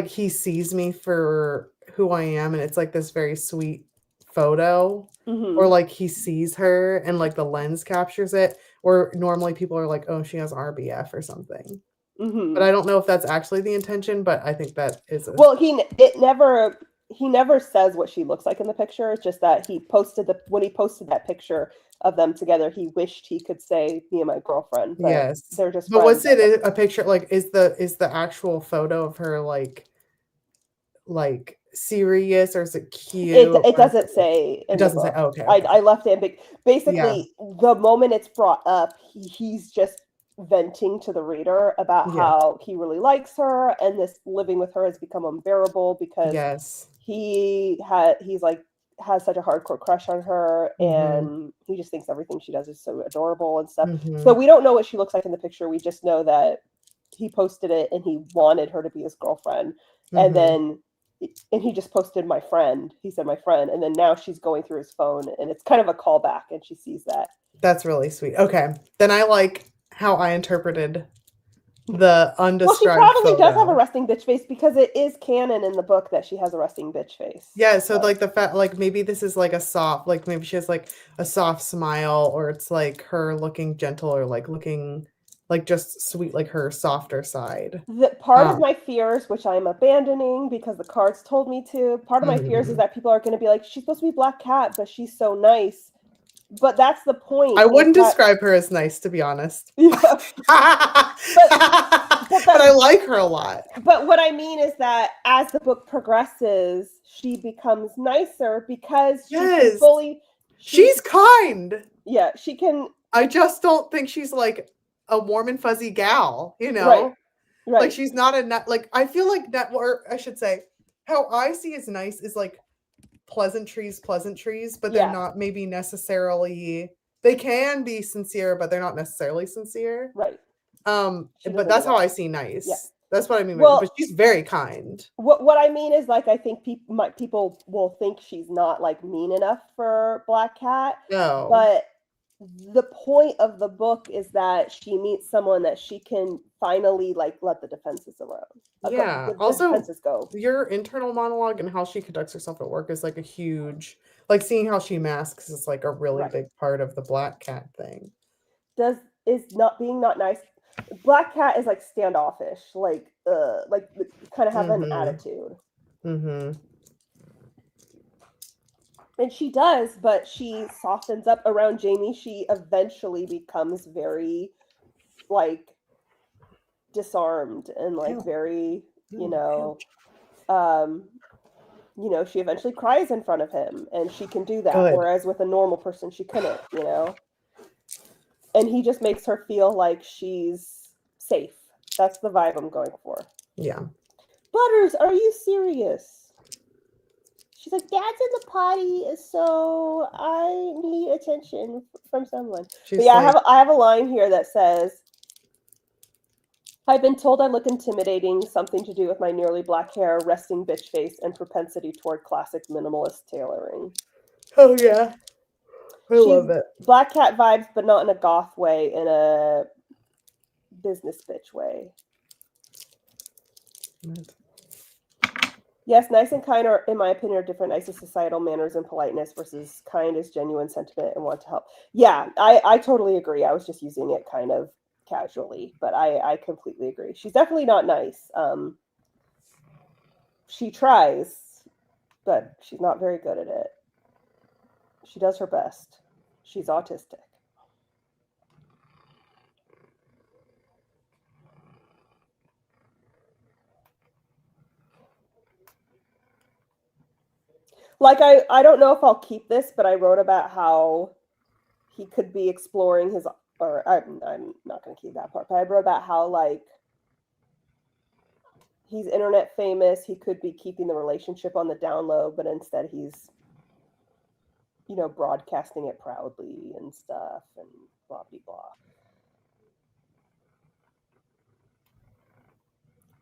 he sees me for who I am, and it's like this very sweet photo, or like he sees her and like the lens captures it, or normally people are like, oh, she has RBF or something. But I don't know if that's actually the intention, but I think that is he never says what she looks like in the picture. It's just that when he posted that picture of them together, he wished he could say me and my girlfriend. But yes, they're just. But was it a picture? Like, is the actual photo of her like serious, or is it cute? It doesn't say. It doesn't say. Oh, okay. I left it. Basically, the moment it's brought up, he's just venting to the reader about how he really likes her, and this living with her has become unbearable because he's like has such a hardcore crush on her, and he just thinks everything she does is so adorable and stuff. So we don't know what she looks like in the picture. We just know that he posted it and he wanted her to be his girlfriend, and he just posted my friend. He said my friend, and then now she's going through his phone, and it's kind of a callback, and she sees that. That's really sweet. Okay, then I like how I interpreted the undescribed. Well, she probably does have a resting bitch face because it is canon in the book that she has a resting bitch face. Yeah, so like the fact, like maybe this is like a soft, like maybe she has like a soft smile, or it's like her looking gentle, or like looking like just sweet, like her softer side. The part of my fears, which I'm abandoning because the cards told me to, part of my fears is that people are going to be like, she's supposed to be Black Cat, but she's so nice. But that's the point. I wouldn't describe her as nice, to be honest. Yeah. but I like her a lot. But what I mean is that as the book progresses, she becomes nicer because she's kind. Yeah, she can. I just don't think she's like a warm and fuzzy gal, Right. Like she's not I feel like that, or I should say, how I see as nice is like pleasantries, but they're not maybe necessarily, they can be sincere, but they're not necessarily sincere. Right. But that's how I see nice. Yeah. That's what I mean. Well, but she's very kind. What I mean is, like, I think people will think she's not like mean enough for Black Cat. No. But the point of the book is that she meets someone that she can finally like let the defenses around. Yeah. The Also, defenses go. your internal monologue and how she conducts herself at work is like a huge, like seeing how she masks is like a really Right. big part of the black cat thing. Is not being not nice. Black cat is like standoffish, like kind of have an attitude. Mm-hmm. And she does, but she softens up around Jamie. She eventually becomes very like disarmed and like Ew. very, Ew. she eventually cries in front of him, and she can do that, Good. whereas with a normal person she couldn't, and he just makes her feel like she's safe. That's the vibe I'm going for. Yeah. Butters, are you serious? She's like, Dad's in the potty, so I need attention from someone. But yeah, Like, I have a line here that says, I've been told I look intimidating, something to do with my nearly black hair, resting bitch face, and propensity toward classic minimalist tailoring. oh yeah. I love it. Black cat vibes, but not in a goth way, in a business bitch way. Yes, nice and kind are, in my opinion, are different. Nice is societal manners and politeness versus kind is genuine sentiment and want to help. Yeah, I totally agree. I was just using it kind of casually, but I completely agree. She's definitely not nice. She tries, but she's not very good at it. She does her best. She's autistic. Like, I don't know if I'll keep this, but I wrote about how he could be exploring his, or I'm not going to keep that part, but I wrote about how, like, he's internet famous. He could be keeping the relationship on the down low, but instead he's, broadcasting it proudly and stuff and blah, blah, blah.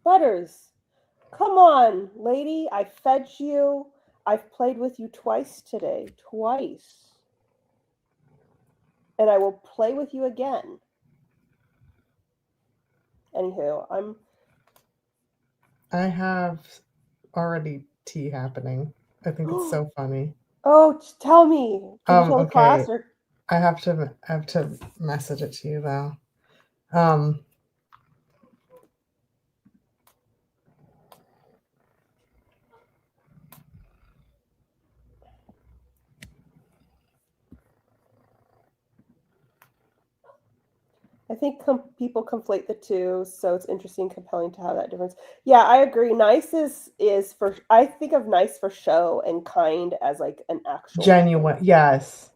Butters, come on, lady. I fed you. I've played with you twice today. Twice. And I will play with you again. Anywho, I have already tea happening. I think it's so funny. Oh, tell me. Can you tell the class? Or... I have to message it to you though. I think people conflate the two, so it's interesting, compelling to have that difference. Yeah, I agree. Nice is for, I think of nice for show and kind as like an actual genuine thing. Yes.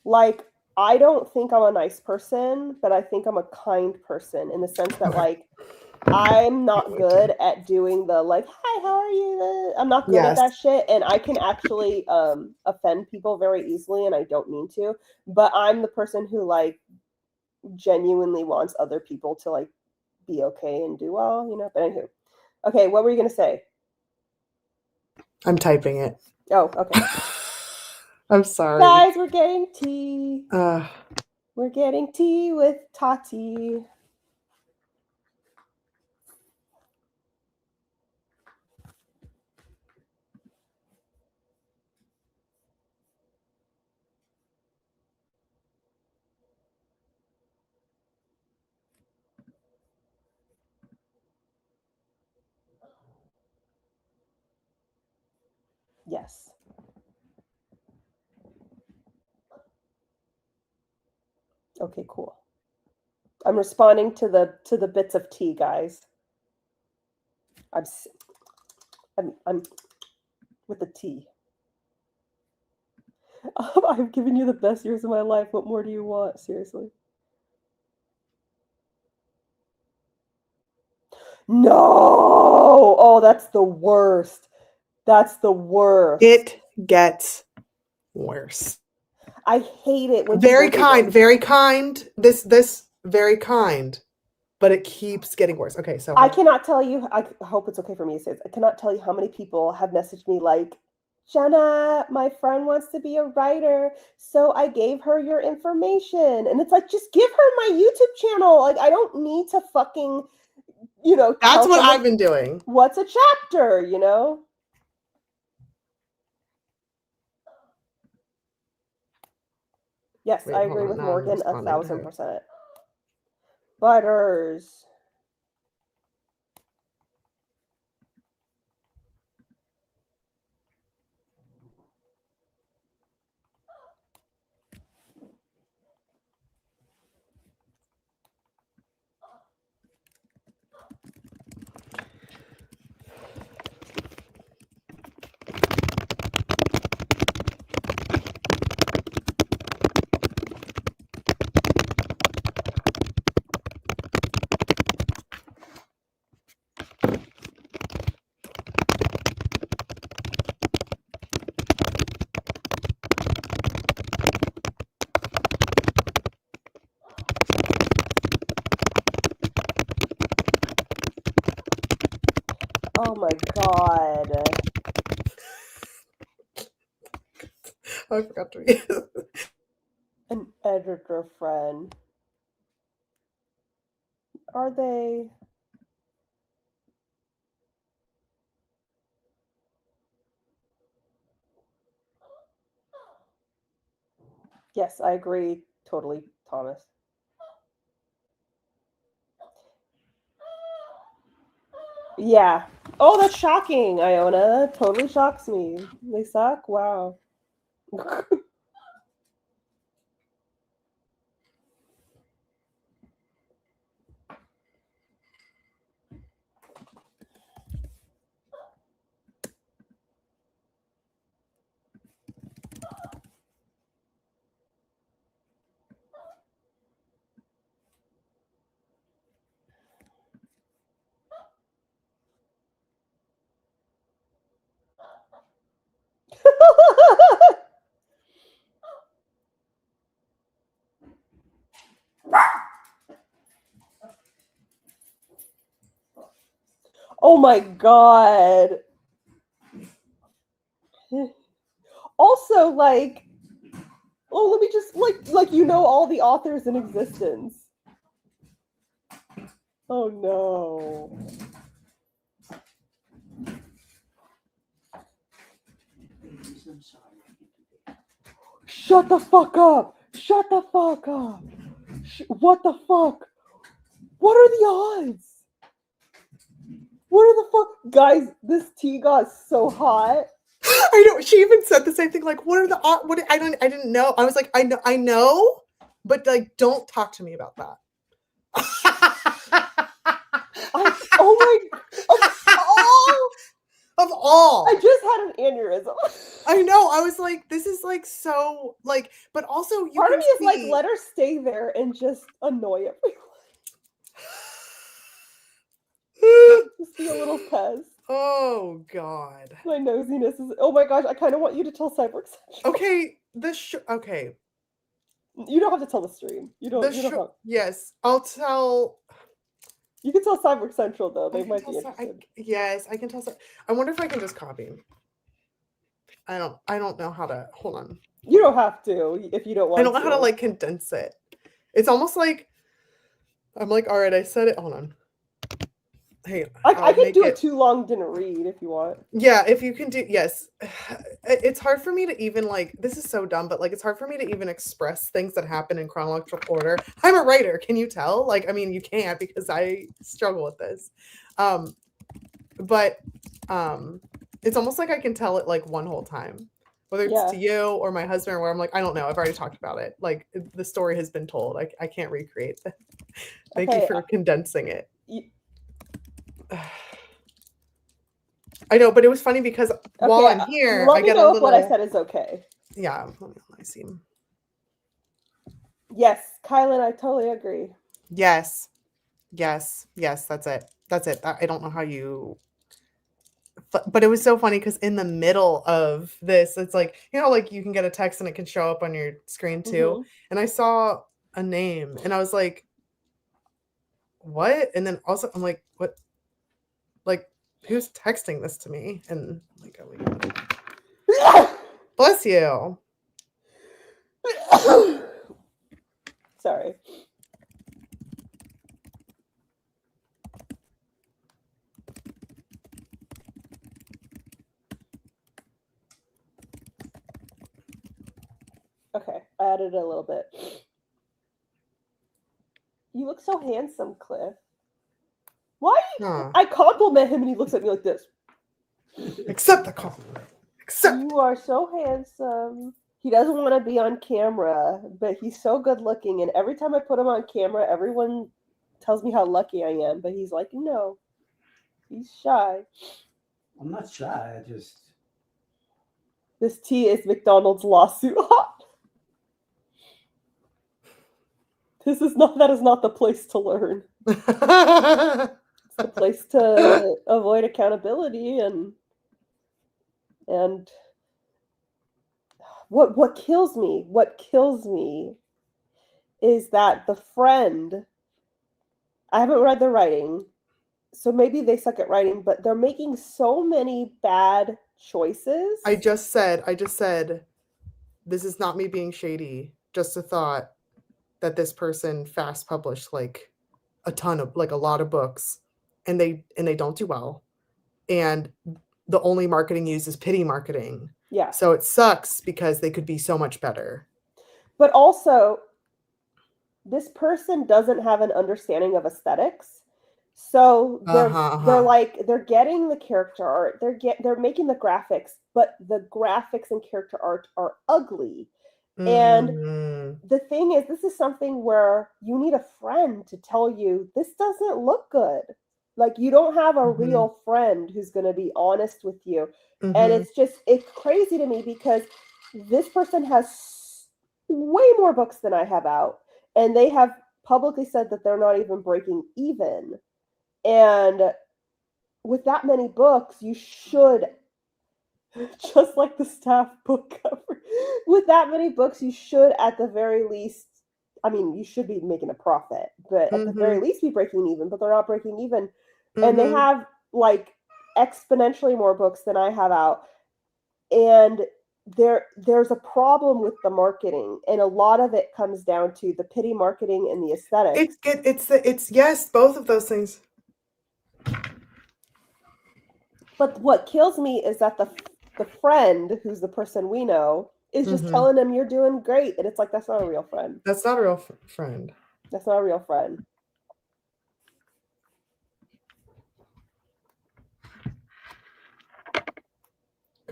Like, I don't think I'm a nice person, but I think I'm a kind person in the sense that like I'm not good at doing the like, hi, how are you? I'm not good at that shit, and I can actually offend people very easily, and I don't mean to, but I'm the person who like genuinely wants other people to like be okay and do well, but anywho. Okay, what were you gonna say? I'm typing it. Oh, okay. I'm sorry. Guys, we're getting tea. We're getting tea with Tati. Yes. Okay, cool. I'm responding to the bits of tea, guys. I'm with the tea. I've given you the best years of my life. What more do you want? Seriously. No! Oh, that's the worst. That's the worst. It gets worse. I hate it when very kind. This very kind, but it keeps getting worse. Okay, so I cannot tell you. I hope it's okay for me to say this. I cannot tell you how many people have messaged me like, Jenna, my friend wants to be a writer, so I gave her your information. And it's like, just give her my YouTube channel. Like, I don't need to fucking, That's tell what someone I've been doing. what's a chapter, Yes, Wait, I hold agree on, with now I'm Morgan responding to her. 1,000%. Butters. Oh my god. I forgot to read. An editor friend. Are they? Yes, I agree totally, Thomas. Yeah. Oh, that's shocking, Iona. That totally shocks me. They suck? Wow. Oh my god. Also, like, oh, let me just like all the authors in existence. Oh no. Shut the fuck up. Shut the fuck up. What the fuck? What are the odds? What are the fuck? Guys, this tea got so hot. I know. She even said the same thing. Like, what are the what? I didn't know. I was like, I know, but like, don't talk to me about that. Oh my! Of all, I just had an aneurysm. I know. I was like, this is like so like, but also you Part of can me is like, see- let her stay there and just annoy everyone. Just be a little pest. Oh God. My nosiness is. Oh my gosh! I kind of want you to tell Cyborg Central. Okay, okay. You don't have to tell the stream. You don't. You don't have. Yes, I'll tell. You can tell Cyborg Central though. I They can might tell be Cy- interested. yes, I can tell. I wonder if I can just copy. I don't know how to. Hold on. You don't have to if you don't want I to. don't know how to like condense it. It's almost like I'm like, all right, I said it. Hold on. Hey, I can do a too long didn't read if you want. Yeah, if you can do, yes. It's hard for me to even like, this is so dumb, but like, it's hard for me to even express things that happen in chronological order. I'm a writer. Can you tell? Like, I mean, you can't because I struggle with this. But it's almost like I can tell it like one whole time, whether it's to you or my husband, where I'm like, I don't know. I've already talked about it. Like the story has been told. I can't recreate that. Thank you for condensing it. I know, but it was funny because while I'm here, let me know if what I said is okay. Yeah, I see. Yes, Kylan, I totally agree. Yes, that's it. That's it. I don't know how you. But it was so funny because in the middle of this, it's like, like you can get a text and it can show up on your screen too. Mm-hmm. And I saw a name and I was like, what? And then also I'm like, what? Like, who's texting this to me? And I'm like, oh, Bless you. Sorry. Okay, I added a little bit. You look so handsome, Cliff. Why? Huh. I compliment him and he looks at me like this. Accept the compliment. Accept. You are so handsome. He doesn't want to be on camera, but he's so good looking. And every time I put him on camera, everyone tells me how lucky I am. But he's like, no, he's shy. I'm not shy. I just. This tea is McDonald's lawsuit. That is not the place to learn. It's the place to avoid accountability and what kills me is that the friend, I haven't read the writing, so maybe they suck at writing, but they're making so many bad choices. I just said, this is not me being shady. Just a thought that this person fast published like a lot of books, and they don't do well, and the only marketing used is pity marketing. Yeah. So it sucks because they could be so much better. But also, this person doesn't have an understanding of aesthetics. So they're getting the character art, they're making the graphics, but the graphics and character art are ugly. And the thing is, this is something where you need a friend to tell you this doesn't look good. Like, you don't have a real friend who's going to be honest with you. And it's crazy to me because this person has way more books than I have out. And they have publicly said that they're not even breaking even. And with that many books, you should, just like the staff book cover, with that many books, you should at the very least, I mean, you should be making a profit, but at the very least be breaking even, but they're not breaking even. And they have like exponentially more books than I have out. And there's a problem with the marketing, and a lot of it comes down to the pity marketing and the aesthetics. It's yes, both of those things. But what kills me is that the friend, who's the person we know, is just telling them you're doing great, and it's like, that's not a real friend. That's not a real friend. That's not a real friend.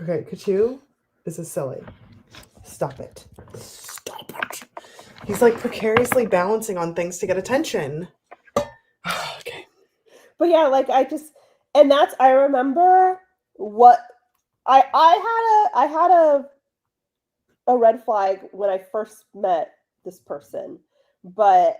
Okay, Kachu, this is silly. Stop it. Stop it. He's like precariously balancing on things to get attention. Okay. But yeah, like I remember what I had a red flag when I first met this person, but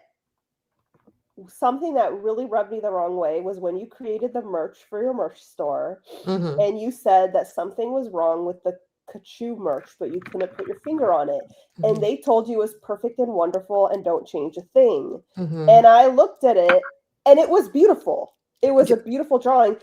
something that really rubbed me the wrong way was when you created the merch for your merch store, and you said that something was wrong with the Kachu merch, but you couldn't put your finger on it. And they told you it was perfect and wonderful and don't change a thing. And I looked at it and it was beautiful. It was a beautiful drawing.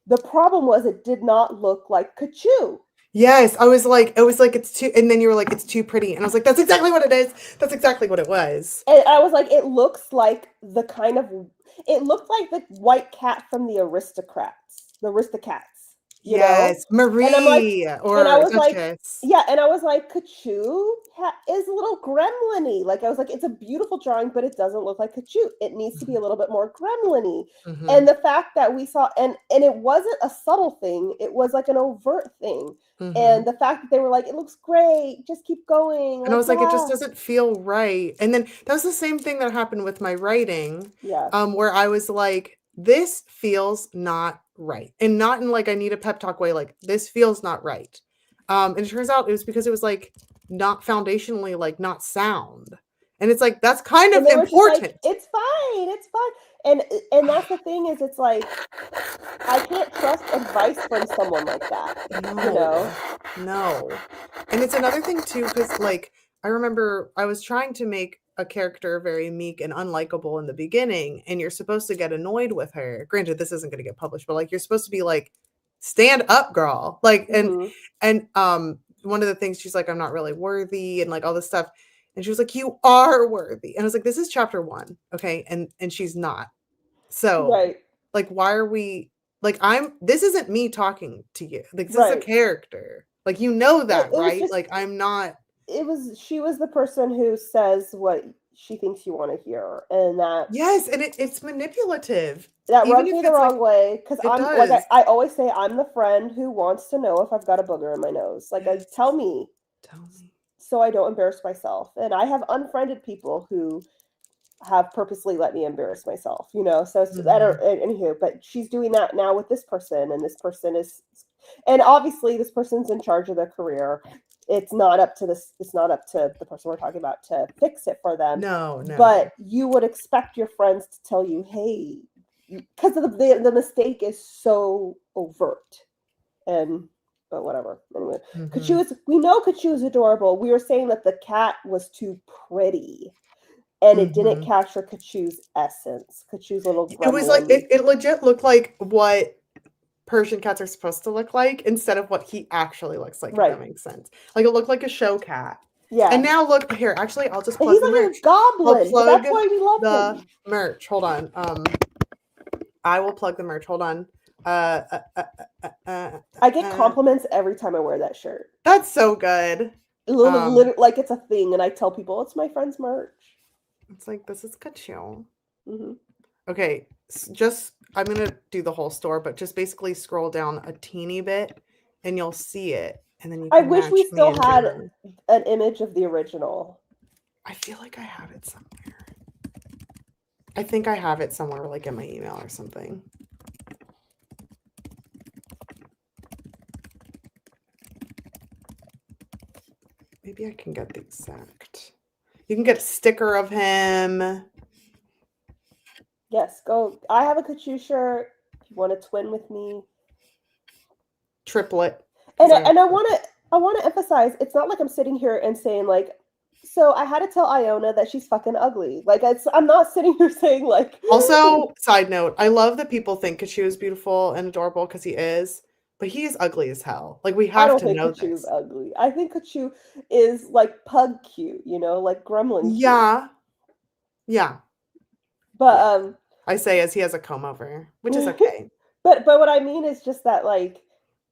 The problem was it did not look like Kachu. Yes, it was like it's too, and then you were like, it's too pretty, and I was like, that's exactly what it is. That's exactly what it was. And I was like, it looks like it looked like the white cat from the Aristocats. Yes, Marie, and I was like, Duchess. yeah, and I was like, Kachu is a little gremlin-y. Like, I was like, it's a beautiful drawing, but it doesn't look like Kachu. It needs to be a little bit more gremlin-y. And the fact that we saw, and it wasn't a subtle thing, it was like an overt thing. And the fact that they were like, it looks great, just keep going. And I was like, it just doesn't feel right. And then that was the same thing that happened with my writing. Yeah. Where I was like, this feels not right. And not in like, I need a pep talk way, like this feels not right. And it turns out it was because it was like not foundationally, like not sound. And it's like, that's kind of important. Like, it's fine. And that's the thing is, it's like, I can't trust advice from someone like that. No. And it's another thing too, because like, I remember I was trying to make a character very meek and unlikable in the beginning, and you're supposed to get annoyed with her. Granted, this isn't going to get published, but like, you're supposed to be like, stand up, girl. Like, and one of the things she's like, I'm not really worthy and like all this stuff. And she was like, you are worthy. And I was like, this is chapter 1. Okay. And she's not. So Right. like, why are we like, this isn't me talking to you. Like, this is a Right. character. Like, you know that, It was right? just- Like, I'm not. She was the person who says what she thinks you want to hear. And that, Yes. And it's manipulative. that Even rubs if me the it's like, wrong way. Cause it I'm does. like, I always say I'm the friend who wants to know if I've got a booger in my nose. Like, Yes. tell me. Tell me. So I don't embarrass myself. And I have unfriended people who have purposely let me embarrass myself, you know. So it's, I don't, anywho, but she's doing that now with this person, and this person is, and obviously this person's in charge of their career. It's not up to the person we're talking about to fix it for them. No. But you would expect your friends to tell you, hey, because the mistake is so overt. And but whatever. Anyway, we know Kachu is adorable. We were saying that the cat was too pretty, and it didn't capture Kachu's essence. Kachu's little gremlin. It was like it legit looked like what Persian cats are supposed to look like instead of what he actually looks like. Right. If that makes sense. Like it looked like a show cat. Yeah. And now look here. Actually, I'll just plug he's the like merch. a goblin. But that's why we love the him. Merch. Hold on. I will plug the merch. Hold on. I get compliments every time I wear that shirt. That's so good. Literally, like it's a thing, and I tell people it's my friend's merch. It's like, this is Kachu. Mm-hmm. Okay, just I'm gonna do the whole store, but just basically scroll down a teeny bit, and you'll see it. And then you. I wish we still had an image of the original. I feel like I have it somewhere. I think I have it somewhere, like in my email or something. Maybe I can get the exact. You can get a sticker of him. Yes, go. I have a Kachu shirt. If you want to twin with me, triplet. And I want to emphasize, it's not like I'm sitting here and saying like, so I had to tell Iona that she's fucking ugly. Like I'm not sitting here saying like. Also, side note, I love that people think Kachu is beautiful and adorable because he is. But he is ugly as hell. Like we have to know this. I don't think Kachu's ugly. I think Kachu is like pug cute, you know, like gremlin cute. Yeah. Yeah. But I say as he has a comb over, which is okay. But what I mean is just that like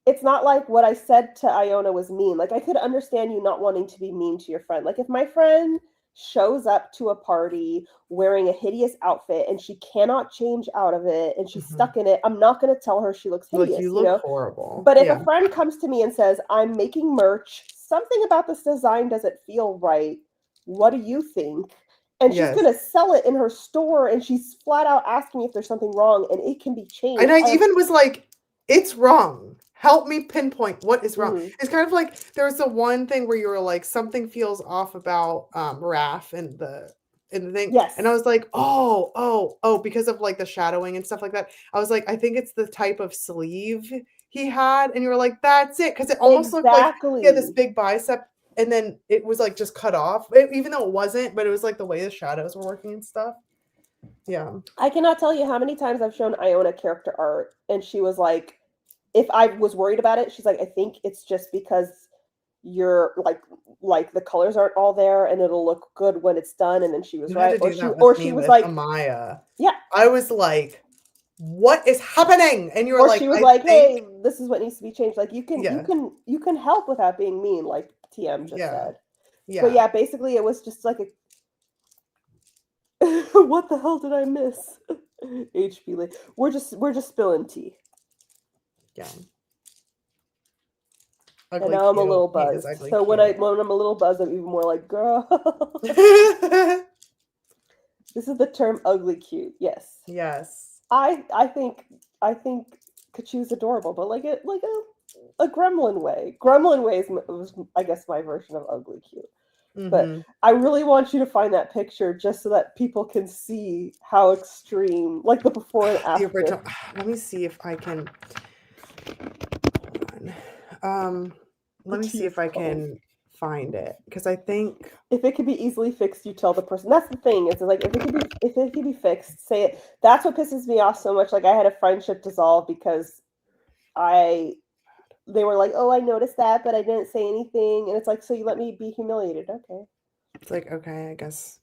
it's not like what I said to Iona was mean. Like I could understand you not wanting to be mean to your friend. Like if my friend shows up to a party wearing a hideous outfit and she cannot change out of it and she's stuck in it, I'm not going to tell her she looks hideous. Like you look horrible. But if a friend comes to me and says, I'm making merch, something about this design doesn't feel right, what do you think? And she's going to sell it in her store and she's flat out asking if there's something wrong and it can be changed. And I even was like, it's wrong. Help me pinpoint what is wrong. It's kind of like there's the one thing where you were like, something feels off about Raph and the thing. Yes. And I was like, oh, because of like the shadowing and stuff like that. I was like, I think it's the type of sleeve he had. And you were like, that's it. Because it almost looked like he had this big bicep and then it was like just cut off. Even though it wasn't, but it was like the way the shadows were working and stuff. Yeah. I cannot tell you how many times I've shown Iona character art and she was like, if I was worried about it, she's like, I think it's just because you're like the colors aren't all there and it'll look good when it's done. And then she was right. Or she was like, Amaya. Yeah. I was like, what is happening? And you were like, she was like, hey, this is what needs to be changed. Like you can help without being mean, like TM just said. Yeah. But yeah, basically it was just like a what the hell did I miss? HP. We're just spilling tea. Yeah. Ugly and now I'm a little buzzed. So when I'm a little buzzed, I'm even more like, girl. This is the term ugly cute. Yes. Yes. I think Kachu's adorable, but like a gremlin way. Gremlin way was I guess my version of ugly cute. But I really want you to find that picture just so that people can see how extreme, like the before and after. Let me see if I can. Let me see if I can find it because I think if it could be easily fixed, you tell the person. That's the thing. It's like if it could be fixed, say it. That's what pisses me off so much. Like I had a friendship dissolve because I they were like, oh, I noticed that, but I didn't say anything. And it's like, so you let me be humiliated. Okay. It's like, okay, I guess.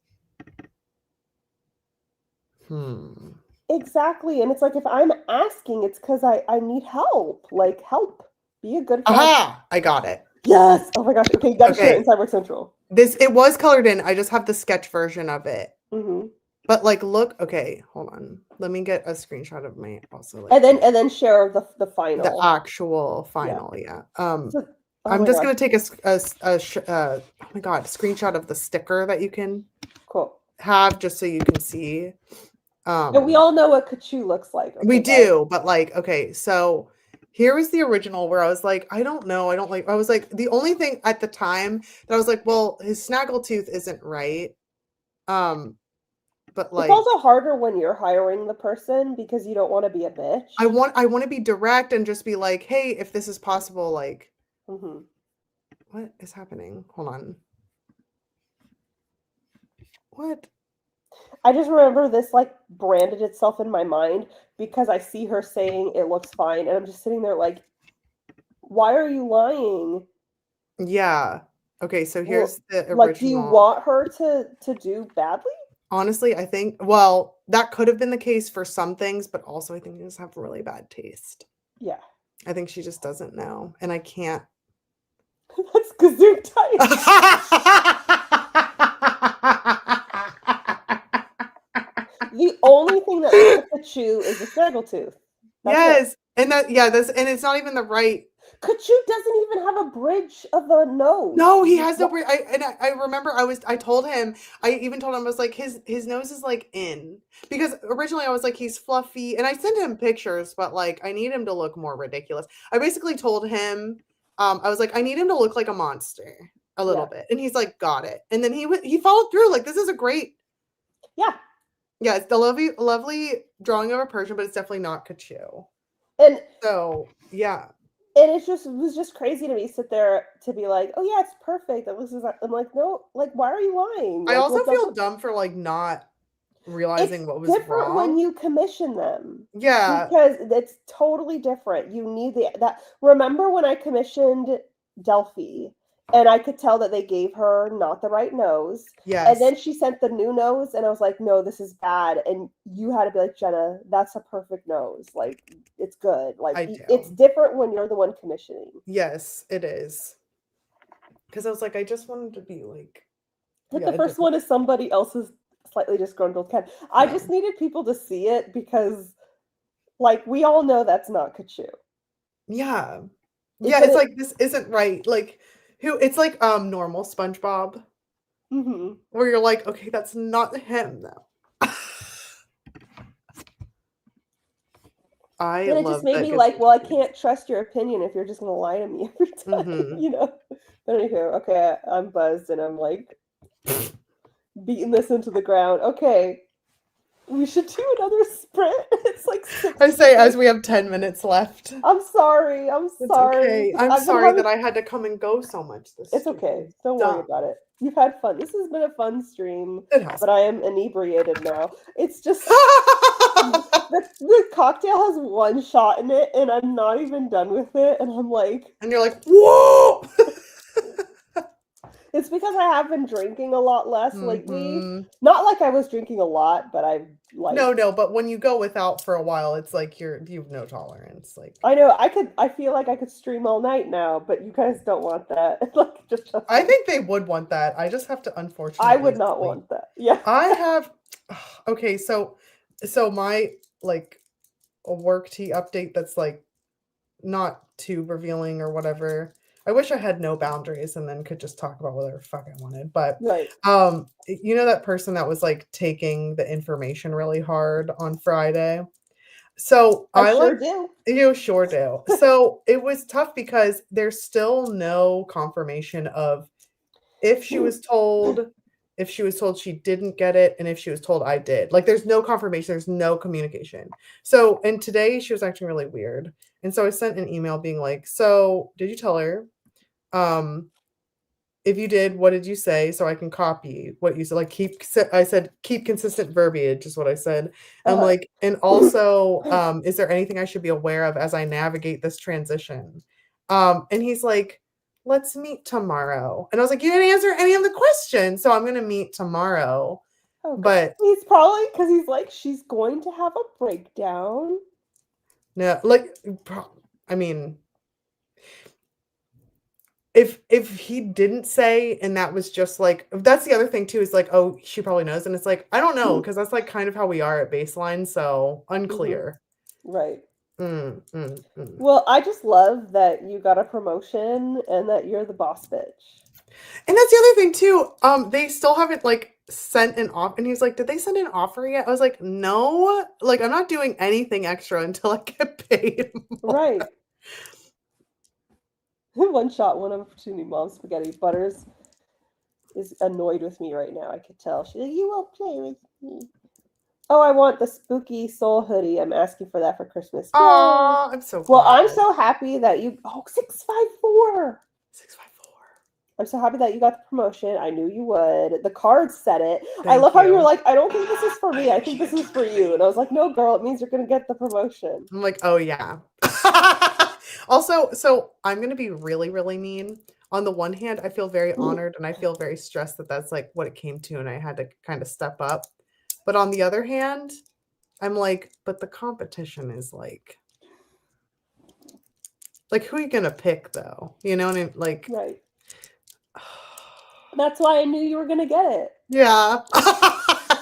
Exactly. And it's like, if I'm asking, it's because I need help. Like, help. Be a good friend. Aha! I got it. Yes. Oh my gosh. Okay, you gotta share it in Cyber Central. It was colored in. I just have the sketch version of it. Mm-hmm. But like, look, okay, hold on. Let me get a screenshot of my also. Like, And then share the final. The actual final, yeah. So, oh I'm my just gosh. gonna take oh my god, screenshot of the sticker that you can Cool. have just so you can see. And we all know what Kachu looks like. Okay, We guys? do, but like, okay, so here was the original where I was like, I don't know, I was like, the only thing at the time that I was like, well, his snaggletooth isn't right. But like, it's also harder when you're hiring the person because you don't want to be a bitch. I want to be direct and just be like, hey, if this is possible, like, what is happening? Hold on. What? I just remember this like branded itself in my mind because I see her saying it looks fine, and I'm just sitting there like, why are you lying? Yeah. Okay, so here's the original. Like, do you want her to do badly? Honestly, I think, well, that could have been the case for some things, but also I think you just have really bad taste. Yeah. I think she just doesn't know, and I can't. That's kazoo tight. The only thing that looks like Kachu is the snaggletooth. Yes, and and it's not even the right. Kachu doesn't even have a bridge of a nose. No, he has no bridge. I remember I told him, I even told him, I was like, his nose is like in, because originally I was like, he's fluffy, and I sent him pictures, but like, I need him to look more ridiculous. I basically told him, I was like, I need him to look like a monster a little bit, and he's like, got it. And then he followed through. Like, this is a great. Yeah, it's the lovely drawing of a Persian, but it's definitely not Kachu. And so, yeah. And it was just crazy to me sit there to be like, oh yeah, it's perfect. I'm like, no, like, why are you lying? Like, I also feel dumb for like not realizing what was different wrong when you commission them. Yeah, because it's totally different. You need that. Remember when I commissioned Delphi? And I could tell that they gave her not the right nose. Yes. And then she sent the new nose, and I was like, no, this is bad. And you had to be like, Jenna, that's a perfect nose. Like, it's good. Like, it's different when you're the one commissioning. Yes, it is. Because I was like, I just wanted to be like. The first one is somebody else's slightly disgruntled cat. I just needed people to see it because, like, we all know that's not Kachu. Yeah. It's like, this isn't right. Like, it's like normal SpongeBob, where you're like, okay, that's not him though. And it just made me like, well, I can't trust your opinion if you're just gonna lie to me every time, you know. But anywho, okay, I'm buzzed and I'm like beating this into the ground. Okay, we should do another sprint. It's like 6 I say as we have 10 minutes left. I'm sorry. It's okay. I'm sorry that I had to come and go so much this It's okay. Don't worry about it. You've had fun. This has been a fun stream. It has. But I am inebriated now. It's just the cocktail has one shot in it and I'm not even done with it. And I'm like, and you're like, whoa. It's because I have been drinking a lot less lately. Not like I was drinking a lot, but I've like No, but when you go without for a while, it's like you have no tolerance. Like I know I feel like I could stream all night now, but you guys don't want that. Like just I think they would want that. I just have to unfortunately I would not want that. Yeah. I have okay, so my like a work tea update that's like not too revealing or whatever. I wish I had no boundaries and then could just talk about whatever fuck I wanted. But you know that person that was like taking the information really hard on Friday? So I sure do. You sure do. So it was tough because there's still no confirmation of if she was told she didn't get it, and if she was told I did. Like there's no confirmation, there's no communication. So, and today she was acting really weird. And so I sent an email being like, so did you tell her? If you did, what did you say? So I can copy what you said. Like I said, keep consistent verbiage is what I said. I'm like, and also, is there anything I should be aware of as I navigate this transition? And he's like, let's meet tomorrow. And I was like, you didn't answer any of the questions, so I'm going to meet tomorrow. Okay. But he's probably, because he's like, she's going to have a breakdown. no, like, I mean, if he didn't say, and that was just like, that's the other thing too, is like, oh, she probably knows. And it's like, I don't know, because that's like kind of how we are at baseline. So unclear. Right. Mm, mm, mm. Well, I just love that you got a promotion and that you're the boss bitch. And that's the other thing too. They still haven't like sent an offer. And he's like, did they send an offer yet? I was like, no, like I'm not doing anything extra until I get paid more. Right. One shot, one opportunity, Mom Spaghetti Butters is annoyed with me right now. I could tell. She's like, you won't play with me. Oh, I want the spooky soul hoodie. I'm asking for that for Christmas. Oh, I'm so glad. Well, I'm so happy that you. Oh, 654. 654. I'm so happy that you got the promotion. I knew you would. The card said it. I Thank love how you you. were like, I don't think this is for me. I think this is for you. And I was like, no, girl, it means you're going to get the promotion. I'm like, oh yeah. Also, so I'm going to be really, really mean. On the one hand, I feel very honored and I feel very stressed that that's like what it came to and I had to kind of step up. But on the other hand, I'm like, but the competition is like who are you going to pick though? You know what I mean? Like, Right. That's why I knew you were going to get it. yeah.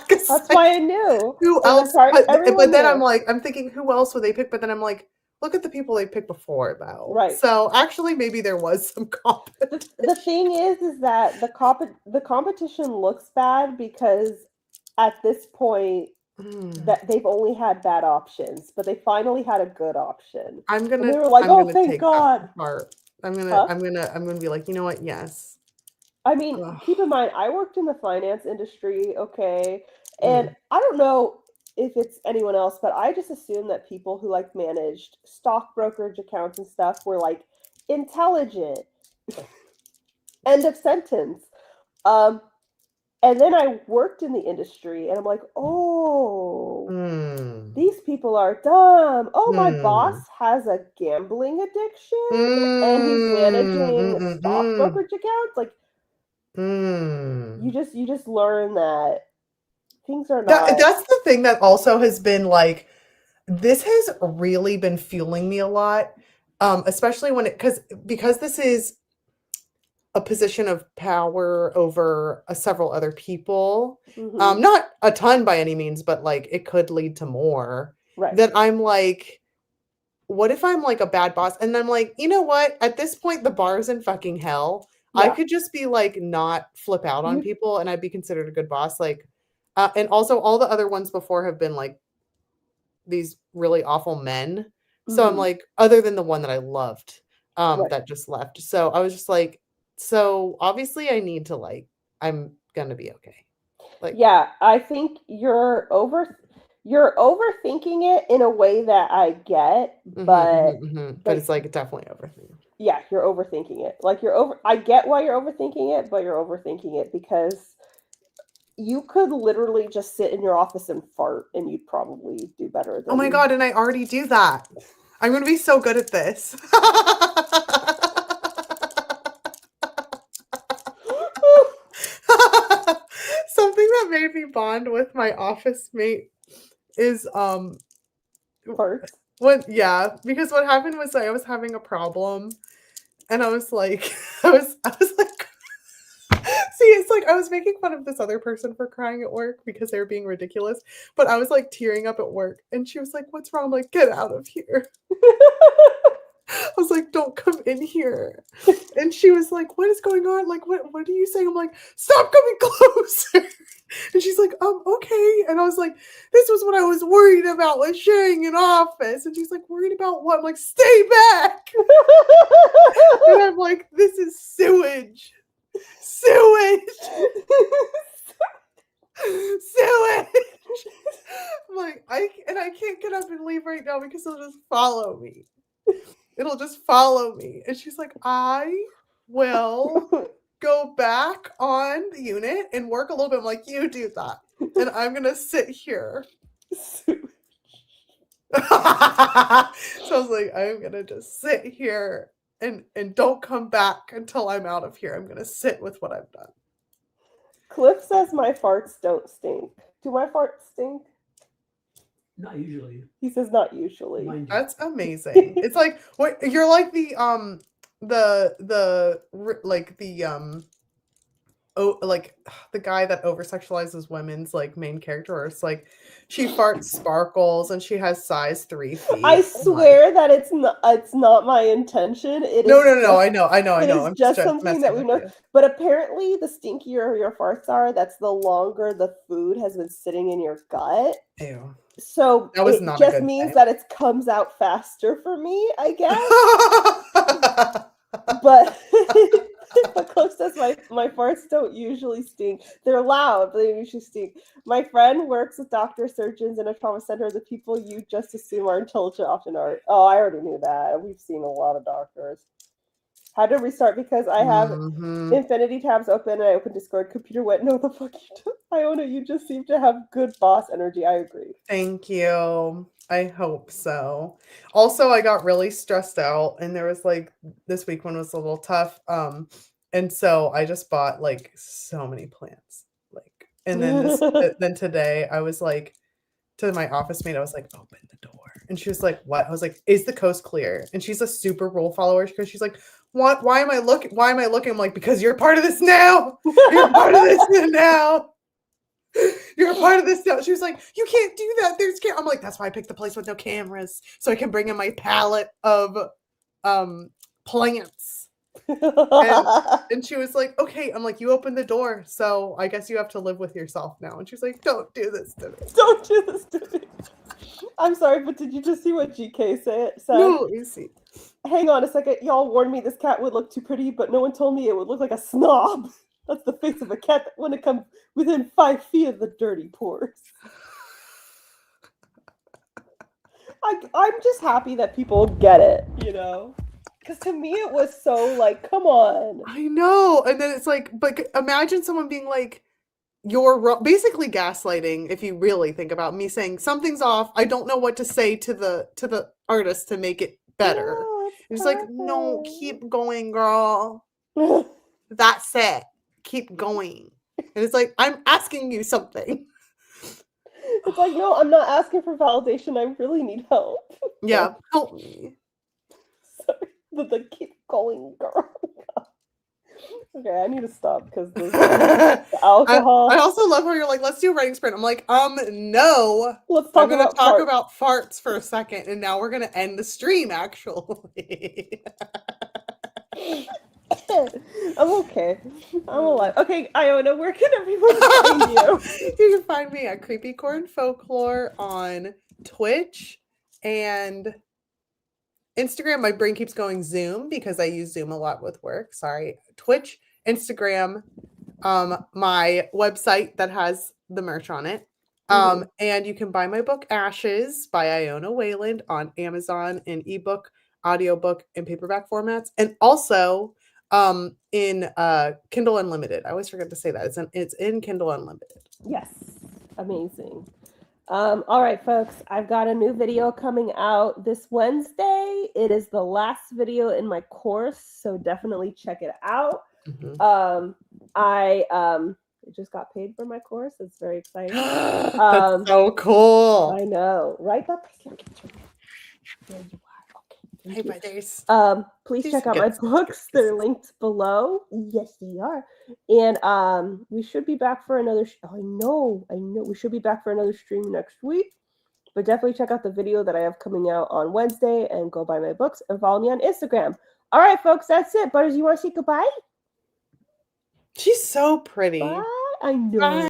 That's why I knew. Who And else? everyone But then knew. I'm like, I'm thinking, who else would they pick? But then I'm like, look at the people they picked before, though. Right. So actually, maybe there was some competition. The thing is that the competition looks bad because at this point that they've only had bad options, but they finally had a good option. I'm gonna. And they were like, I'm "Oh, gonna thank take God!" that part. I'm Huh? gonna be like, you know what? Yes. I mean, Ugh. keep in mind, I worked in the finance industry, okay, and I don't know if it's anyone else, but I just assume that people who like managed stock brokerage accounts and stuff were like intelligent. End of sentence. And then I worked in the industry, and I'm like, oh, these people are dumb. Oh, my boss has a gambling addiction, and he's managing stock brokerage accounts. Like, you just learn that things are not. That's the thing that also has been like, this has really been fueling me a lot, especially when because this is a position of power over several other people. Not a ton by any means, but like it could lead to more. Right. That I'm like, what if I'm like a bad boss? And I'm like, you know what? At this point, the bar's in fucking hell. Yeah. I could just be like, not flip out on people and I'd be considered a good boss. Like, and also all the other ones before have been like these really awful men. So I'm like, other than the one that I loved, that just left. So I was just like, so obviously I need to like, I'm gonna be okay. Like, yeah, I think you're overthinking it in a way that I get, but but it's like definitely overthinking. Yeah, you're overthinking it. Like I get why you're overthinking it, but you're overthinking it because you could literally just sit in your office and fart and you'd probably do better than. Oh my God, and I already do that. I'm gonna be so good at this. Something that made me bond with my office mate is farts. Because what happened was I was having a problem and I was like I was like see, it's like I was making fun of this other person for crying at work because they were being ridiculous, but I was like tearing up at work and she was like, what's wrong? I'm like, get out of here. I was like, don't come in here. And she was like, what is going on? Like, what are you saying? I'm like, stop coming closer. And she's like, okay. And I was like, this was what I was worried about with sharing an office. And she's like, worried about what? I'm like, stay back. And I'm like, this is sewage. Sewage. I'm like, I can't get up and leave right now because it'll just follow me. It'll just follow me. And she's like, I will go back on the unit and work a little bit. I'm like, you do that. And I'm going to sit here. So I was like, I'm going to just sit here and don't come back until I'm out of here. I'm gonna sit with what I've done. Cliff says my farts don't stink. Do my farts stink? Not usually. He says not usually. Mind you. That's amazing. It's like what you're like the like the guy that over sexualizes women's like main character, where it's like she farts sparkles and she has size 3 feet. I swear that it's not my intention. It No, is no, no, just- I know. It is I'm just something that we messing know. with you. But apparently, the stinkier your farts are, that's the longer the food has been sitting in your gut. Ew. So That was it not a just good means thing. that it comes out faster for me, I guess. But but Cliff says my farts don't usually stink. They're loud, but they usually stink. My friend works with doctors, surgeons, in a trauma center. The people you just assume are intelligent often are. Oh, I already knew that. We've seen a lot of doctors. Had to restart because I have infinity tabs open and I opened Discord. Computer went, no, the fuck you do. Iona, you just seem to have good boss energy. I agree. Thank you. I hope so. Also, I got really stressed out, and there was like this week one was a little tough. And so I just bought like so many plants. Like, and then then today I was like to my office mate, I was like, open the door. And she was like, what? I was like, is the coast clear? And she's a super rule follower because she's like, what? Why am I looking? I'm like, because you're part of this now. You're part of this now. You're a part of this now. She was like, you can't do that. There's I'm like, that's why I picked the place with no cameras. So I can bring in my palette of plants. And she was like, okay. I'm like, you opened the door. So I guess you have to live with yourself now. And she's like, don't do this to me. Don't do this to me. I'm sorry, but did you just see what GK said? No, you see. Hang on a second. Y'all warned me this cat would look too pretty, but no one told me it would look like a snob. That's the face of a cat that when it comes within 5 feet of the dirty pores. I'm just happy that people get it, you know? Because to me it was so like, come on. I know. And then it's like, but imagine someone being like, you're wrong. Basically gaslighting, if you really think about me saying something's off. I don't know what to say to the artist to make it better. No, It's like, no, keep going, girl. That's it. Keep going. And it's like, I'm asking you something. It's like, no, I'm not asking for validation. I really need help. Yeah, help me. Sorry, but the keep going, girl. Okay, I need to stop because the alcohol. I also love how you're like, let's do a writing sprint. I'm like, no. Let's talk about farts for a second, and now we're gonna end the stream. Actually, I'm okay. I'm alive. Okay, Iona, where can everyone find you? You can find me at Creepy Corn Folklore on Twitch and Instagram. My brain keeps going Zoom because I use Zoom a lot with work. Sorry. Twitch, Instagram, my website that has the merch on it. And you can buy my book Ashes by Iona WAYLAND on Amazon in ebook, audiobook, and paperback formats. And also in Kindle Unlimited. I always forget to say that. It's in Kindle Unlimited. Yes. Amazing. All right, folks, I've got a new video coming out this Wednesday. It is the last video in my course, so definitely check it out. I just got paid for my course. It's very exciting. That's so cool. I know, right? There you are. Hey, brothers. Please check out my books. They're linked below. Yes, they are. And we should be back for another. I know. We should be back for another stream next week. But definitely check out the video that I have coming out on Wednesday and go buy my books and follow me on Instagram. All right, folks, that's it. Butters, you want to say goodbye? She's so pretty. Bye. I know. Bye.